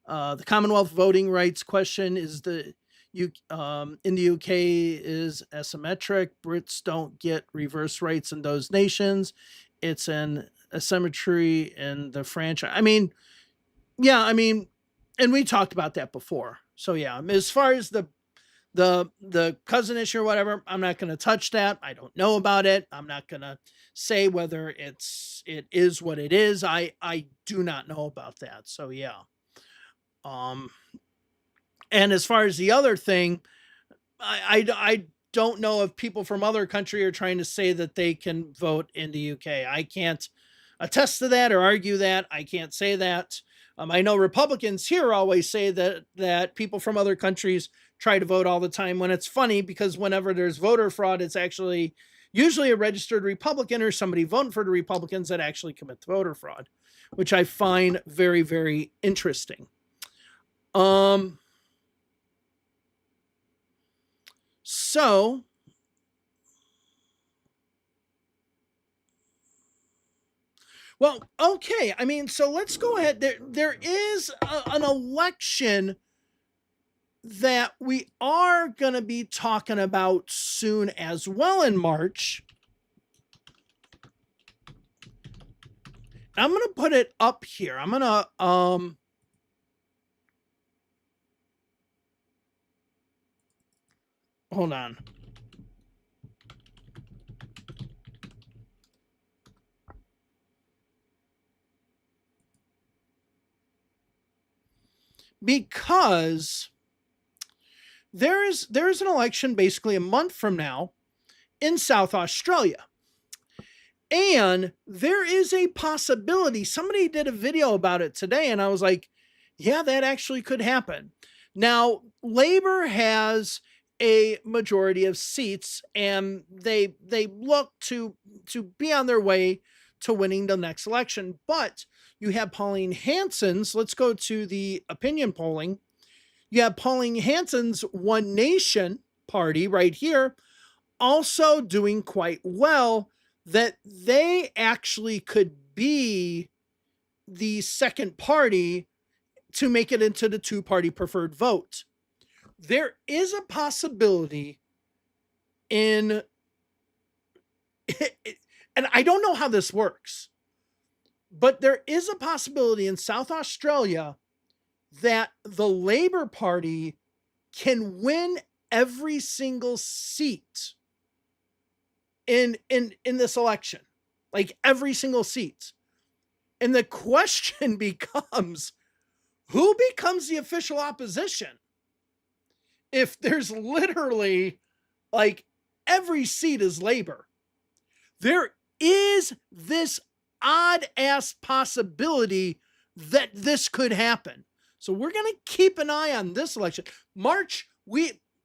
The Commonwealth voting rights question is in the UK is asymmetric. Brits don't get reverse rights in those nations. It's an asymmetry in the franchise. Yeah, I mean, and we talked about that before. So yeah, as far as the cousin issue or whatever, I'm not going to touch that. I don't know about it. I'm not going to say whether it is what it is. I do not know about that. So yeah. Um and as far as the other thing, I don't know if people from other country are trying to say that they can vote in the UK. I can't attest to that or argue that. I can't say that. I know Republicans here always say that people from other countries try to vote all the time, when it's funny because whenever there's voter fraud, it's actually usually a registered Republican or somebody voting for the Republicans that actually commit the voter fraud, which I find very, very interesting. So well, okay. I mean, so let's go ahead. There is an election that we are going to be talking about soon as well in March. I'm going to put it up here. I'm going to hold on. Because there is an election basically a month from now in South Australia. And there is a possibility, somebody did a video about it today, and I was like, yeah, that actually could happen. Now, Labor has a majority of seats, and they look to be on their way to winning the next election. But you have Pauline Hanson's, let's go to the opinion polling. You have Pauline Hanson's One Nation party right here also doing quite well, that they actually could be the second party to make it into the two-party preferred vote. There is a possibility in, and I don't know how this works, but there is a possibility in South Australia that the Labor Party can win every single seat in this election, like every single seat. And the question becomes, who becomes the official opposition if there's literally like every seat is Labor? There is this odd ass possibility that this could happen. So we're going to keep an eye on this election.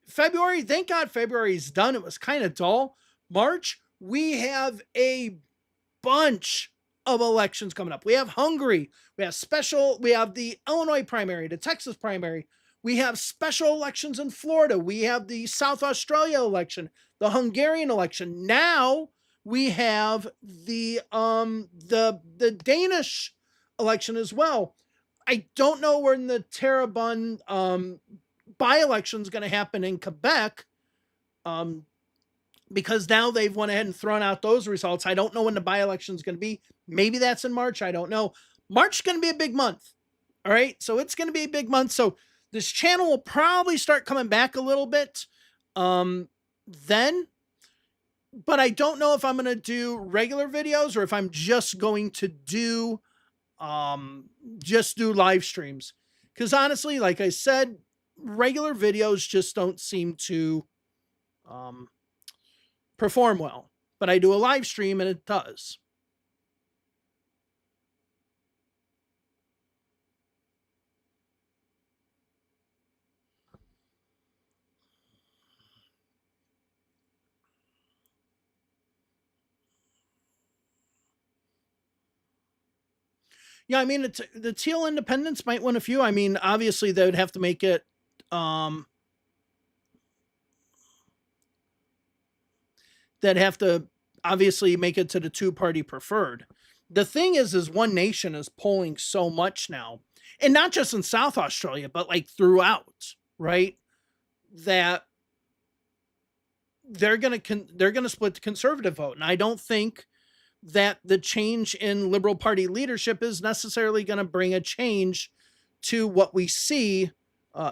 February, thank God February's done. It was kind of dull. March, we have a bunch of elections coming up. We have Hungary. We have the Illinois primary, the Texas primary. We have special elections in Florida. We have the South Australia election, the Hungarian election. Now we have the Danish election as well. I don't know when the Terrebonne by-election is going to happen in Quebec, because now they've went ahead and thrown out those results. I don't know when the by-election is going to be. Maybe that's in March. I don't know. March is going to be a big month. All right. So it's going to be a big month. So this channel will probably start coming back a little bit then. But I don't know if I'm going to do regular videos or if I'm just going to do live streams. Because honestly, like I said, regular videos just don't seem to perform well. But I do a live stream and it does. Yeah, I mean, the Teal Independents might win a few. I mean, obviously they would have to make it that have to obviously make it to the two-party preferred. The thing is One Nation is polling so much now, and not just in South Australia, but like throughout, right? That they're gonna split the Conservative vote, and I don't think that the change in Liberal Party leadership is necessarily going to bring a change to what we see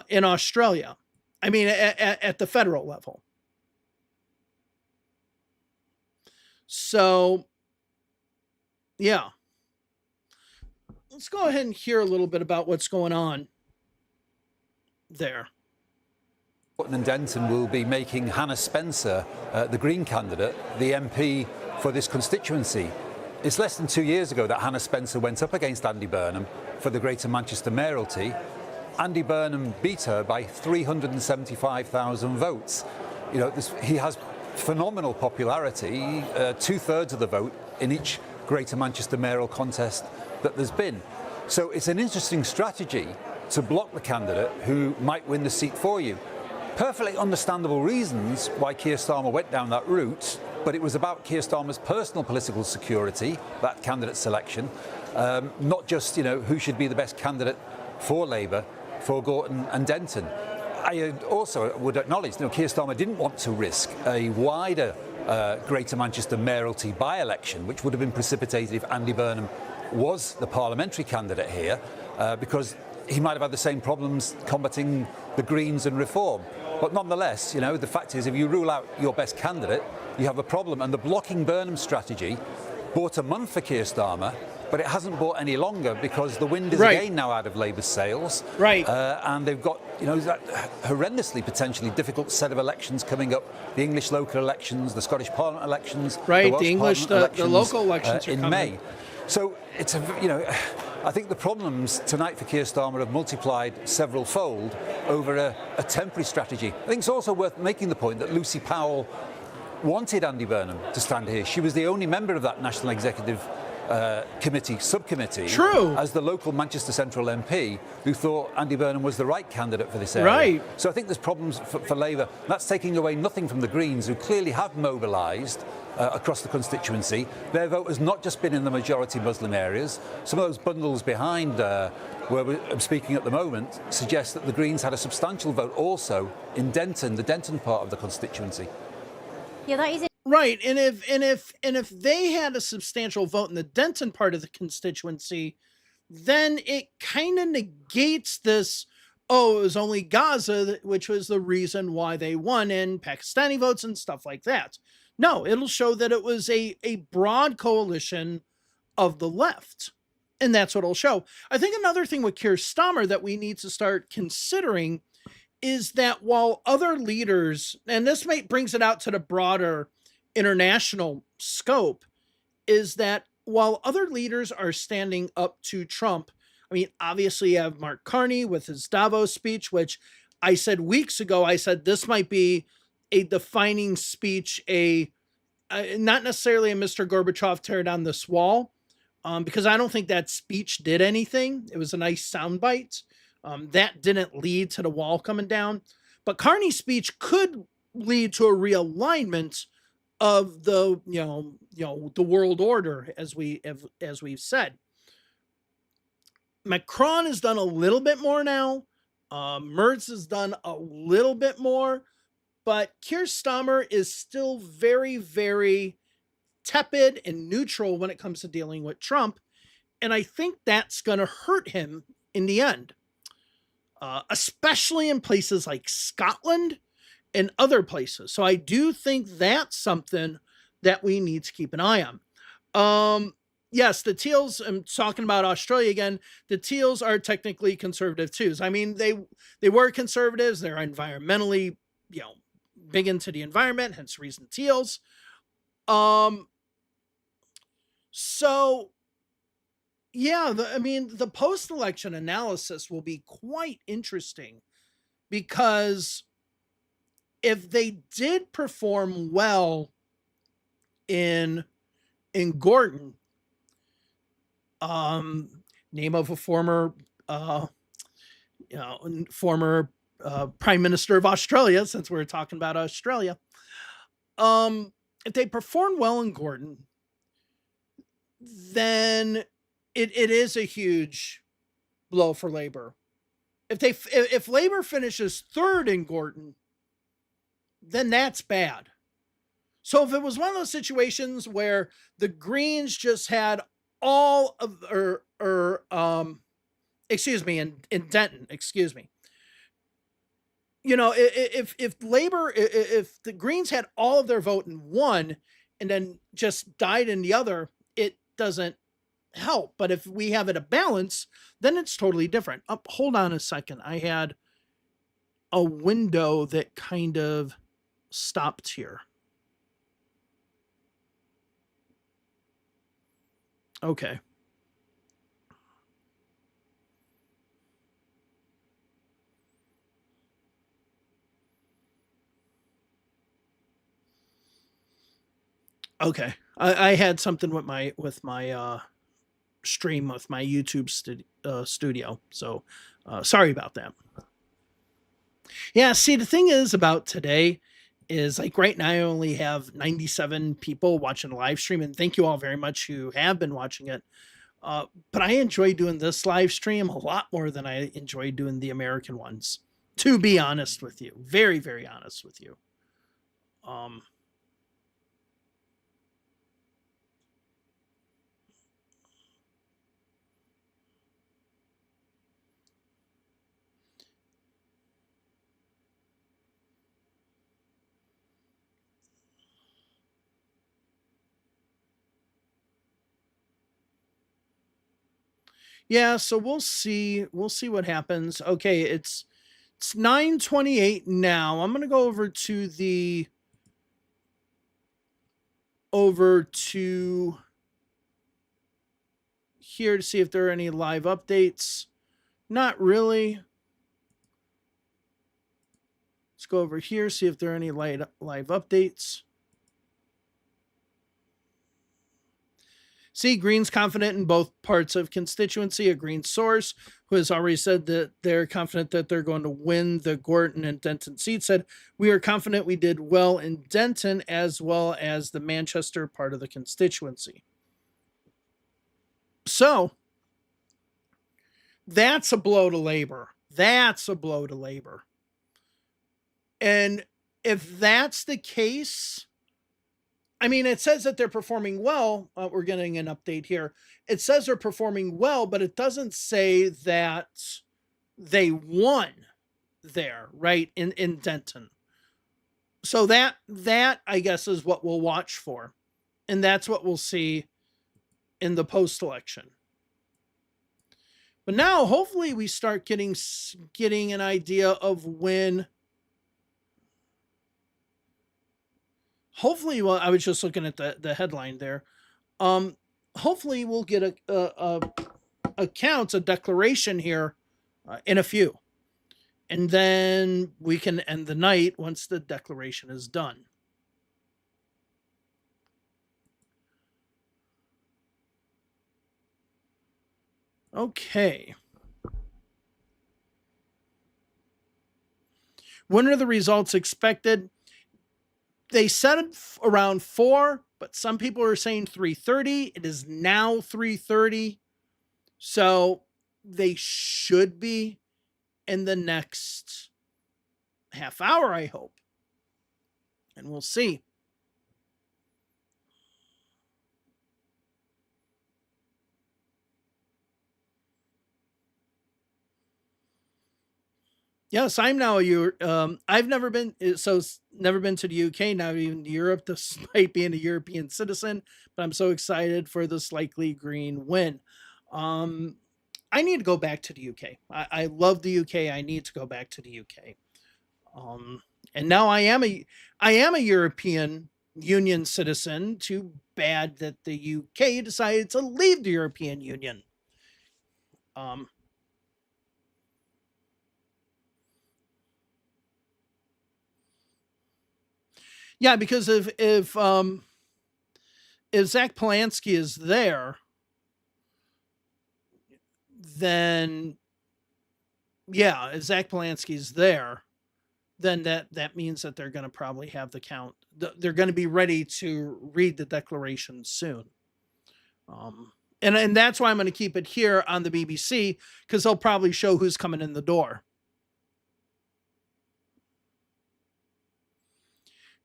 in Australia. I mean, at the federal level. So, yeah. Let's go ahead and hear a little bit about what's going on there. Gorton and Denton will be making Hannah Spencer, the Green candidate, the MP for this constituency. It's less than 2 years ago that Hannah Spencer went up against Andy Burnham for the Greater Manchester mayoralty. Andy Burnham beat her by 375,000 votes. You know, he has phenomenal popularity, 2/3 of the vote in each Greater Manchester mayoral contest that there's been. So it's an interesting strategy to block the candidate who might win the seat for you. Perfectly understandable reasons why Keir Starmer went down that route, but it was about Keir Starmer's personal political security, that candidate selection, not just, you know, who should be the best candidate for Labour, for Gorton and Denton. I also would acknowledge, you know, Keir Starmer didn't want to risk a wider Greater Manchester mayoralty by-election, which would have been precipitated if Andy Burnham was the parliamentary candidate here, because he might have had the same problems combating the Greens and Reform. But nonetheless, you know, the fact is, if you rule out your best candidate, you have a problem. And the blocking Burnham strategy bought a month for Keir Starmer, but it hasn't bought any longer because the wind is again now out of Labour's sails. Right. And they've got, you know, that horrendously potentially difficult set of elections coming up: the English local elections, the Scottish Parliament elections, right? the English, the local elections are in coming. May. So it's a, you know, I think the problems tonight for Keir Starmer have multiplied several-fold over a temporary strategy. I think it's also worth making the point that Lucy Powell wanted Andy Burnham to stand here. She was the only member of that National Executive subcommittee, True. as the local Manchester Central MP who thought Andy Burnham was the right candidate for this area. Right. So I think there's problems for Labour. That's taking away nothing from the Greens, who clearly have mobilised across the constituency. Their vote has not just been in the majority Muslim areas. Some of those bundles behind where I'm speaking at the moment suggest that the Greens had a substantial vote also in Denton, the Denton part of the constituency. Yeah, that is right. And if they had a substantial vote in the Denton part of the constituency, then it kind of negates this, oh, it was only Gaza, which was the reason why they won, and Pakistani votes and stuff like that. No, it'll show that it was a broad coalition of the left. And that's what it'll show. I think another thing with Keir Starmer that we need to start considering is that while other leaders, and this brings it out to the broader international scope, is that while other leaders are standing up to Trump, I mean, obviously you have Mark Carney with his Davos speech, which I said weeks ago, I said this might be a defining speech, not necessarily a Mr. Gorbachev tear down this wall, because I don't think that speech did anything. It was a nice soundbite. That didn't lead to the wall coming down, but Carney's speech could lead to a realignment of the the world order, as we've said. Macron has done a little bit more now. Merz has done a little bit more, but Keir Starmer is still very, very tepid and neutral when it comes to dealing with Trump, and I think that's going to hurt him in the end. Especially in places like Scotland and other places. So I do think that's something that we need to keep an eye on. Yes, the Teals, I'm talking about Australia again, the Teals are technically conservative too. I mean, they were conservatives, they're environmentally, big into the environment, hence the reason Teals. So yeah, the post-election analysis will be quite interesting, because if they did perform well in Gorton, name of a former Prime Minister of Australia, since we're talking about Australia, if they perform well in Gorton, then it is a huge blow for Labour. If Labour finishes third in Gorton, then that's bad. So if it was one of those situations where the Greens just had all of excuse me, in Denton, excuse me. You know, if Labor, if the Greens had all of their vote in one and then just died in the other, it doesn't help. But if we have it a balance, then it's totally different. Hold on a second. I had a window that kind of stopped here. Okay. Okay. I had something with my stream with my YouTube studio. So sorry about that. Yeah, see, the thing is about today is like right now I only have 97 people watching the live stream, and thank you all very much who have been watching it. But I enjoy doing this live stream a lot more than I enjoy doing the American ones, to be honest with you. Very, very honest with you. Yeah, so we'll see. We'll see what happens. Okay, it's 9:28 now. I'm gonna go over to here to see if there are any live updates. Not really. Let's go over here, see if there are any live updates. See, Green's confident in both parts of constituency. A Green source who has already said that they're confident that they're going to win the Gorton and Denton seat said, "We are confident we did well in Denton as well as the Manchester part of the constituency." So that's a blow to Labor. That's a blow to Labor. And if that's the case, I mean, it says that they're performing well. We're getting an update here. It says they're performing well, but it doesn't say that they won there, right, in Denton. So that I guess is what we'll watch for, and that's what we'll see in the post-election. But now, hopefully, we start getting an idea of when. Hopefully, well, I was just looking at the headline there. Hopefully, we'll get a declaration here in a few. And then we can end the night once the declaration is done. Okay. When are the results expected? They said around 4, but some people are saying 3:30. It is now 3:30. So they should be in the next half hour, I hope. And we'll see. Yes, I'm now I've never been never been to the UK, not even Europe, despite being a European citizen. But I'm so excited for this likely Green win. I need to go back to the UK. I love the UK. I need to go back to the UK. And now I am a European Union citizen. Too bad that the UK decided to leave the European Union. Yeah, because if Zach Polanski is there, then yeah, if Zach Polanski is there, then that means that they're going to probably have the count. They're going to be ready to read the declaration soon. And that's why I'm going to keep it here on the BBC, because they'll probably show who's coming in the door.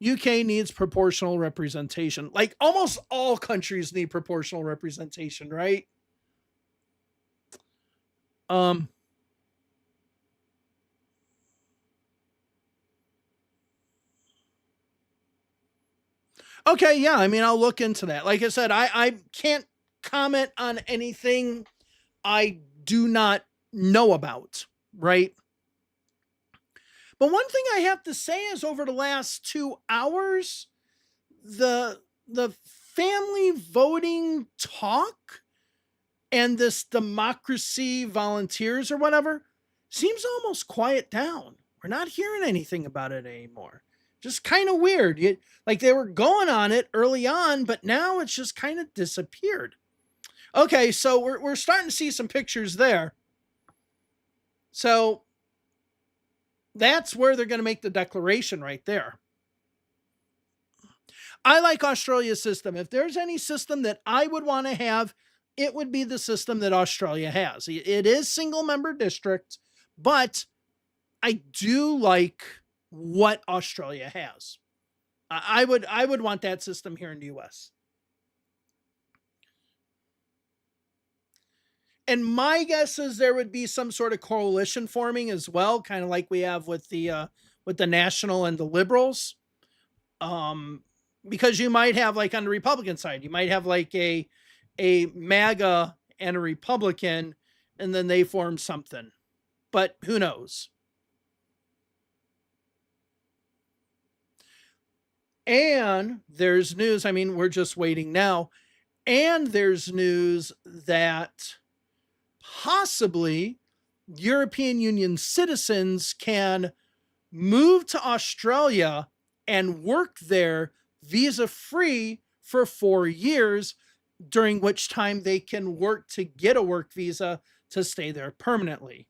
UK needs proportional representation. Like almost all countries need proportional representation, right? Um, okay, yeah, I mean, I'll look into that. Like I said, I can't comment on anything I do not know about, right? But one thing I have to say is over the last 2 hours, the family voting talk and this democracy volunteers or whatever seems almost quiet down. We're not hearing anything about it anymore. Just kind of weird. Like they were going on it early on, but now it's just kind of disappeared. Okay, so we're starting to see some pictures there. So that's where they're going to make the declaration right there. I like Australia's system. If there's any system that I would want to have, it would be the system that Australia has. It is single member district, but I do like what Australia has. I would want that system here in the US. And my guess is there would be some sort of coalition forming as well, kind of like we have with the National and the Liberals. Because you might have, like, on the Republican side, you might have like a MAGA and a Republican, and then they form something. But who knows? And there's news. I mean, we're just waiting now. And there's news that possibly European Union citizens can move to Australia and work there visa-free for 4 years, during which time they can work to get a work visa to stay there permanently.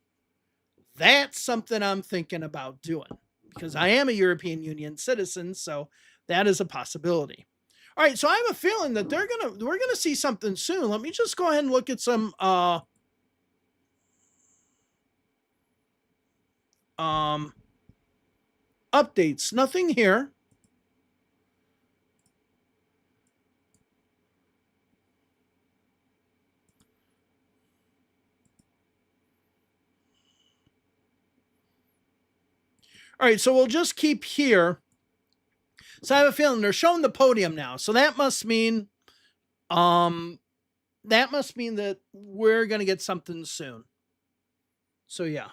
That's something I'm thinking about doing because I am a European Union citizen, so that is a possibility. All right, so I have a feeling that we're gonna see something soon. Let me just go ahead and look at some updates. Nothing here. All right, so we'll just keep here. So I have a feeling they're showing the podium now. So that must mean that we're going to get something soon. So yeah.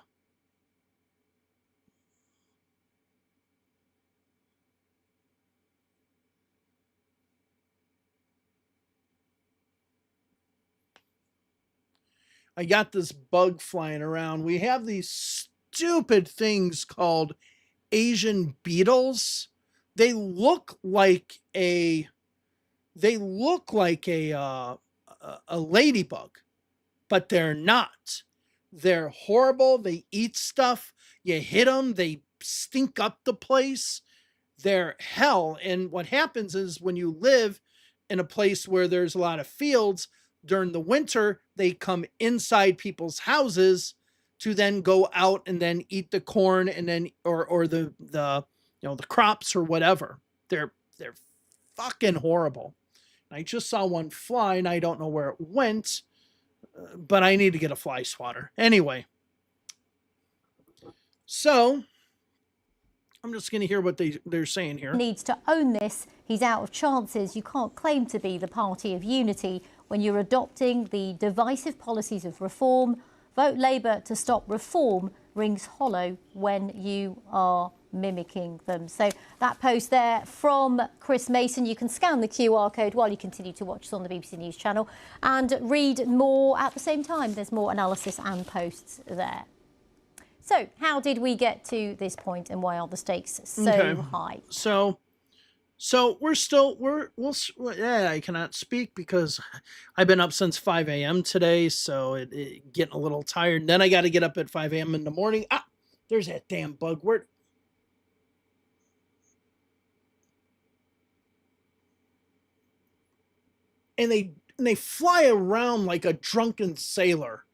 I got this bug flying around. We have these stupid things called Asian beetles. They look like a ladybug, but they're not. They're horrible. They eat stuff. You hit them, they stink up the place. They're hell. And what happens is when you live in a place where there's a lot of fields, during the winter, they come inside people's houses to then go out and then eat the corn and then or the the crops or whatever. They're fucking horrible. I just saw one fly and I don't know where it went, but I need to get a fly swatter. Anyway, so I'm just going to hear what they're saying here. Needs to own this. He's out of chances. You can't claim to be the party of unity when you're adopting the divisive policies of reform. Vote Labour to stop reform rings hollow when you are mimicking them. So that post there from Chris Mason. You can scan the QR code while you continue to watch us on the BBC News channel and read more at the same time. There's more analysis and posts there. So how did we get to this point and why are the stakes so high? So I cannot speak because I've been up since 5 a.m. today, so it getting a little tired. And then I got to get up at 5 a.m. in the morning. Ah, there's that damn bug. Where? And they fly around like a drunken sailor.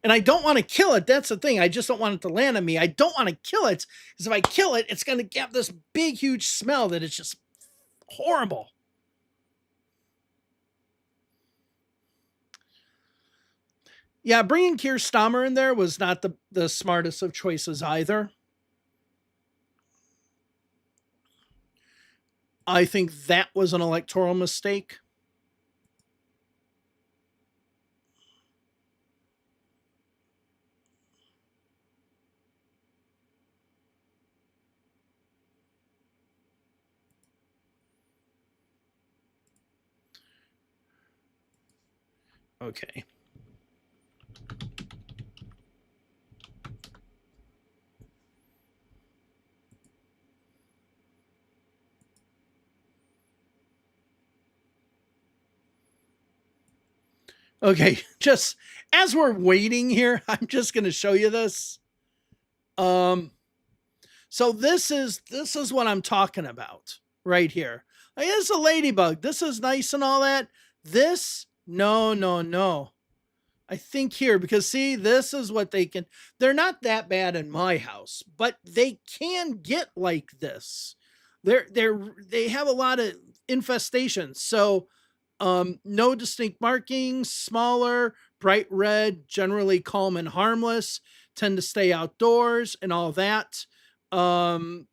And I don't want to kill it. That's the thing. I just don't want it to land on me. I don't want to kill it because if I kill it, it's going to get this big, huge smell that is just horrible. Yeah, bringing Keir Starmer in there was not the smartest of choices either. I think that was an electoral mistake. Okay. Okay, just as we're waiting here, I'm just going to show you this. So this is what I'm talking about right here. Like, this is a ladybug. This is nice and all that. This, no. I think here, because see, this is what they can. They're not that bad in my house, but they can get like this. They have a lot of infestations. So no distinct markings, smaller, bright red, generally calm and harmless, tend to stay outdoors and all that. And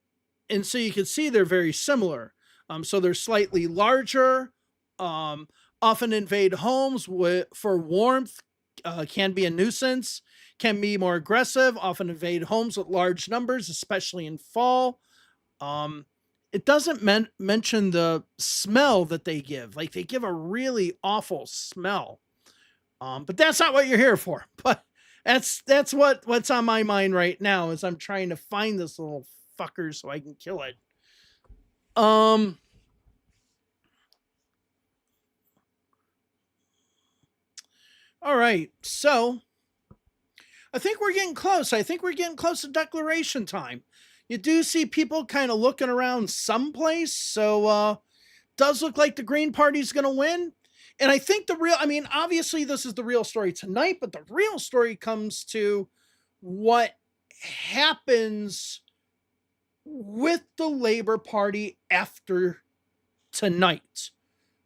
so you can see they're very similar. So they're slightly larger, often invade homes for warmth, can be a nuisance, can be more aggressive, often invade homes with large numbers, especially in fall. It doesn't mention the smell that they give. Like, they give a really awful smell. But that's not what you're here for. But that's what's on my mind right now, as I'm trying to find this little fucker so I can kill it. All right, so I think we're getting close. I think we're getting close to declaration time. You do see people kind of looking around someplace, so does look like the Green Party's going to win. And I think obviously this is the real story tonight, but the real story comes to what happens with the Labour Party after tonight.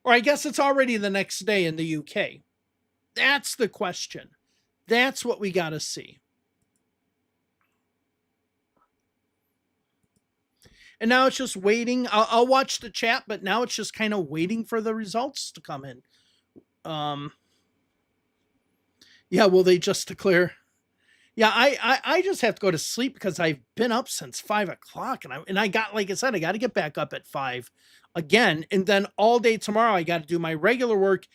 Or I guess it's already the next day in the UK. That's the question. That's what we got to see. And now it's just waiting. I'll watch the chat, but now it's just kind of waiting for the results to come in. Yeah, will they just declare? Yeah, I just have to go to sleep because I've been up since 5 o'clock, and I got, like I said, I got to get back up at 5 again, and then all day tomorrow I got to do my regular work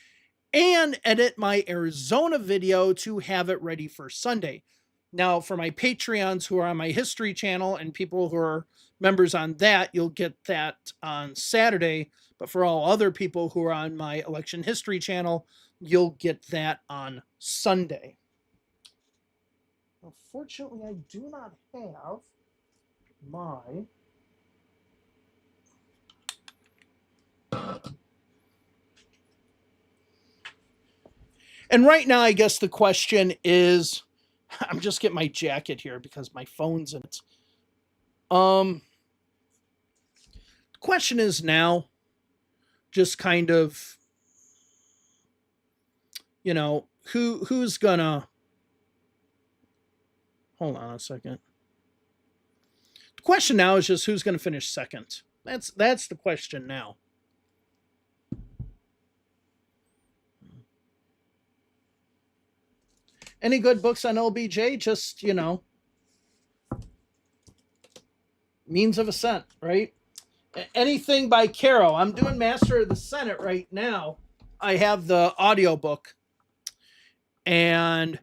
and edit my Arizona video to have it ready for Sunday. Now, for my Patreons who are on my history channel and people who are members on that, you'll get that on Saturday. But for all other people who are on my election history channel, you'll get that on Sunday. Unfortunately, I do not have my... And right now, I guess the question is, I'm just getting my jacket here because my phone's in it. The question is now, just kind of, who's gonna... Hold on a second. The question now is just who's gonna finish second. That's the question now. Any good books on LBJ? Just, Means of Ascent, right? Anything by Caro. I'm doing Master of the Senate right now. I have the audiobook. And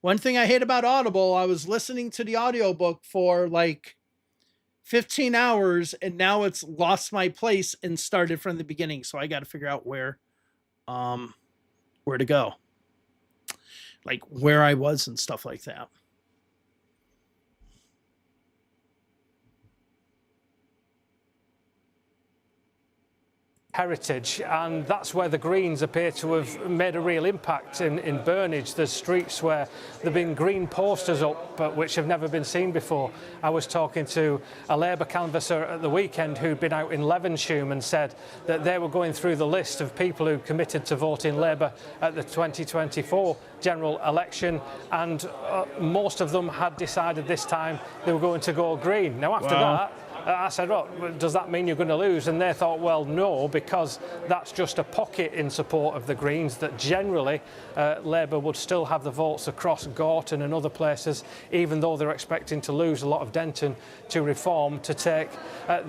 one thing I hate about Audible, I was listening to the audiobook for like 15 hours, and now it's lost my place and started from the beginning. So I got to figure out where to go. Like where I was and stuff like that. heritage, and that's where the Greens appear to have made a real impact in Burnage. There's streets where there have been green posters up which have never been seen before. I was talking to a Labour canvasser at the weekend who'd been out in Levenshulme and said that they were going through the list of people who committed to voting Labour at the 2024 general election, and most of them had decided this time they were going to go Green. Now after that, I said, oh, does that mean you're going to lose? And they thought, well, no, because that's just a pocket in support of the Greens, that generally Labour would still have the votes across Gorton and other places, even though they're expecting to lose a lot of Denton to Reform to take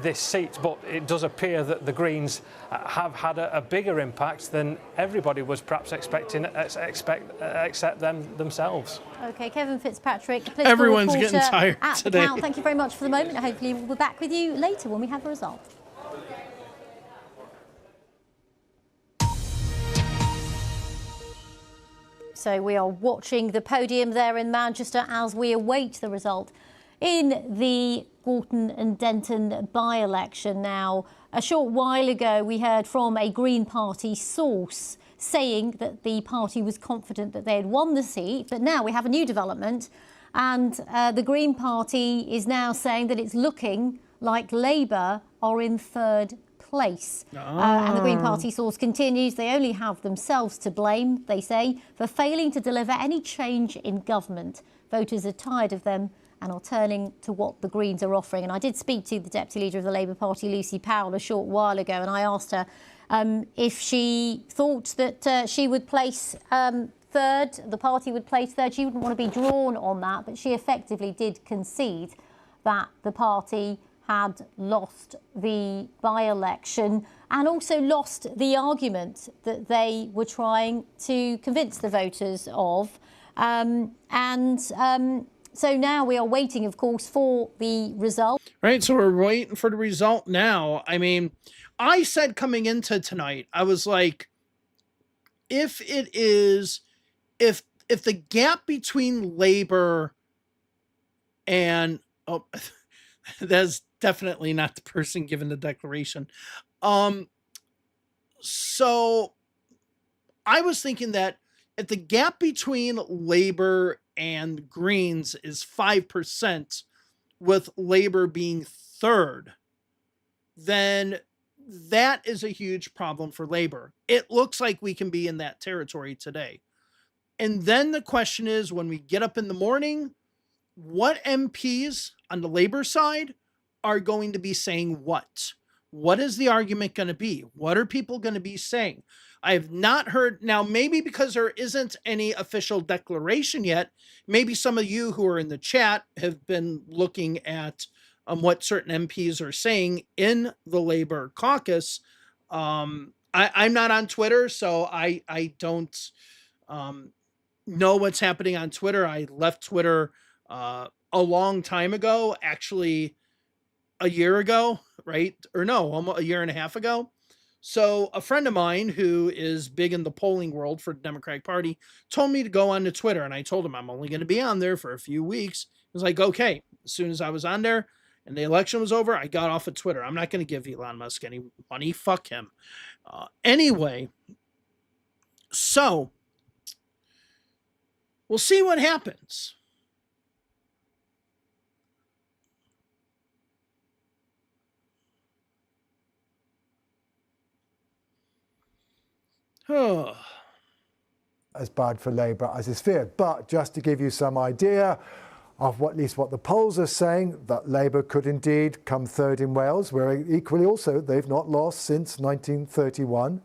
this seat. But it does appear that the Greens have had a bigger impact than everybody was perhaps expecting, except them themselves. OK, Kevin Fitzpatrick, political Everyone's reporter getting tired at today. The Count. Thank you very much for the moment. Hopefully we'll be back with you later when we have a result. So we are watching the podium there in Manchester as we await the result in the Gorton and Denton by-election. Now, a short while ago, we heard from a Green Party source saying that the party was confident that they had won the seat. But now we have a new development, and the Green Party is now saying that it's looking like Labour are in third place. And the Green Party source continues, they only have themselves to blame, they say, for failing to deliver any change in government. Voters are tired of them and are turning to what the Greens are offering. And I did speak to the Deputy Leader of the Labour Party, Lucy Powell, a short while ago, and I asked her if she thought that she would place third, the party would place third. She wouldn't want to be drawn on that, but she effectively did concede that the party had lost the by-election and also lost the argument that they were trying to convince the voters of. So now we are waiting, of course, for the result. Right, so we're waiting for the result now. I mean, I said coming into tonight, I was like, if the gap between Labour and that's definitely not the person giving the declaration. So I was thinking that if the gap between Labour and Greens is 5%, with Labour being third, then that is a huge problem for Labour. It looks like we can be in that territory today. And then the question is, when we get up in the morning, what MPs on the Labour side are going to be saying what? What is the argument going to be? What are people going to be saying? I have not heard. Now, maybe because there isn't any official declaration yet, maybe some of you who are in the chat have been looking at what certain MPs are saying in the Labour caucus. I'm not on Twitter, so I don't know what's happening on Twitter. I left Twitter a long time ago, actually a year ago, right? Or no, almost a year and a half ago. So a friend of mine who is big in the polling world for the Democratic Party told me to go on to Twitter, and I told him I'm only going to be on there for a few weeks. He was like, okay. As soon as I was on there and the election was over, I got off of Twitter. I'm not going to give Elon Musk any money. Fuck him. Anyway, so we'll see what happens. As bad for Labour as is feared. But just to give you some idea of at least what the polls are saying, that Labour could indeed come third in Wales, where equally also they've not lost since 1931.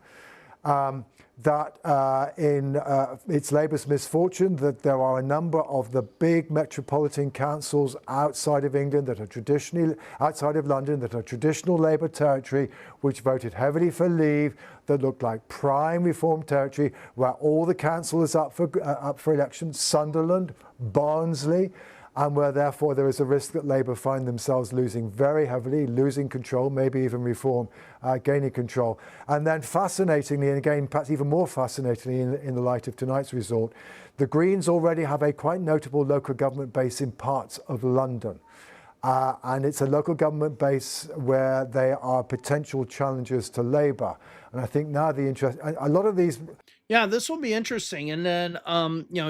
It's Labour's misfortune that there are a number of the big metropolitan councils outside of England that are traditionally, outside of London, that are traditional Labour territory, which voted heavily for Leave, that looked like prime Reform territory, where all the council is up for election, Sunderland, Barnsley, and where therefore there is a risk that Labour find themselves losing very heavily, losing control, maybe even Reform gaining control. And then fascinatingly, and again perhaps even more fascinatingly in the light of tonight's result, the Greens already have a quite notable local government base in parts of London. and it's a local government base where they are potential challenges to Labour. And I think now the interest, a lot of these. Yeah, this will be interesting. And then,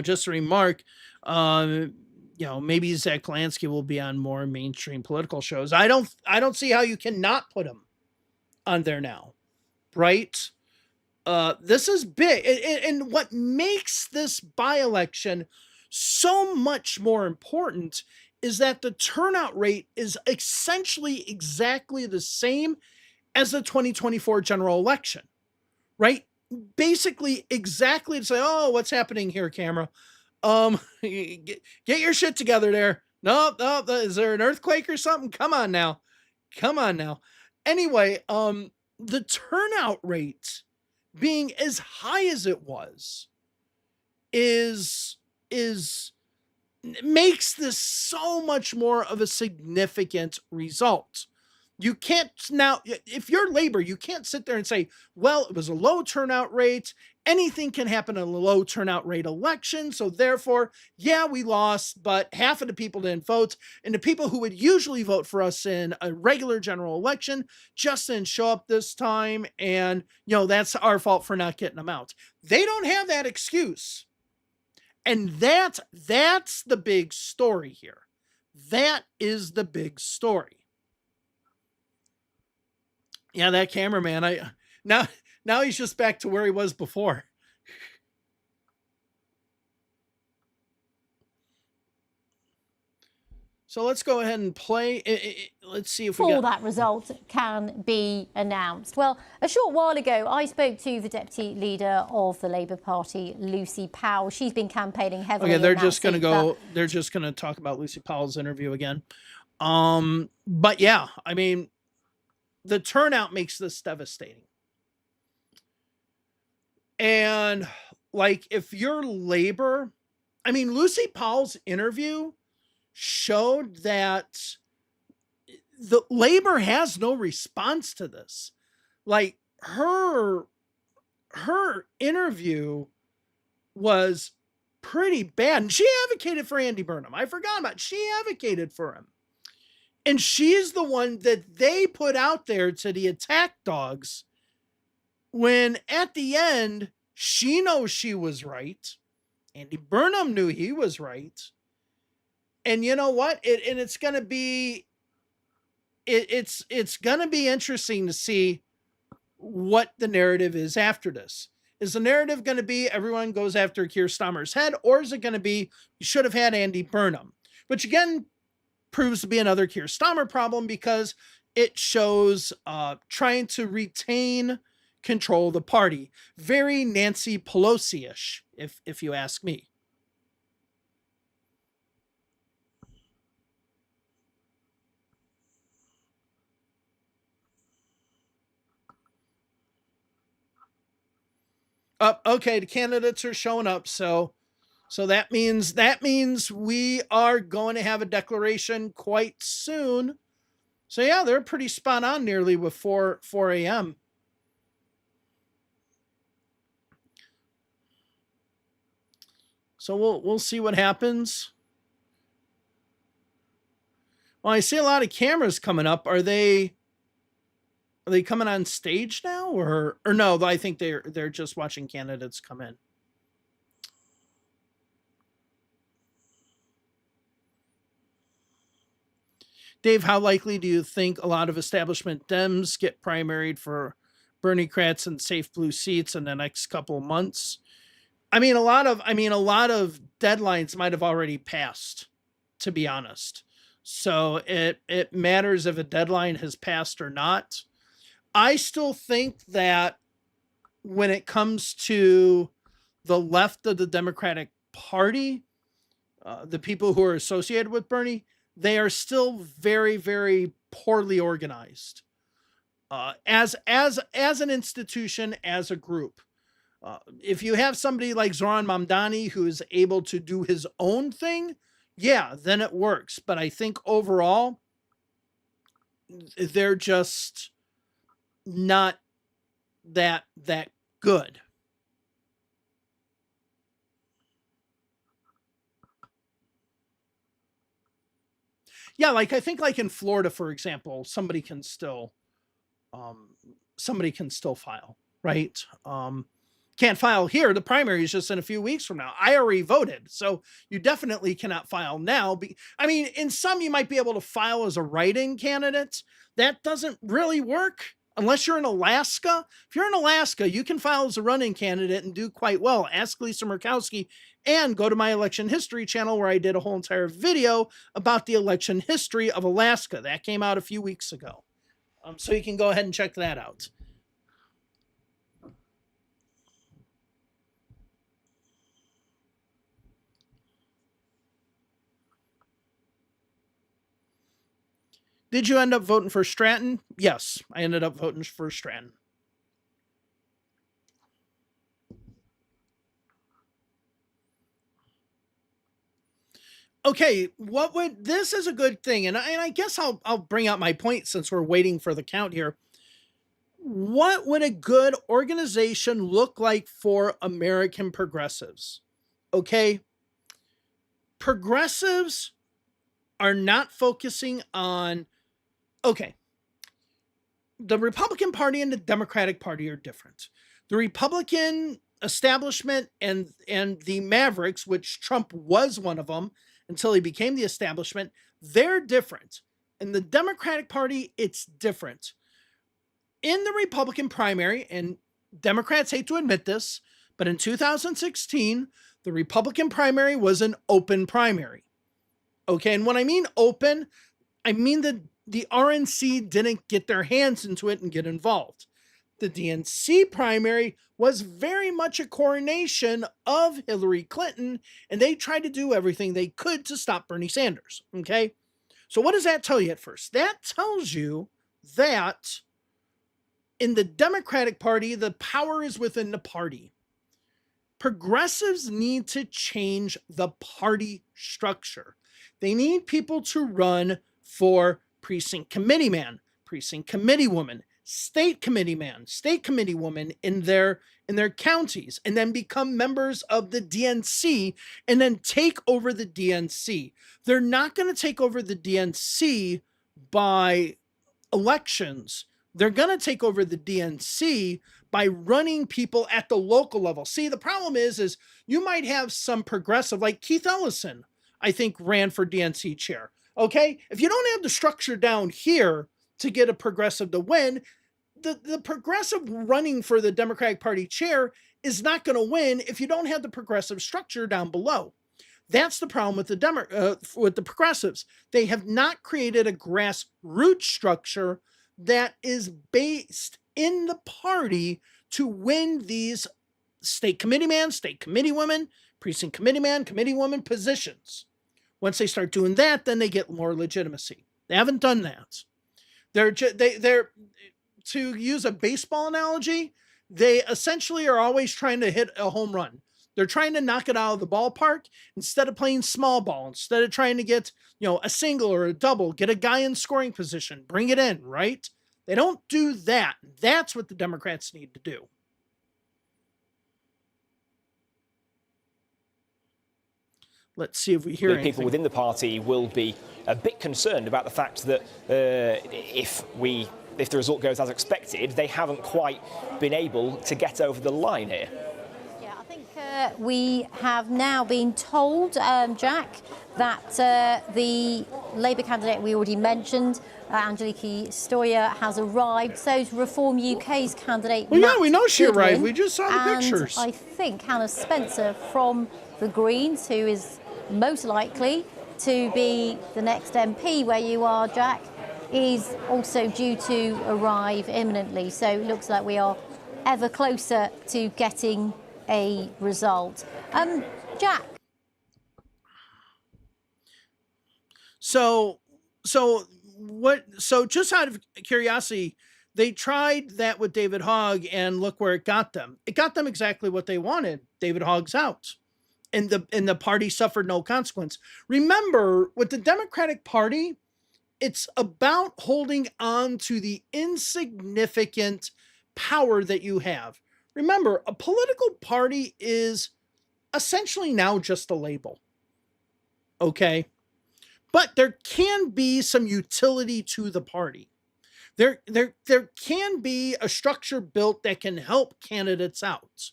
just a remark, maybe Zach Lansky will be on more mainstream political shows. I don't see how you cannot put him on there now, right? This is big. And what makes this by-election so much more important is that the turnout rate is essentially exactly the same as the 2024 general election, right? Basically exactly to say, oh, what's happening here, camera? Get your shit together there. No, is there an earthquake or something? Come on now. Anyway, the turnout rate being as high as it was is makes this so much more of a significant result. You can't now, if you're Labour, you can't sit there and say, well, it was a low turnout rate. Anything can happen in a low turnout rate election. So therefore, yeah, we lost, but half of the people didn't vote. And the people who would usually vote for us in a regular general election just didn't show up this time. And, that's our fault for not getting them out. They don't have that excuse. And that's the big story here. That is the big story. Yeah, that cameraman, now he's just back to where he was before. So let's go ahead and play. Let's see if that result can be announced. Well, a short while ago, I spoke to the deputy leader of the Labour Party, Lucy Powell. She's been campaigning heavily. Okay, they're just going to go. They're just going to talk about Lucy Powell's interview again. But yeah, I mean, the turnout makes this devastating. And like, if you're Labour, I mean, Lucy Powell's interview showed that the Labour has no response to this. Like, her interview was pretty bad. And she advocated for Andy Burnham. I forgot about it. She advocated for him. And she's the one that they put out there to the attack dogs, when at the end, she knows she was right. Andy Burnham knew he was right. And you know what? It's going to be, it's going to be interesting to see what the narrative is after this. Is the narrative going to be everyone goes after Keir Starmer's head, or is it going to be you should have had Andy Burnham? Which again proves to be another Keir Starmer problem, because it shows trying to retain control of the party. Very Nancy Pelosi-ish, if you ask me. Okay, the candidates are showing up, so that means we are going to have a declaration quite soon. So yeah, they're pretty spot on, nearly with 4 a.m. So we'll see what happens. Well, I see a lot of cameras coming up. Are they coming on stage now, or no? I think they're just watching candidates come in. Dave, how likely do you think a lot of establishment Dems get primaried for Bernie Kratz and safe blue seats in the next couple of months? I mean, a lot of deadlines might have already passed, to be honest. So it matters if a deadline has passed or not. I still think that when it comes to the left of the Democratic Party, the people who are associated with Bernie, they are still very, very poorly organized as an institution, as a group. If you have somebody like Zoran Mamdani who is able to do his own thing, yeah, then it works. But I think overall, they're just not that good. Yeah, like I think like in Florida, for example, somebody can still file, right? Can't file here. The primary is just in a few weeks from now. I already voted, so you definitely cannot file now. I mean, in some you might be able to file as a write-in candidate. That doesn't really work unless you're in Alaska. If you're in Alaska, you can file as a run-in candidate and do quite well. Ask Lisa Murkowski, and go to my election history channel where I did a whole entire video about the election history of Alaska. That came out a few weeks ago. So you can go ahead and check that out. Did you end up voting for Stratton? Yes, I ended up voting for Stratton. Okay, this is a good thing, and I guess I'll bring out my point since we're waiting for the count here. What would a good organization look like for American progressives? Okay, progressives are not focusing on, okay, the Republican Party and the Democratic Party are different. The Republican establishment and the Mavericks, which Trump was one of them until he became the establishment, they're different. In the Democratic Party, it's different. In the Republican primary, and Democrats hate to admit this, but in 2016, the Republican primary was an open primary. Okay, and when I mean open, I mean that the RNC didn't get their hands into it and get involved. The DNC primary was very much a coronation of Hillary Clinton, and they tried to do everything they could to stop Bernie Sanders. Okay, so what does that tell you at first? That tells you that in the Democratic Party, the power is within the party. Progressives need to change the party structure. They need people to run for precinct committee man, precinct committee woman, state committee man, state committee woman in their counties, and then become members of the DNC and then take over the DNC. They're not going to take over the DNC by elections. They're going to take over the DNC by running people at the local level. See, the problem is you might have some progressive, like Keith Ellison, I think ran for DNC chair. Okay, if you don't have the structure down here to get a progressive to win, the progressive running for the Democratic Party chair is not going to win if you don't have the progressive structure down below. That's the problem with the progressives. They have not created a grassroots structure that is based in the party to win these state committee man, state committee women, precinct committee man, committee woman positions. Once they start doing that, then they get more legitimacy. They haven't done that. They're to use a baseball analogy, they essentially are always trying to hit a home run. They're trying to knock it out of the ballpark instead of playing small ball, instead of trying to get, a single or a double, get a guy in scoring position, bring it in, right? They don't do that. That's what the Democrats need to do. Let's see if we hear anything. People within the party will be a bit concerned about the fact that if the result goes as expected, they haven't quite been able to get over the line here. Yeah, I think we have now been told, Jack, that the Labour candidate we already mentioned, Angeliki Stoya, has arrived. So's Reform UK's candidate. Well, yeah, we know she Goodwin, arrived. We just saw the pictures. I think Hannah Spencer from the Greens, who is most likely to be the next MP where you are, Jack, is also due to arrive imminently. So it looks like we are ever closer to getting a result. Jack. So just out of curiosity, they tried that with David Hogg, and look where it got them. It got them exactly what they wanted. David Hogg's out. And the party suffered no consequence. Remember, with the Democratic Party, it's about holding on to the insignificant power that you have. Remember, a political party is essentially now just a label. Okay? But there can be some utility to the party. There can be a structure built that can help candidates out.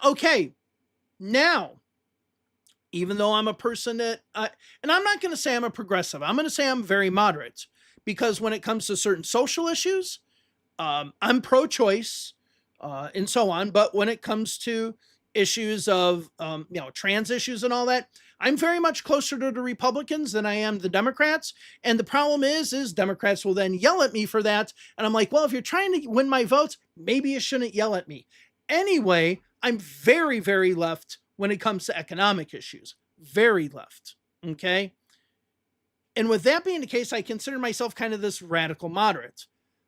Okay, now, even though I'm a person that, and I'm not going to say I'm a progressive, I'm going to say I'm very moderate, because when it comes to certain social issues, I'm pro-choice, and so on. But when it comes to issues of, trans issues and all that, I'm very much closer to the Republicans than I am the Democrats. And the problem is Democrats will then yell at me for that. And I'm like, well, if you're trying to win my votes, maybe you shouldn't yell at me. Anyway, I'm very, very left when it comes to economic issues. Very left. Okay. And with that being the case, I consider myself kind of this radical moderate.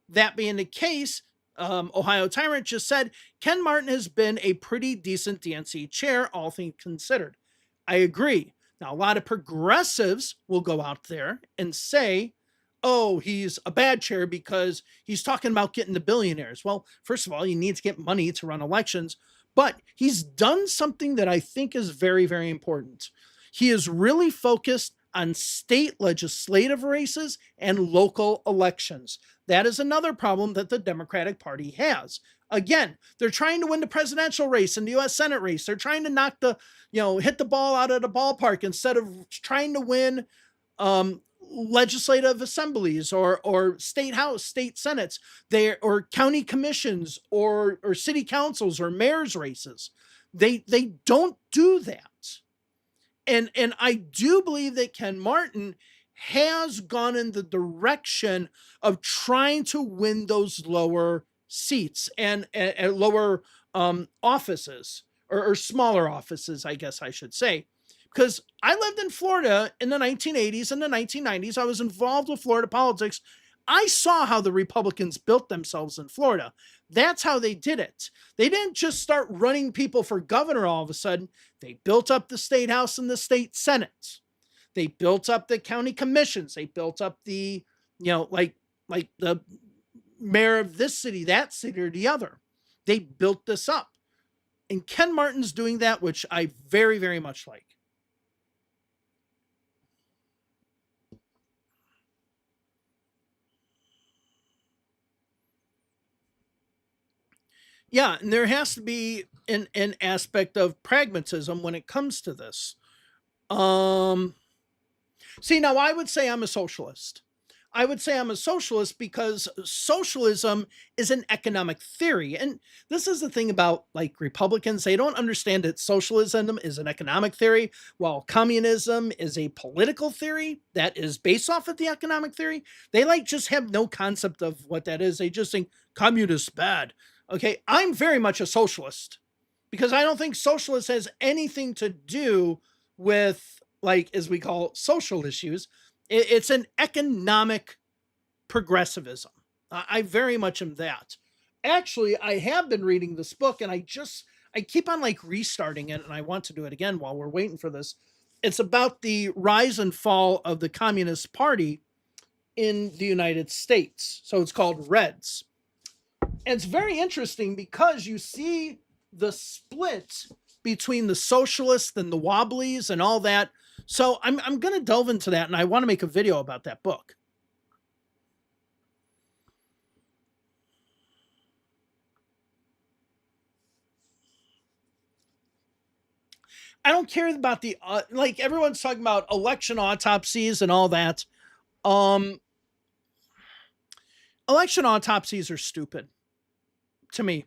That being the case, Ohio Tyrant just said, Ken Martin has been a pretty decent DNC chair, all things considered. I agree. Now, a lot of progressives will go out there and say, oh, he's a bad chair because he's talking about getting the billionaires. Well, first of all, you need to get money to run elections, but he's done something that I think is very, very important. He is really focused on state legislative races and local elections. That is another problem that the Democratic Party has. Again, they're trying to win the presidential race and the U.S. Senate race. They're trying to hit the ball out of the ballpark instead of trying to win legislative assemblies or state house, state senates, or county commissions or city councils or mayor's races. They don't do that. And I do believe that Ken Martin has gone in the direction of trying to win those lower seats and lower offices or smaller offices, I guess I should say. Because I lived in Florida in the 1980s and the 1990s. I was involved with Florida politics. I saw how the Republicans built themselves in Florida. That's how they did it. They didn't just start running people for governor all of a sudden. They built up the state house and the state senate. They built up the county commissions. They built up the, like the mayor of this city, that city, or the other. They built this up. And Ken Martin's doing that, which I very, very much like. Yeah, and there has to be an aspect of pragmatism when it comes to this. See, now I would say I'm a socialist. I would say I'm a socialist because socialism is an economic theory. And this is the thing about like Republicans. They don't understand that socialism is an economic theory, while communism is a political theory that is based off of the economic theory. They just have no concept of what that is. They just think communist bad. Okay, I'm very much a socialist because I don't think socialist has anything to do with, as we call social issues. It's an economic progressivism. I very much am that. Actually, I have been reading this book and I keep on restarting it, and I want to do it again while we're waiting for this. It's about the rise and fall of the Communist Party in the United States. So it's called Reds. And it's very interesting because you see the split between the socialists and the wobblies and all that. So I'm going to delve into that, and I want to make a video about that book. I don't care about the, everyone's talking about election autopsies and all that. Election autopsies are stupid to me.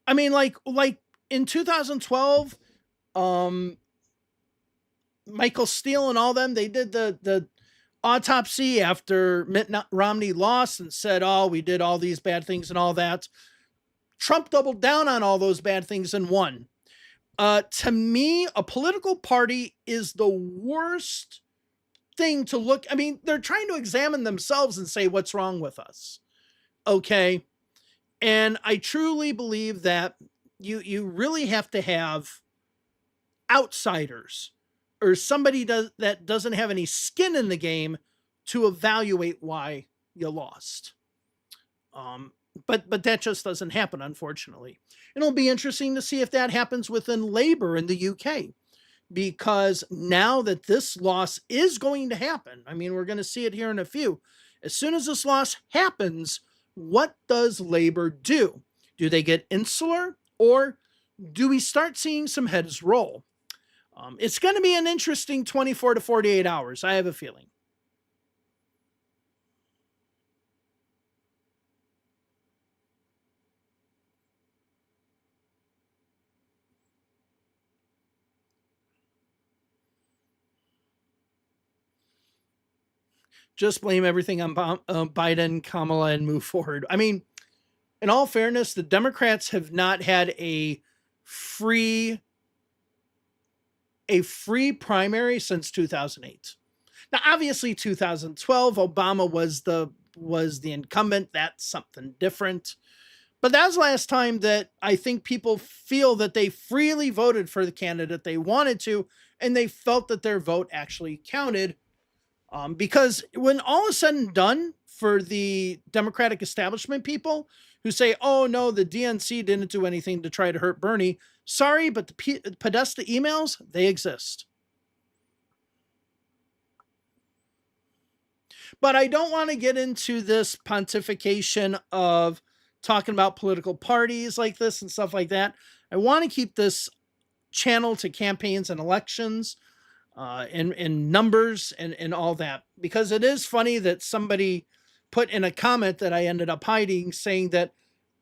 I mean, like in 2012, Michael Steele and all them, they did the autopsy after Mitt Romney lost and said, oh, we did all these bad things and all that. Trump doubled down on all those bad things and won. To me, a political party is the worst thing to look. I mean, they're trying to examine themselves and say, what's wrong with us? Okay. And I truly believe that you really have to have outsiders or somebody that doesn't have any skin in the game to evaluate why you lost. But that just doesn't happen, unfortunately. It'll be interesting to see if that happens within Labour in the UK, because now that this loss is going to happen, I mean, we're going to see it here in a few. As soon as this loss happens, what does Labour do? Do they get insular, or do we start seeing some heads roll? It's going to be an interesting 24 to 48 hours, I have a feeling. Just blame everything on Biden, Kamala, and move forward. I mean, in all fairness, the Democrats have not had a free primary since 2008. Now, obviously, 2012, Obama was the incumbent. That's something different. But that was the last time that I think people feel that they freely voted for the candidate they wanted to, and they felt that their vote actually counted. Because when all is said and done, for the Democratic establishment people who say, oh no, the DNC didn't do anything to try to hurt Bernie, sorry, but the Podesta emails, they exist. But I don't want to get into this pontification of talking about political parties like this and stuff like that. I want to keep this channel to campaigns and elections, and numbers and all that, because it is funny that somebody put in a comment that I ended up hiding, saying that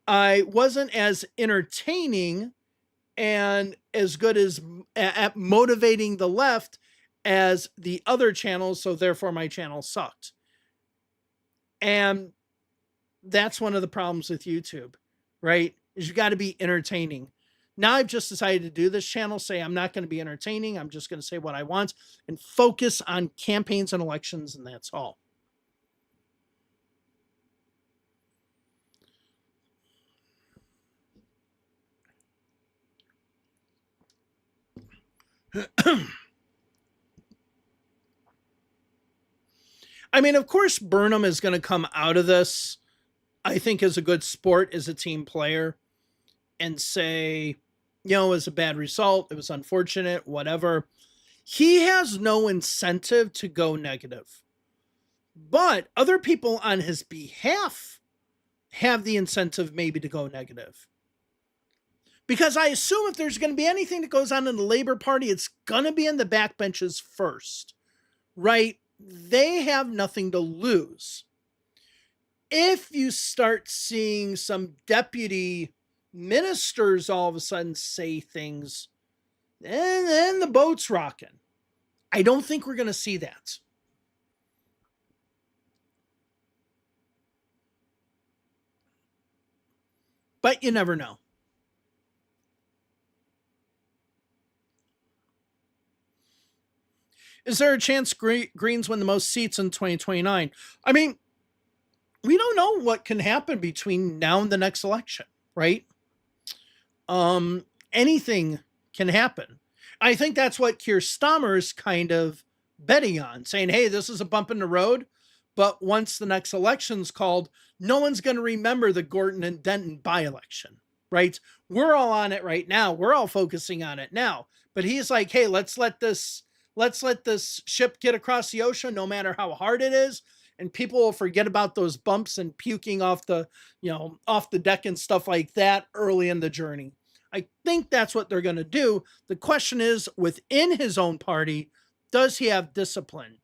I wasn't as entertaining and as good as at motivating the left as the other channels, so therefore my channel sucked. And that's one of the problems with YouTube, right? Is you got to be entertaining. Now I've just decided to do this channel, say I'm not going to be entertaining. I'm just going to say what I want and focus on campaigns and elections, and that's all. I mean, of course, Burnham is going to come out of this, I think, as a good sport, as a team player, and say, you know, it was a bad result. It was unfortunate, whatever. He has no incentive to go negative. But other people on his behalf have the incentive maybe to go negative. Because I assume if there's going to be anything that goes on in the Labour Party, it's going to be in the backbenches first, right? They have nothing to lose. If you start seeing some deputy ministers all of a sudden say things, and then the boat's rocking. I don't think we're going to see that. But you never know. Is there a chance Greens win the most seats in 2029? I mean, we don't know what can happen between now and the next election, right? Anything can happen. I think that's what Keir Starmer is kind of betting on, saying, hey, this is a bump in the road, but once the next election's called, no one's going to remember the Gorton and Denton by-election, right? We're all on it right now. We're all focusing on it now. But he's like, hey, let's let this ship get across the ocean, no matter how hard it is. And people will forget about those bumps and puking off the deck and stuff like that early in the journey. I think that's what they're going to do. The question is, within his own party, does he have discipline?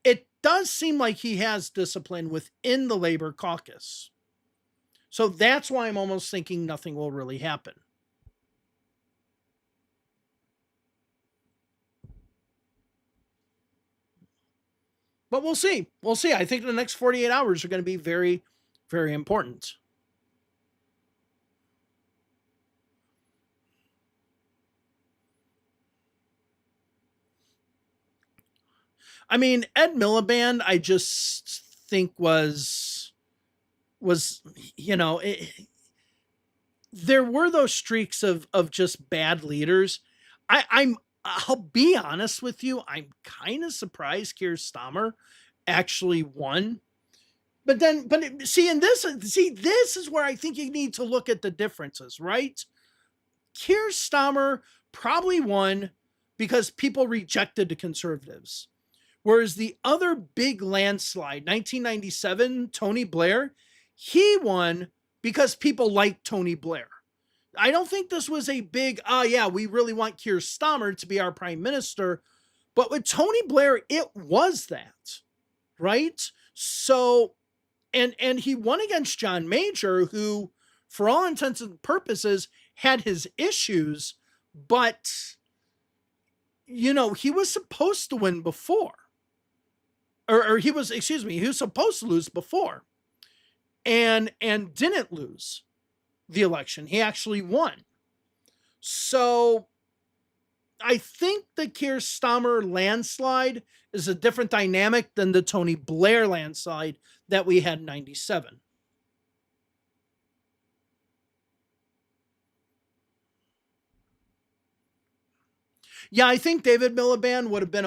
It does seem like he has discipline within the Labour caucus. So that's why I'm almost thinking nothing will really happen. But we'll see. We'll see. I think the next 48 hours are going to be very, very important. I mean, Ed Miliband, I just think was there were those streaks of just bad leaders. I'll be honest with you, I'm kind of surprised Keir Starmer actually won, this is where I think you need to look at the differences, right? Keir Starmer probably won because people rejected the Conservatives. Whereas the other big landslide, 1997, Tony Blair, he won because people liked Tony Blair. I don't think this was a big, we really want Keir Starmer to be our prime minister. But with Tony Blair, it was that, right? So, and he won against John Major, who, for all intents and purposes, had his issues, but, he was supposed to win before. He was supposed to lose before and didn't lose the election. He actually won. So I think the Keir Starmer landslide is a different dynamic than the Tony Blair landslide that we had in 97. Yeah, I think David Miliband would have been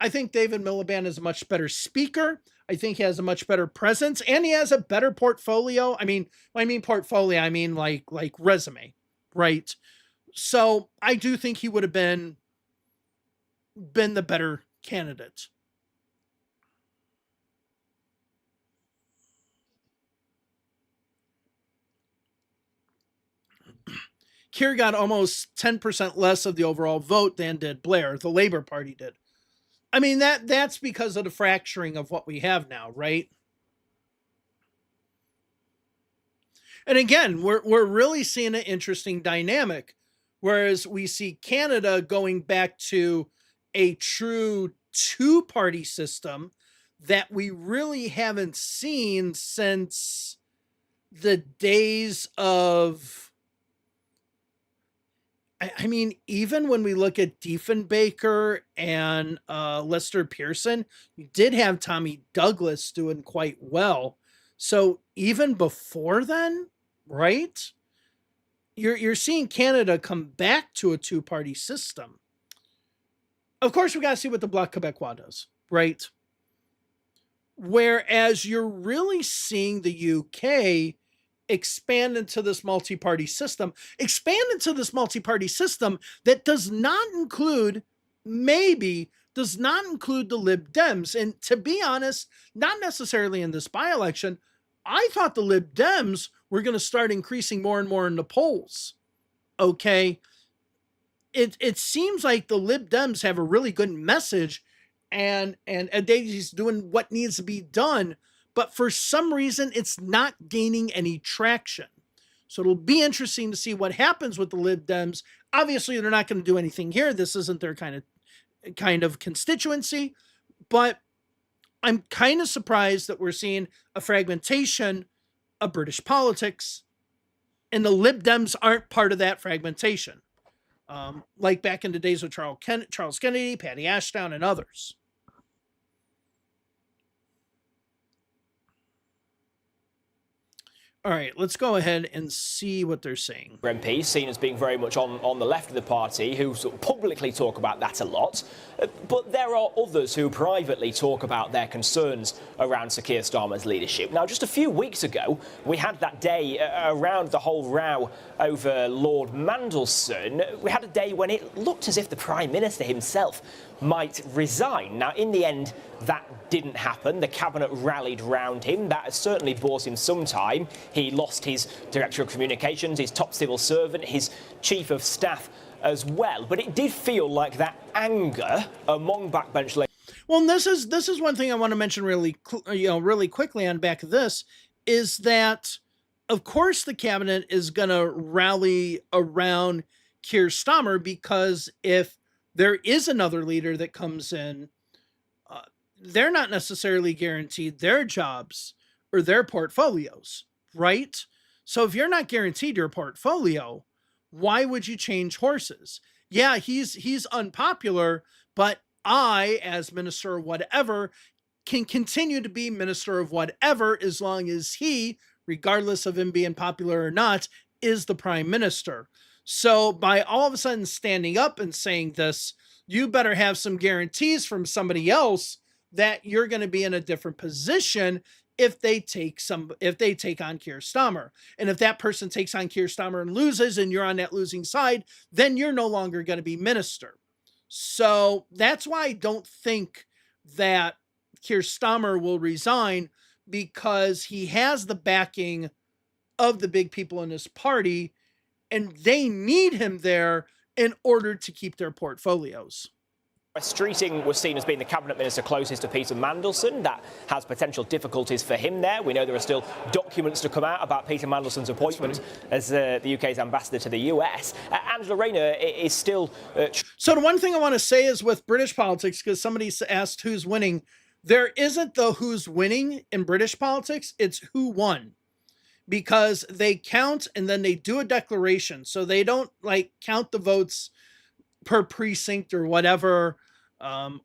I think David Miliband is a much better speaker. I think he has a much better presence, and he has a better portfolio. I mean portfolio, I mean like resume, right? So I do think he would have been the better candidate. Keir got almost 10% less of the overall vote than did Blair. The Labour Party did. I mean, that's because of the fracturing of what we have now, right? And again, we're really seeing an interesting dynamic, whereas we see Canada going back to a true two-party system that we really haven't seen since the days of, I mean, even when we look at Diefenbaker and Lester Pearson, you did have Tommy Douglas doing quite well. So even before then, right? You're seeing Canada come back to a two-party system. Of course, we got to see what the Bloc Québécois does, right? Whereas you're really seeing the UK expand into this multi-party system that does not include the Lib Dems. And to be honest, not necessarily in this by-election, I thought the Lib Dems were going to start increasing more and more in the polls. Okay. It seems like the Lib Dems have a really good message and Daisy doing what needs to be done. But for some reason, it's not gaining any traction. So it'll be interesting to see what happens with the Lib Dems. Obviously, they're not going to do anything here. This isn't their kind of constituency. But I'm kind of surprised that we're seeing a fragmentation of British politics, and the Lib Dems aren't part of that fragmentation. Like back in the days of Charles Kennedy, Patty Ashdown, and others. All right, let's go ahead and see what they're saying. MP, seen as being very much on the left of the party, who sort of publicly talk about that a lot. But there are others who privately talk about their concerns around Sir Keir Starmer's leadership. Now, just a few weeks ago, we had that day around the whole row over Lord Mandelson. We had a day when it looked as if the Prime Minister himself might resign. Now, in the end, that didn't happen. The Cabinet rallied round him. That has certainly bought him some time. He lost his Director of Communications, his top civil servant, his Chief of Staff as well. But it did feel like that anger among backbench Labour. Well, this is one thing I want to mention really quickly on back of this, is that, of course, the Cabinet is going to rally around Keir Starmer, because if there is another leader that comes in, they're not necessarily guaranteed their jobs or their portfolios, right? So if you're not guaranteed your portfolio, why would you change horses? Yeah, he's unpopular, but I, as minister of whatever, can continue to be minister of whatever as long as he, regardless of him being popular or not, is the prime minister. So by all of a sudden standing up and saying this, you better have some guarantees from somebody else that you're going to be in a different position if they take on Keir Starmer. And if that person takes on Keir Starmer and loses and you're on that losing side, then you're no longer going to be minister. So that's why I don't think that Keir Starmer will resign, because he has the backing of the big people in his party, and they need him there in order to keep their portfolios. Streeting was seen as being the cabinet minister closest to Peter Mandelson. That has potential difficulties for him there. We know there are still documents to come out about Peter Mandelson's appointment as the UK's ambassador to the US. Angela Rayner is still... So the one thing I want to say is with British politics, because somebody asked who's winning, there isn't the who's winning in British politics, it's who won. Because they count and then they do a declaration. So they don't like count the votes per precinct or whatever,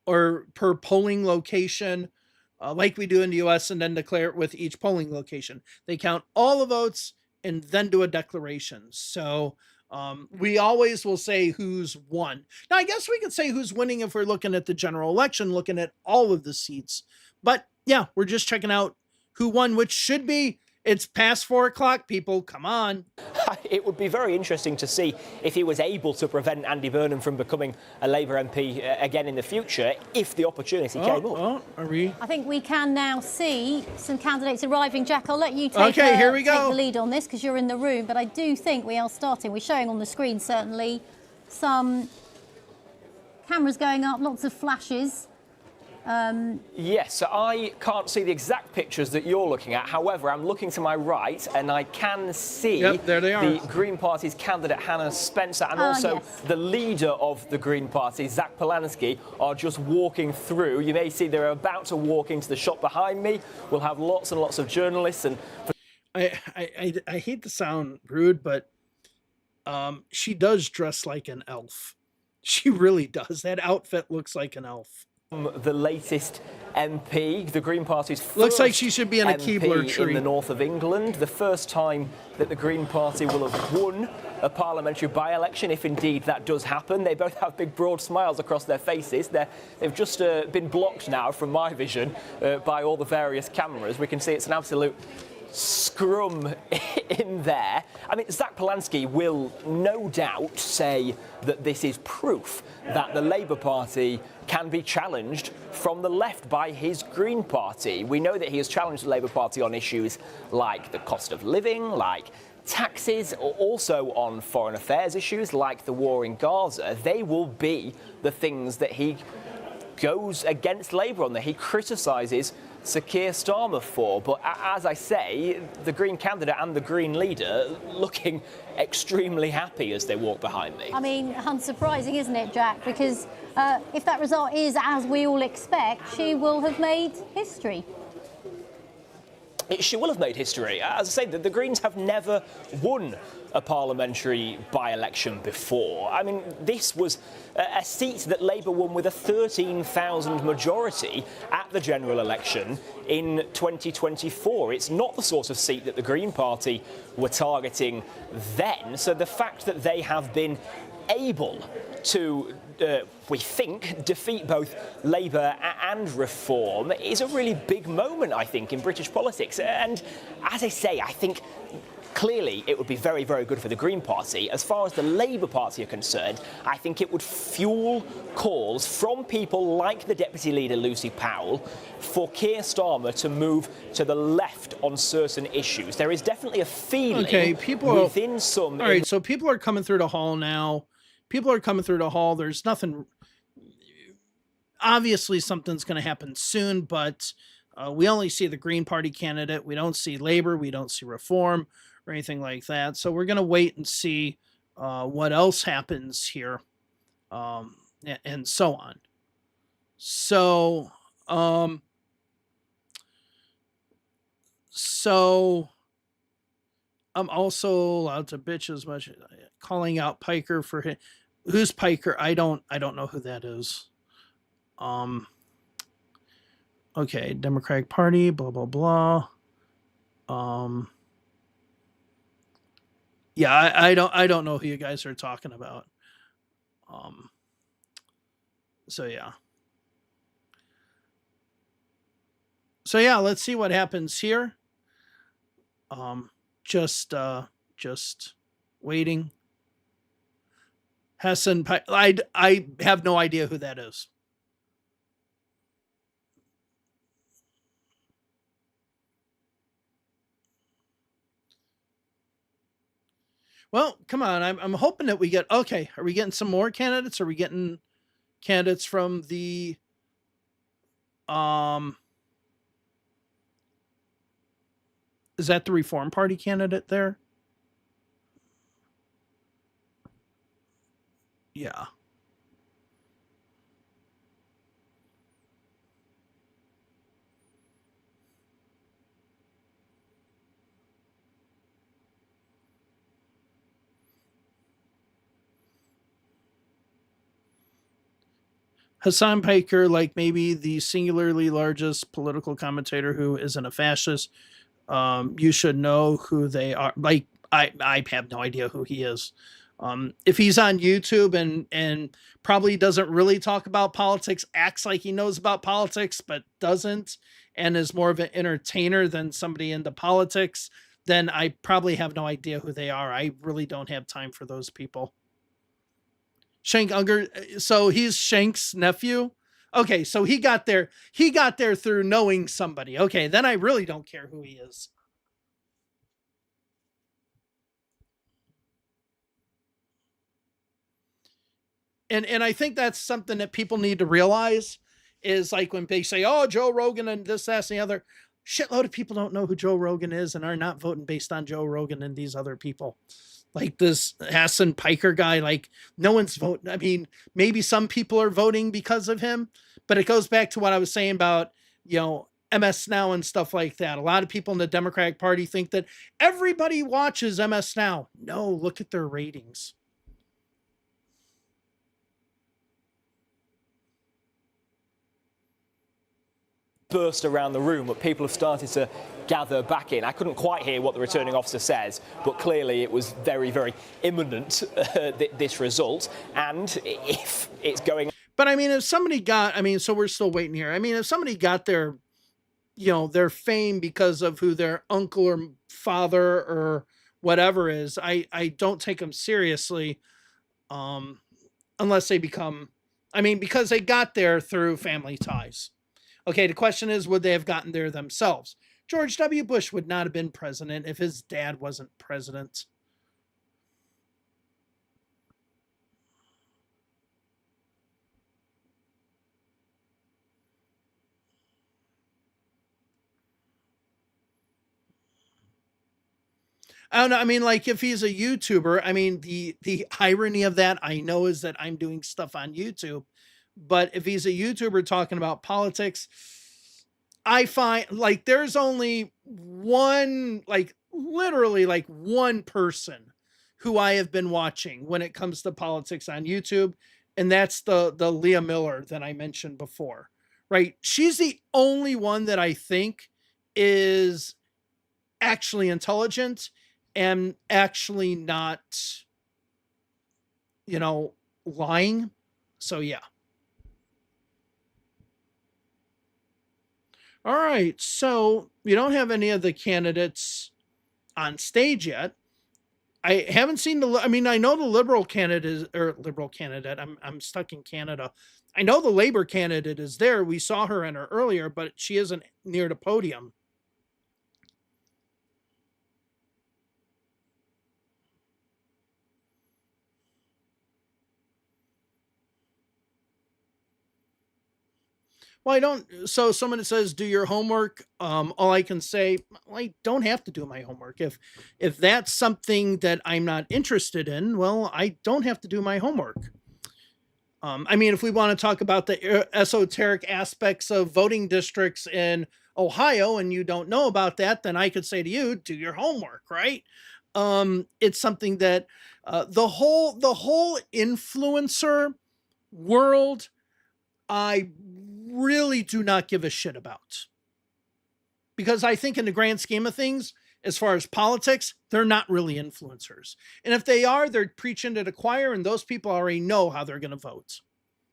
or per polling location, like we do in the US, and then declare it with each polling location. They count all the votes and then do a declaration. So we always will say who's won. Now, I guess we could say who's winning if we're looking at the general election, looking at all of the seats. But yeah, we're just checking out who won, which should be, it's past 4 o'clock, people. Come on. It would be very interesting to see if he was able to prevent Andy Burnham from becoming a Labour MP again in the future, if the opportunity came up. I think we can now see some candidates arriving. Jack, I'll let you take the lead on this because you're in the room, but I do think we are starting. We're showing on the screen, certainly, some cameras going up, lots of flashes. Yes, so I can't see the exact pictures that you're looking at. However, I'm looking to my right and I can see there they are. The Green Party's candidate Hannah Spencer and also the leader of the Green Party, Zach Polanski, are just walking through. You may see they're about to walk into the shop behind me. We'll have lots and lots of journalists. And I hate to sound rude, but she does dress like an elf. She really does. That outfit looks like an elf. The latest MP, the Green Party's first looks like she should be in a MP Keebler tree in the north of England. The first time that the Green Party will have won a parliamentary by-election, if indeed that does happen. They both have big, broad smiles across their faces. They've just been blocked now from my vision by all the various cameras. We can see it's an absolute scrum in there. I mean, Zach Polanski will no doubt say that this is proof that the Labour Party can be challenged from the left by his Green Party. We know that he has challenged the Labour Party on issues like the cost of living, like taxes, or also on foreign affairs issues like the war in Gaza. They will be the things that he goes against Labour on, that he criticises Sir Keir Starmer for. But as I say, the Green candidate and the Green leader looking extremely happy as they walk behind me. I mean, unsurprising, isn't it, Jack? Because if that result is as we all expect, she will have made history. She will have made history. As I say, the Greens have never won a parliamentary by-election before. I mean, this was a seat that Labour won with a 13,000 majority at the general election in 2024. It's not the sort of seat that the Green Party were targeting then. So the fact that they have been able to, we think, defeat both Labour and Reform is a really big moment, I think, in British politics. And as I say, I think clearly it would be very, very good for the Green Party. As far as the Labour Party are concerned, I think it would fuel calls from people like the Deputy Leader, Lucy Powell, for Keir Starmer to move to the left on certain issues. There is definitely a feeling within some... All right, so people are coming through the hall now. People are coming through the hall. There's nothing... Obviously, something's going to happen soon, but we only see the Green Party candidate. We don't see Labour. We don't see Reform or anything like that. So we're going to wait and see what else happens here, and so on. So I'm also allowed to bitch as much, calling out Piker for him. Who's Piker? I don't know who that is. Okay, Democratic Party, blah blah blah. Yeah, I don't know who you guys are talking about. So yeah. So yeah, let's see what happens here. Just waiting. Hessen, I have no idea who that is. Well, come on. I'm hoping that we get, okay, are we getting some more candidates? Are we getting candidates from the is that the Reform Party candidate there? Yeah. Hassan Piker, like maybe the singularly largest political commentator who isn't a fascist. You should know who they are. Like I have no idea who he is. If he's on YouTube and probably doesn't really talk about politics, acts like he knows about politics, but doesn't, and is more of an entertainer than somebody into politics, then I probably have no idea who they are. I really don't have time for those people. Shank Unger, so he's Shank's nephew. Okay, so he got there through knowing somebody. Okay, then I really don't care who he is. And I think that's something that people need to realize is like when they say, oh, Joe Rogan and this, that, and the other, shitload of people don't know who Joe Rogan is and are not voting based on Joe Rogan and these other people. Like this Hassan Piker guy, like no one's voting. I mean, maybe some people are voting because of him, but it goes back to what I was saying about, MS Now and stuff like that. A lot of people in the Democratic Party think that everybody watches MS Now. No, look at their ratings. Burst around the room, but people have started to gather back in. I couldn't quite hear what the returning officer says, but clearly it was very, very imminent, this result. And if it's going... But I mean, if somebody got, so we're still waiting here. I mean, if somebody got their, their fame because of who their uncle or father or whatever is, I don't take them seriously unless they become, because they got there through family ties. Okay, the question is, would they have gotten there themselves? George W. Bush would not have been president if his dad wasn't president. I don't know. Like if he's a YouTuber, the irony of that I know is that I'm doing stuff on YouTube. But if he's a YouTuber talking about politics, I find like there's only one, like literally like one person who I have been watching when it comes to politics on YouTube. And that's the Leah Miller that I mentioned before, right? She's the only one that I think is actually intelligent and actually not, lying. So yeah. All right, so we don't have any of the candidates on stage yet. I haven't seen I know the Liberal candidate I'm stuck in Canada. I know the Labor candidate is there. We saw her enter earlier, but she isn't near the podium. Well, so someone that says, do your homework. All I can say, I don't have to do my homework. If that's something that I'm not interested in, well, I don't have to do my homework. If we want to talk about the esoteric aspects of voting districts in Ohio and you don't know about that, then I could say to you, do your homework, right? It's something that the whole influencer world, I really do not give a shit about. Because I think in the grand scheme of things, as far as politics, they're not really influencers. And if they are, they're preaching to the choir, and those people already know how they're going to vote.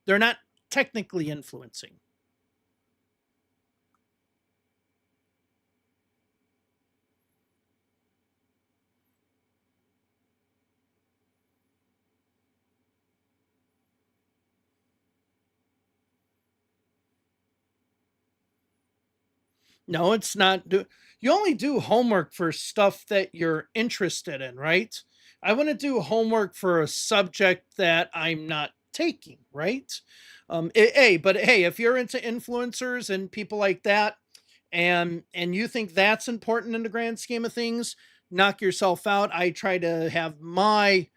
They're not technically influencing. No, it's not. You only do homework for stuff that you're interested in, right? I want to do homework for a subject that I'm not taking, right? But hey, if you're into influencers and people like that, and you think that's important in the grand scheme of things, knock yourself out. I try to have my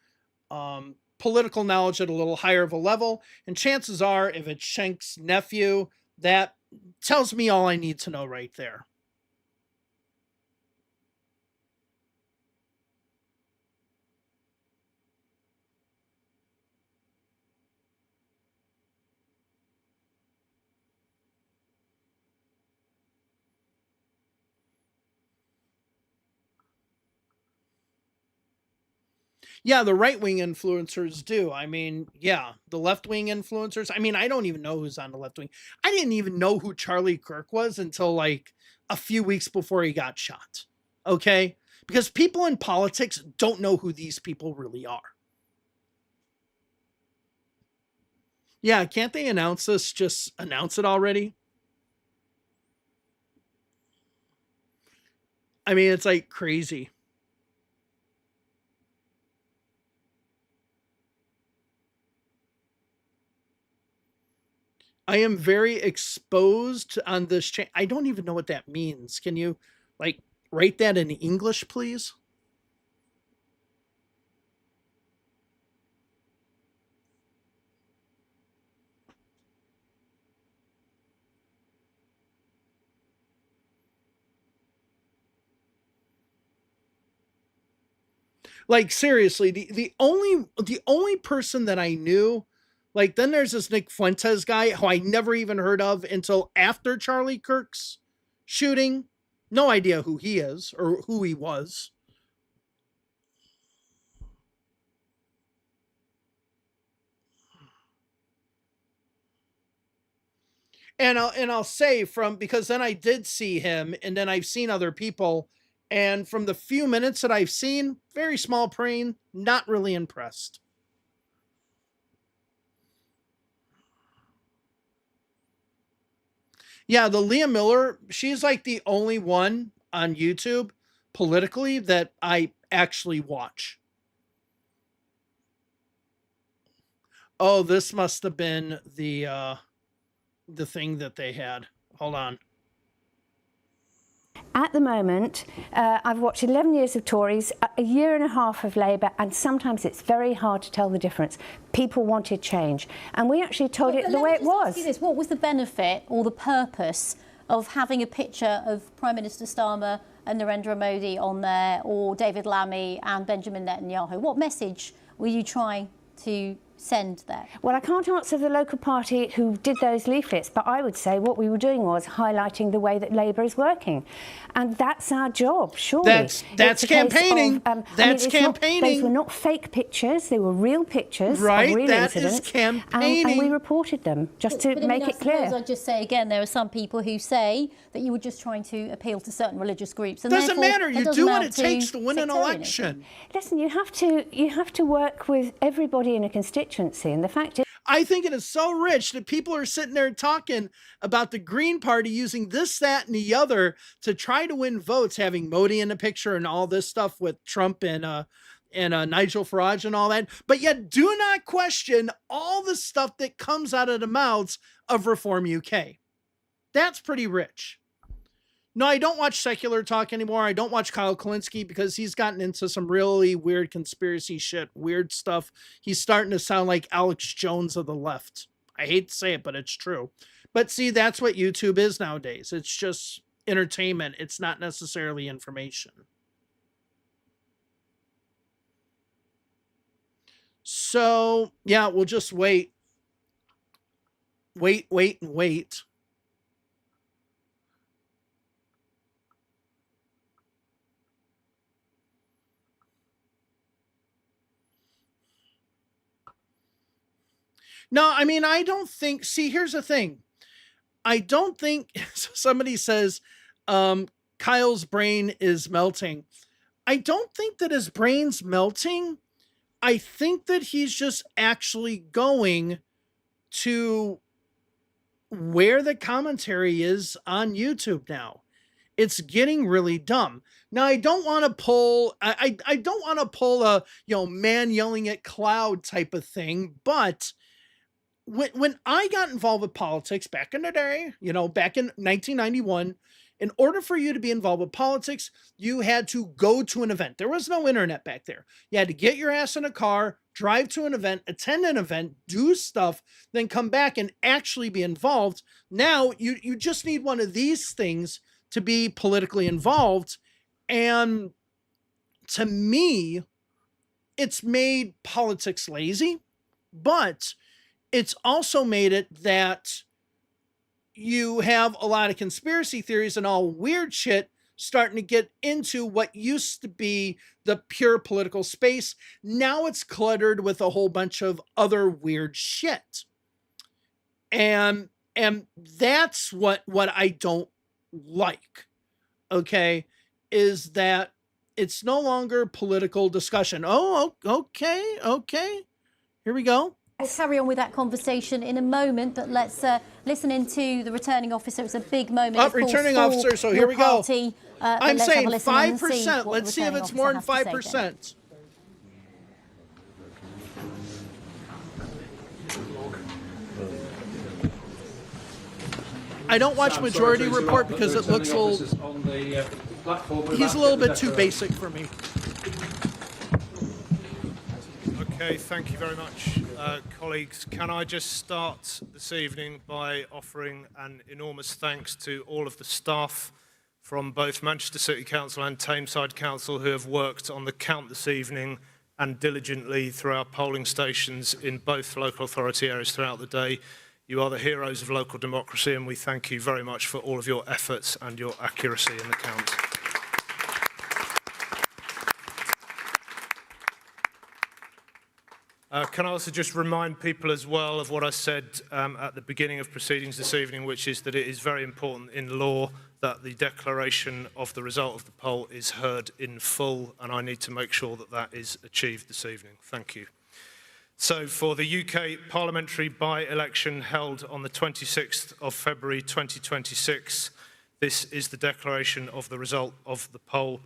political knowledge at a little higher of a level, and chances are, if it's Schenk's nephew, that tells me all I need to know right there. Yeah, the right wing influencers do. I mean, yeah, the left wing influencers. I mean, I don't even know who's on the left wing. I didn't even know who Charlie Kirk was until like a few weeks before he got shot. Okay? Because people in politics don't know who these people really are. Yeah, can't they announce this? Just announce it already? I mean, it's like crazy. I am very exposed on this chain. I don't even know what that means. Can you like write that in English, please? Like seriously, the only person that I knew, like then there's this Nick Fuentes guy who I never even heard of until after Charlie Kirk's shooting. No idea who he is or who he was. And I'll say from because then I did see him and then I've seen other people, and from the few minutes that I've seen, very small brain, not really impressed. Yeah, the Leah Miller, she's like the only one on YouTube politically that I actually watch. Oh, this must have been the thing that they had. Hold on. At the moment, I've watched 11 years of Tories, a year and a half of Labour, and sometimes it's very hard to tell the difference. People wanted change, and we actually told it the way it was. What was the benefit or the purpose of having a picture of Prime Minister Starmer and Narendra Modi on there, or David Lammy and Benjamin Netanyahu? What message were you trying to send there? Well, I can't answer the local party who did those leaflets, but I would say what we were doing was highlighting the way that Labour is working. And that's our job, surely. That's campaigning. That's campaigning. Those were not fake pictures. They were real pictures right, of real that incidents. Is campaigning. And we reported them, just to make it clear. I'll just say again, there are some people who say that you were just trying to appeal to certain religious groups. And doesn't matter. You do what it takes to win an election. Listen, you have to work with everybody in a constituency, and the fact is, I think it is so rich that people are sitting there talking about the Green Party using this, that, and the other to try to win votes, having Modi in the picture and all this stuff with Trump and Nigel Farage and all that. But yet do not question all the stuff that comes out of the mouths of Reform UK. That's pretty rich. No, I don't watch secular talk anymore. I don't watch Kyle Kalinske because he's gotten into some really weird conspiracy shit, weird stuff. He's starting to sound like Alex Jones of the left. I hate to say it, but it's true. But see, that's what YouTube is nowadays. It's just entertainment. It's not necessarily information. So, yeah, we'll just wait. Wait, and wait. No, I mean, I don't think, see, here's the thing. I don't think, somebody says, Kyle's brain is melting. I don't think that his brain's melting. I think that he's just actually going to where the commentary is on YouTube now. It's getting really dumb. Now, I don't want to pull, I don't want to pull a, man yelling at cloud type of thing, but when I got involved with politics back in the day, back in 1991, in order for you to be involved with politics, you had to go to an event. There was no internet back there. You had to get your ass in a car, drive to an event, attend an event, do stuff, then come back and actually be involved. Now you just need one of these things to be politically involved. And to me, it's made politics lazy, but it's also made it that you have a lot of conspiracy theories and all weird shit starting to get into what used to be the pure political space. Now it's cluttered with a whole bunch of other weird shit. And that's what I don't like, okay, is that it's no longer political discussion. Oh, okay. Here we go. We'll carry on with that conversation in a moment, but let's listen into the returning officer. It's a big moment. Oh, returning officer, so here we go. I'm saying 5%. Let's see if it's more than 5%. I don't watch Majority Report because it looks a little... He's a little bit too basic for me. Okay, thank you very much, colleagues. Can I just start this evening by offering an enormous thanks to all of the staff from both Manchester City Council and Tameside Council who have worked on the count this evening and diligently through our polling stations in both local authority areas throughout the day. You are the heroes of local democracy, and we thank you very much for all of your efforts and your accuracy in the count. Can I also just remind people as well of what I said at the beginning of proceedings this evening, which is that it is very important in law that the declaration of the result of the poll is heard in full, and I need to make sure that that is achieved this evening. Thank you. So for the UK parliamentary by-election held on the 26th of February 2026, this is the declaration of the result of the poll.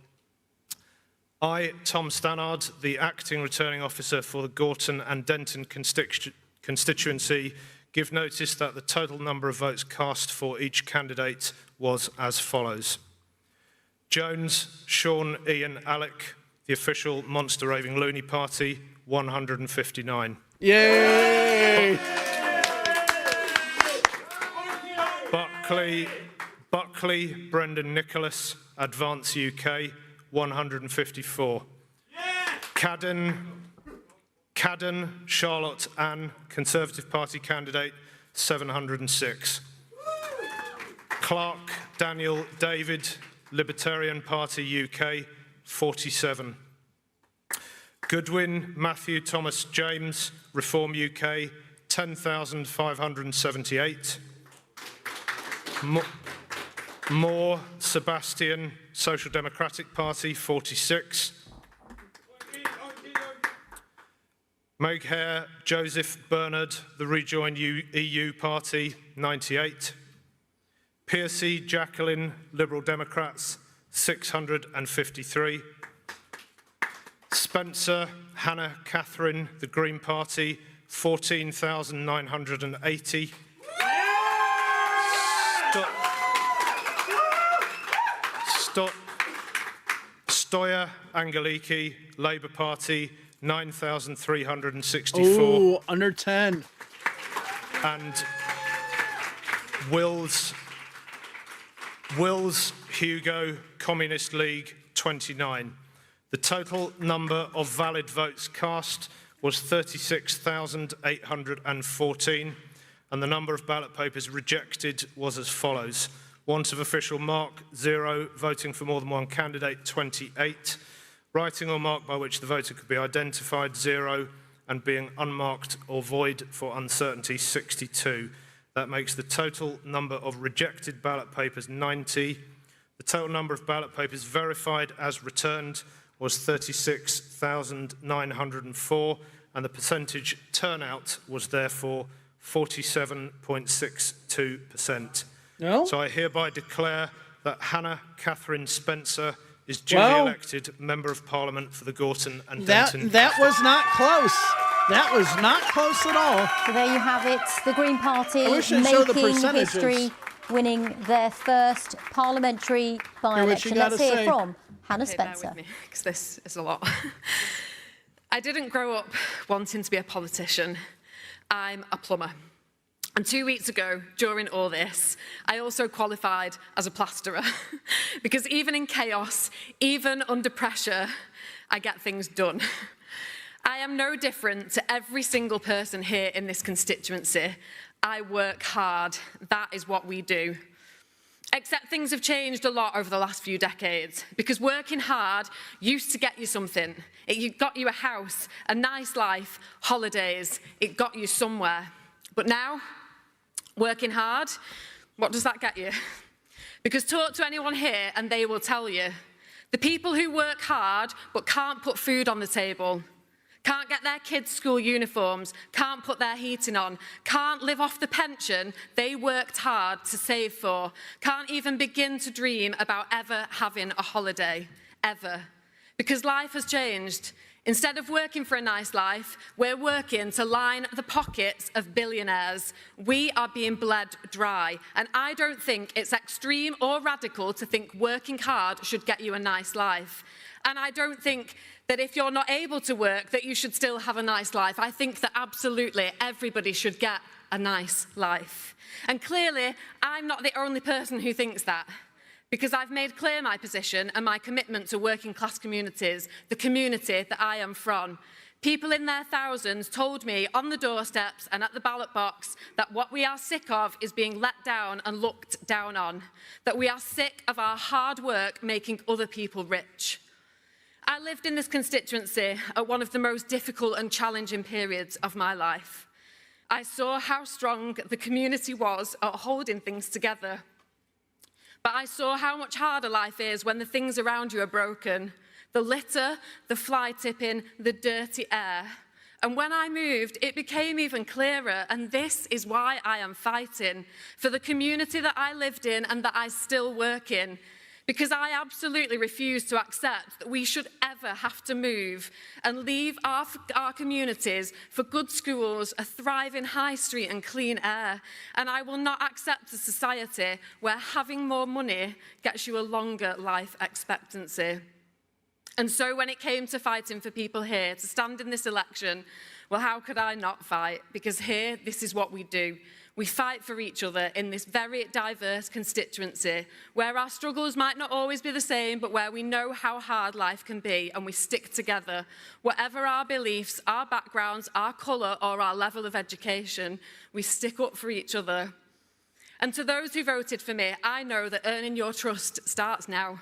I, Tom Stannard, the acting returning officer for the Gorton and Denton constituency, give notice that the total number of votes cast for each candidate was as follows. Jones, Sean, Ian, Alec, the official Monster Raving Loony Party, 159. Yay! Buckley, Brendan Nicholas, Advance UK, 154. Cadden, Charlotte Ann, Conservative Party candidate, 706. Clark, Daniel David, Libertarian Party UK, 47. Goodwin, Matthew Thomas James, Reform UK, 10,578. Moore, Sebastian, Social Democratic Party, 46. Meghair, Joseph Bernard, the Rejoin EU Party, 98. Piercy, Jacqueline, Liberal Democrats, 653. Spencer, Hannah Catherine, the Green Party, 14,980. Stoya Angeliki, Labour Party, 9,364. Ooh, under 10. And Wills Hugo, Communist League, 29. The total number of valid votes cast was 36,814, and the number of ballot papers rejected was as follows. Want of official mark, 0. Voting for more than one candidate, 28. Writing or mark by which the voter could be identified, 0. And being unmarked or void for uncertainty, 62. That makes the total number of rejected ballot papers 90. The total number of ballot papers verified as returned was 36,904, and the percentage turnout was therefore 47.62%. No? So I hereby declare that Hannah Catherine Spencer is duly elected Member of Parliament for the Gorton and Denton. That was not close. That was not close at all. So there you have it. The Green Party making history, winning their first parliamentary by-election. Let's hear from Hannah Spencer. Because this is a lot. I didn't grow up wanting to be a politician. I'm a plumber. And 2 weeks ago, during all this, I also qualified as a plasterer. Because even in chaos, even under pressure, I get things done. I am no different to every single person here in this constituency. I work hard. That is what we do. Except things have changed a lot over the last few decades, because working hard used to get you something. It got you a house, a nice life, holidays. It got you somewhere. But now, working hard, what does that get you? Because talk to anyone here and they will tell you. The people who work hard but can't put food on the table, can't get their kids' school uniforms, can't put their heating on, can't live off the pension they worked hard to save for, can't even begin to dream about ever having a holiday, ever. Because life has changed. Instead of working for a nice life, we're working to line the pockets of billionaires. We are being bled dry. And I don't think it's extreme or radical to think working hard should get you a nice life. And I don't think that if you're not able to work, that you should still have a nice life. I think that absolutely everybody should get a nice life. And clearly, I'm not the only person who thinks that, because I've made clear my position and my commitment to working class communities, the community that I am from. People in their thousands told me on the doorsteps and at the ballot box that what we are sick of is being let down and looked down on, that we are sick of our hard work making other people rich. I lived in this constituency at one of the most difficult and challenging periods of my life. I saw how strong the community was at holding things together. But I saw how much harder life is when the things around you are broken. The litter, the fly tipping, the dirty air. And when I moved, it became even clearer, and this is why I am fighting for the community that I lived in and that I still work in. Because I absolutely refuse to accept that we should ever have to move and leave our communities for good schools, a thriving high street and clean air. And I will not accept a society where having more money gets you a longer life expectancy. And so when it came to fighting for people here to stand in this election, well, how could I not fight? Because here, this is what we do. We fight for each other in this very diverse constituency, where our struggles might not always be the same, but where we know how hard life can be, and we stick together. Whatever our beliefs, our backgrounds, our colour, or our level of education, we stick up for each other. And to those who voted for me, I know that earning your trust starts now.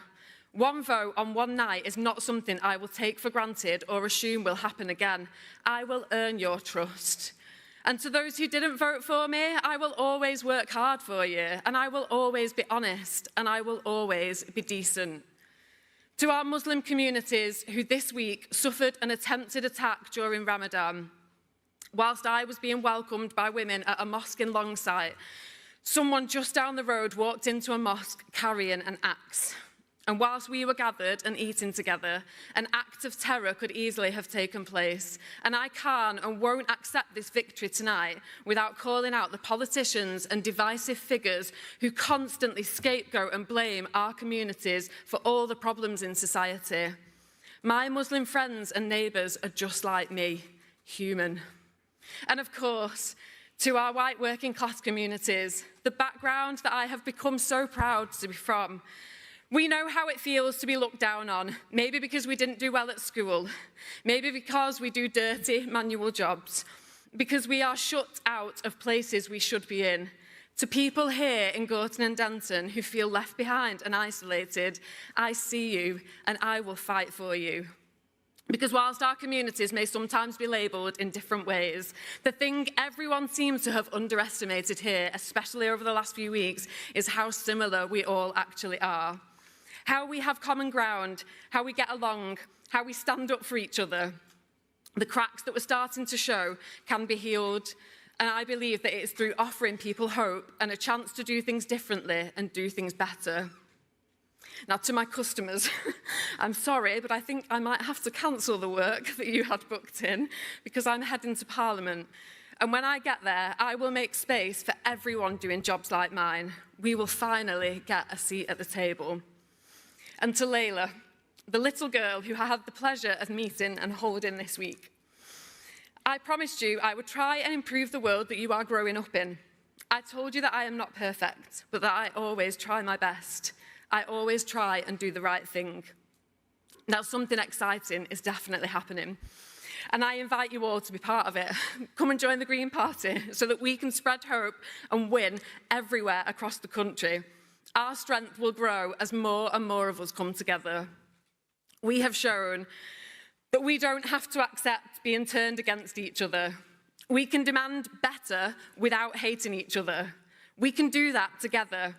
One vote on one night is not something I will take for granted or assume will happen again. I will earn your trust. And to those who didn't vote for me, I will always work hard for you, and I will always be honest, and I will always be decent. To our Muslim communities who this week suffered an attempted attack during Ramadan, whilst I was being welcomed by women at a mosque in Longsight, someone just down the road walked into a mosque carrying an axe. And whilst we were gathered and eating together, an act of terror could easily have taken place. And I can't and won't accept this victory tonight without calling out the politicians and divisive figures who constantly scapegoat and blame our communities for all the problems in society. My Muslim friends and neighbours are just like me, human. And of course, to our white working class communities, the background that I have become so proud to be from, we know how it feels to be looked down on, maybe because we didn't do well at school, maybe because we do dirty manual jobs, because we are shut out of places we should be in. To people here in Gorton and Denton who feel left behind and isolated, I see you and I will fight for you. Because whilst our communities may sometimes be labelled in different ways, the thing everyone seems to have underestimated here, especially over the last few weeks, is how similar we all actually are. How we have common ground, how we get along, how we stand up for each other. The cracks that were starting to show can be healed, and I believe that it is through offering people hope and a chance to do things differently and do things better. Now, to my customers, I'm sorry, but I think I might have to cancel the work that you had booked in because I'm heading to Parliament. And when I get there, I will make space for everyone doing jobs like mine. We will finally get a seat at the table. And to Layla, the little girl who I had the pleasure of meeting and holding this week, I promised you I would try and improve the world that you are growing up in. I told you that I am not perfect, but that I always try my best. I always try and do the right thing. Now, something exciting is definitely happening, and I invite you all to be part of it. Come and join the Green Party so that we can spread hope and win everywhere across the country. Our strength will grow as more and more of us come together. We have shown that we don't have to accept being turned against each other. We can demand better without hating each other. We can do that together.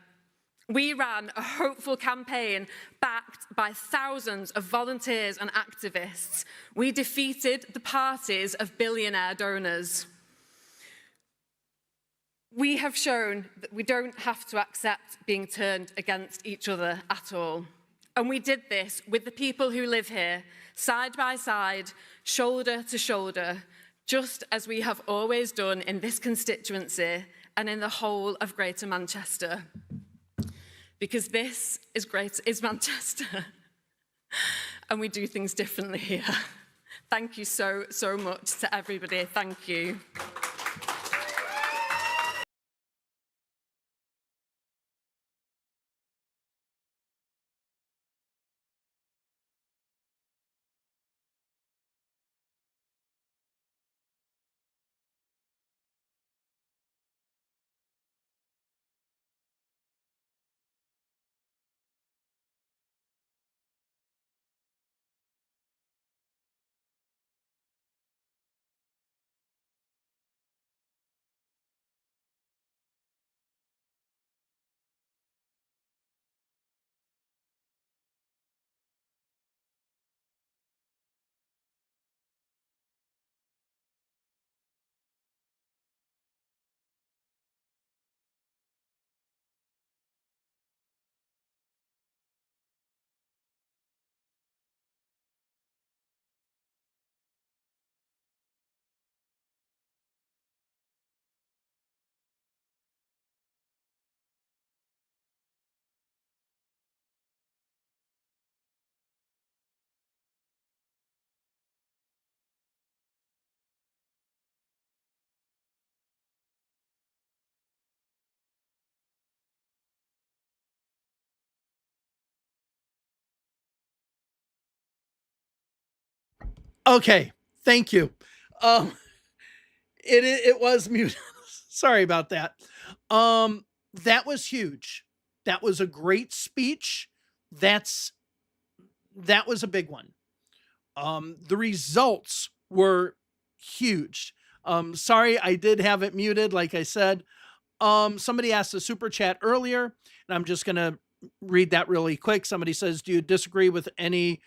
We ran a hopeful campaign backed by thousands of volunteers and activists. We defeated the parties of billionaire donors. We have shown that we don't have to accept being turned against each other at all. And we did this with the people who live here, side by side, shoulder to shoulder, just as we have always done in this constituency and in the whole of Greater Manchester. Because this is Manchester, and we do things differently here. Thank you so, so much to everybody. Thank you. Okay, thank you. Um, it was muted. Sorry about that. That was huge. That was a great speech. That was a big one. The results were huge. Sorry, I did have it muted, like I said. Somebody asked a super chat earlier, and I'm just gonna read that really quick. Somebody says, "Do you disagree with any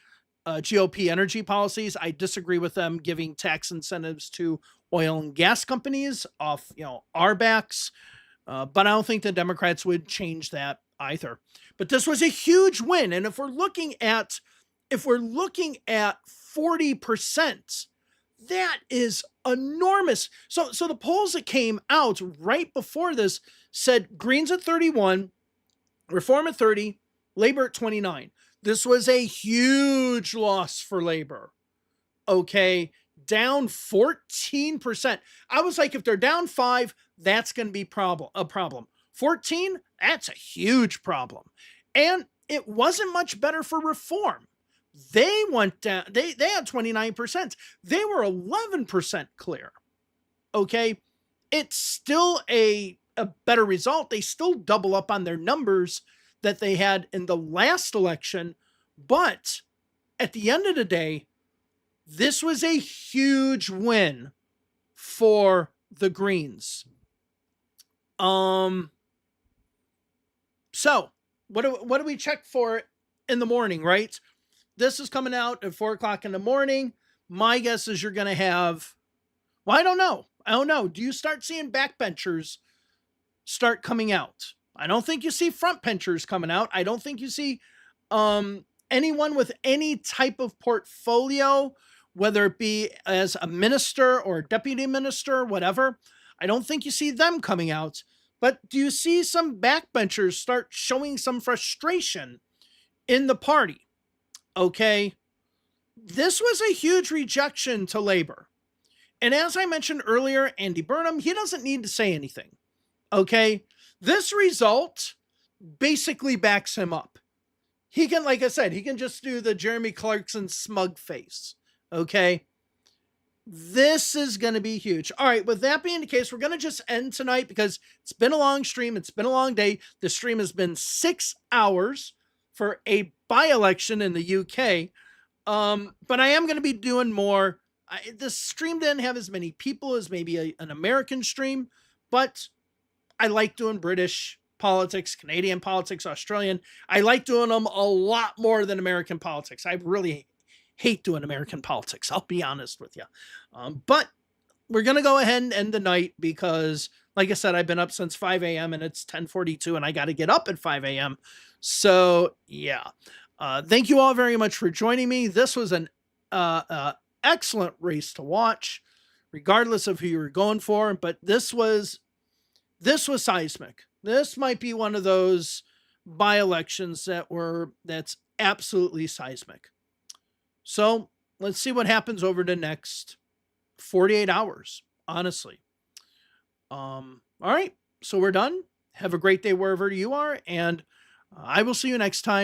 GOP energy policies?" I disagree with them giving tax incentives to oil and gas companies off, our backs. But I don't think the Democrats would change that either. But this was a huge win, and if we're looking at 40%, that is enormous. So the polls that came out right before this said Greens at 31, Reform at 30, Labor at 29. This was a huge loss for Labor. Okay, down 14%. I was like, if they're down 5, that's going to be a problem. 14, that's a huge problem. And it wasn't much better for Reform. They went down, they had 29%. They were 11% clear. Okay, it's still a better result. They still double up on their numbers that they had in the last election. But at the end of the day, this was a huge win for the Greens. So what do we check for in the morning, right? This is coming out at 4:00 in the morning. My guess is you're going to have, well, I don't know. Do you start seeing backbenchers start coming out? I don't think you see front benchers coming out. I don't think you see Anyone with any type of portfolio, whether it be as a minister or deputy minister, whatever, I don't think you see them coming out. But do you see some backbenchers start showing some frustration in the party? Okay. This was a huge rejection to Labour. And as I mentioned earlier, Andy Burnham, he doesn't need to say anything. Okay. This result basically backs him up. He can, like I said, he can just do the Jeremy Clarkson smug face. Okay. This is going to be huge. All right. With that being the case, we're going to just end tonight because it's been a long stream. It's been a long day. The stream has been 6 hours for a by-election in the UK. But I am going to be doing more. The stream didn't have as many people as maybe an American stream, but I like doing British politics, Canadian politics, Australian. I like doing them a lot more than American politics. I really hate doing American politics, I'll be honest with you. But we're going to go ahead and end the night because, like I said, I've been up since 5 a.m. and it's 10:42 and I got to get up at 5 a.m. So, yeah. Thank you all very much for joining me. This was an excellent race to watch, regardless of who you were going for. But this was seismic. This might be one of those by-elections that's absolutely seismic. So let's see what happens over the next 48 hours, honestly. All right, so we're done. Have a great day wherever you are, and I will see you next time.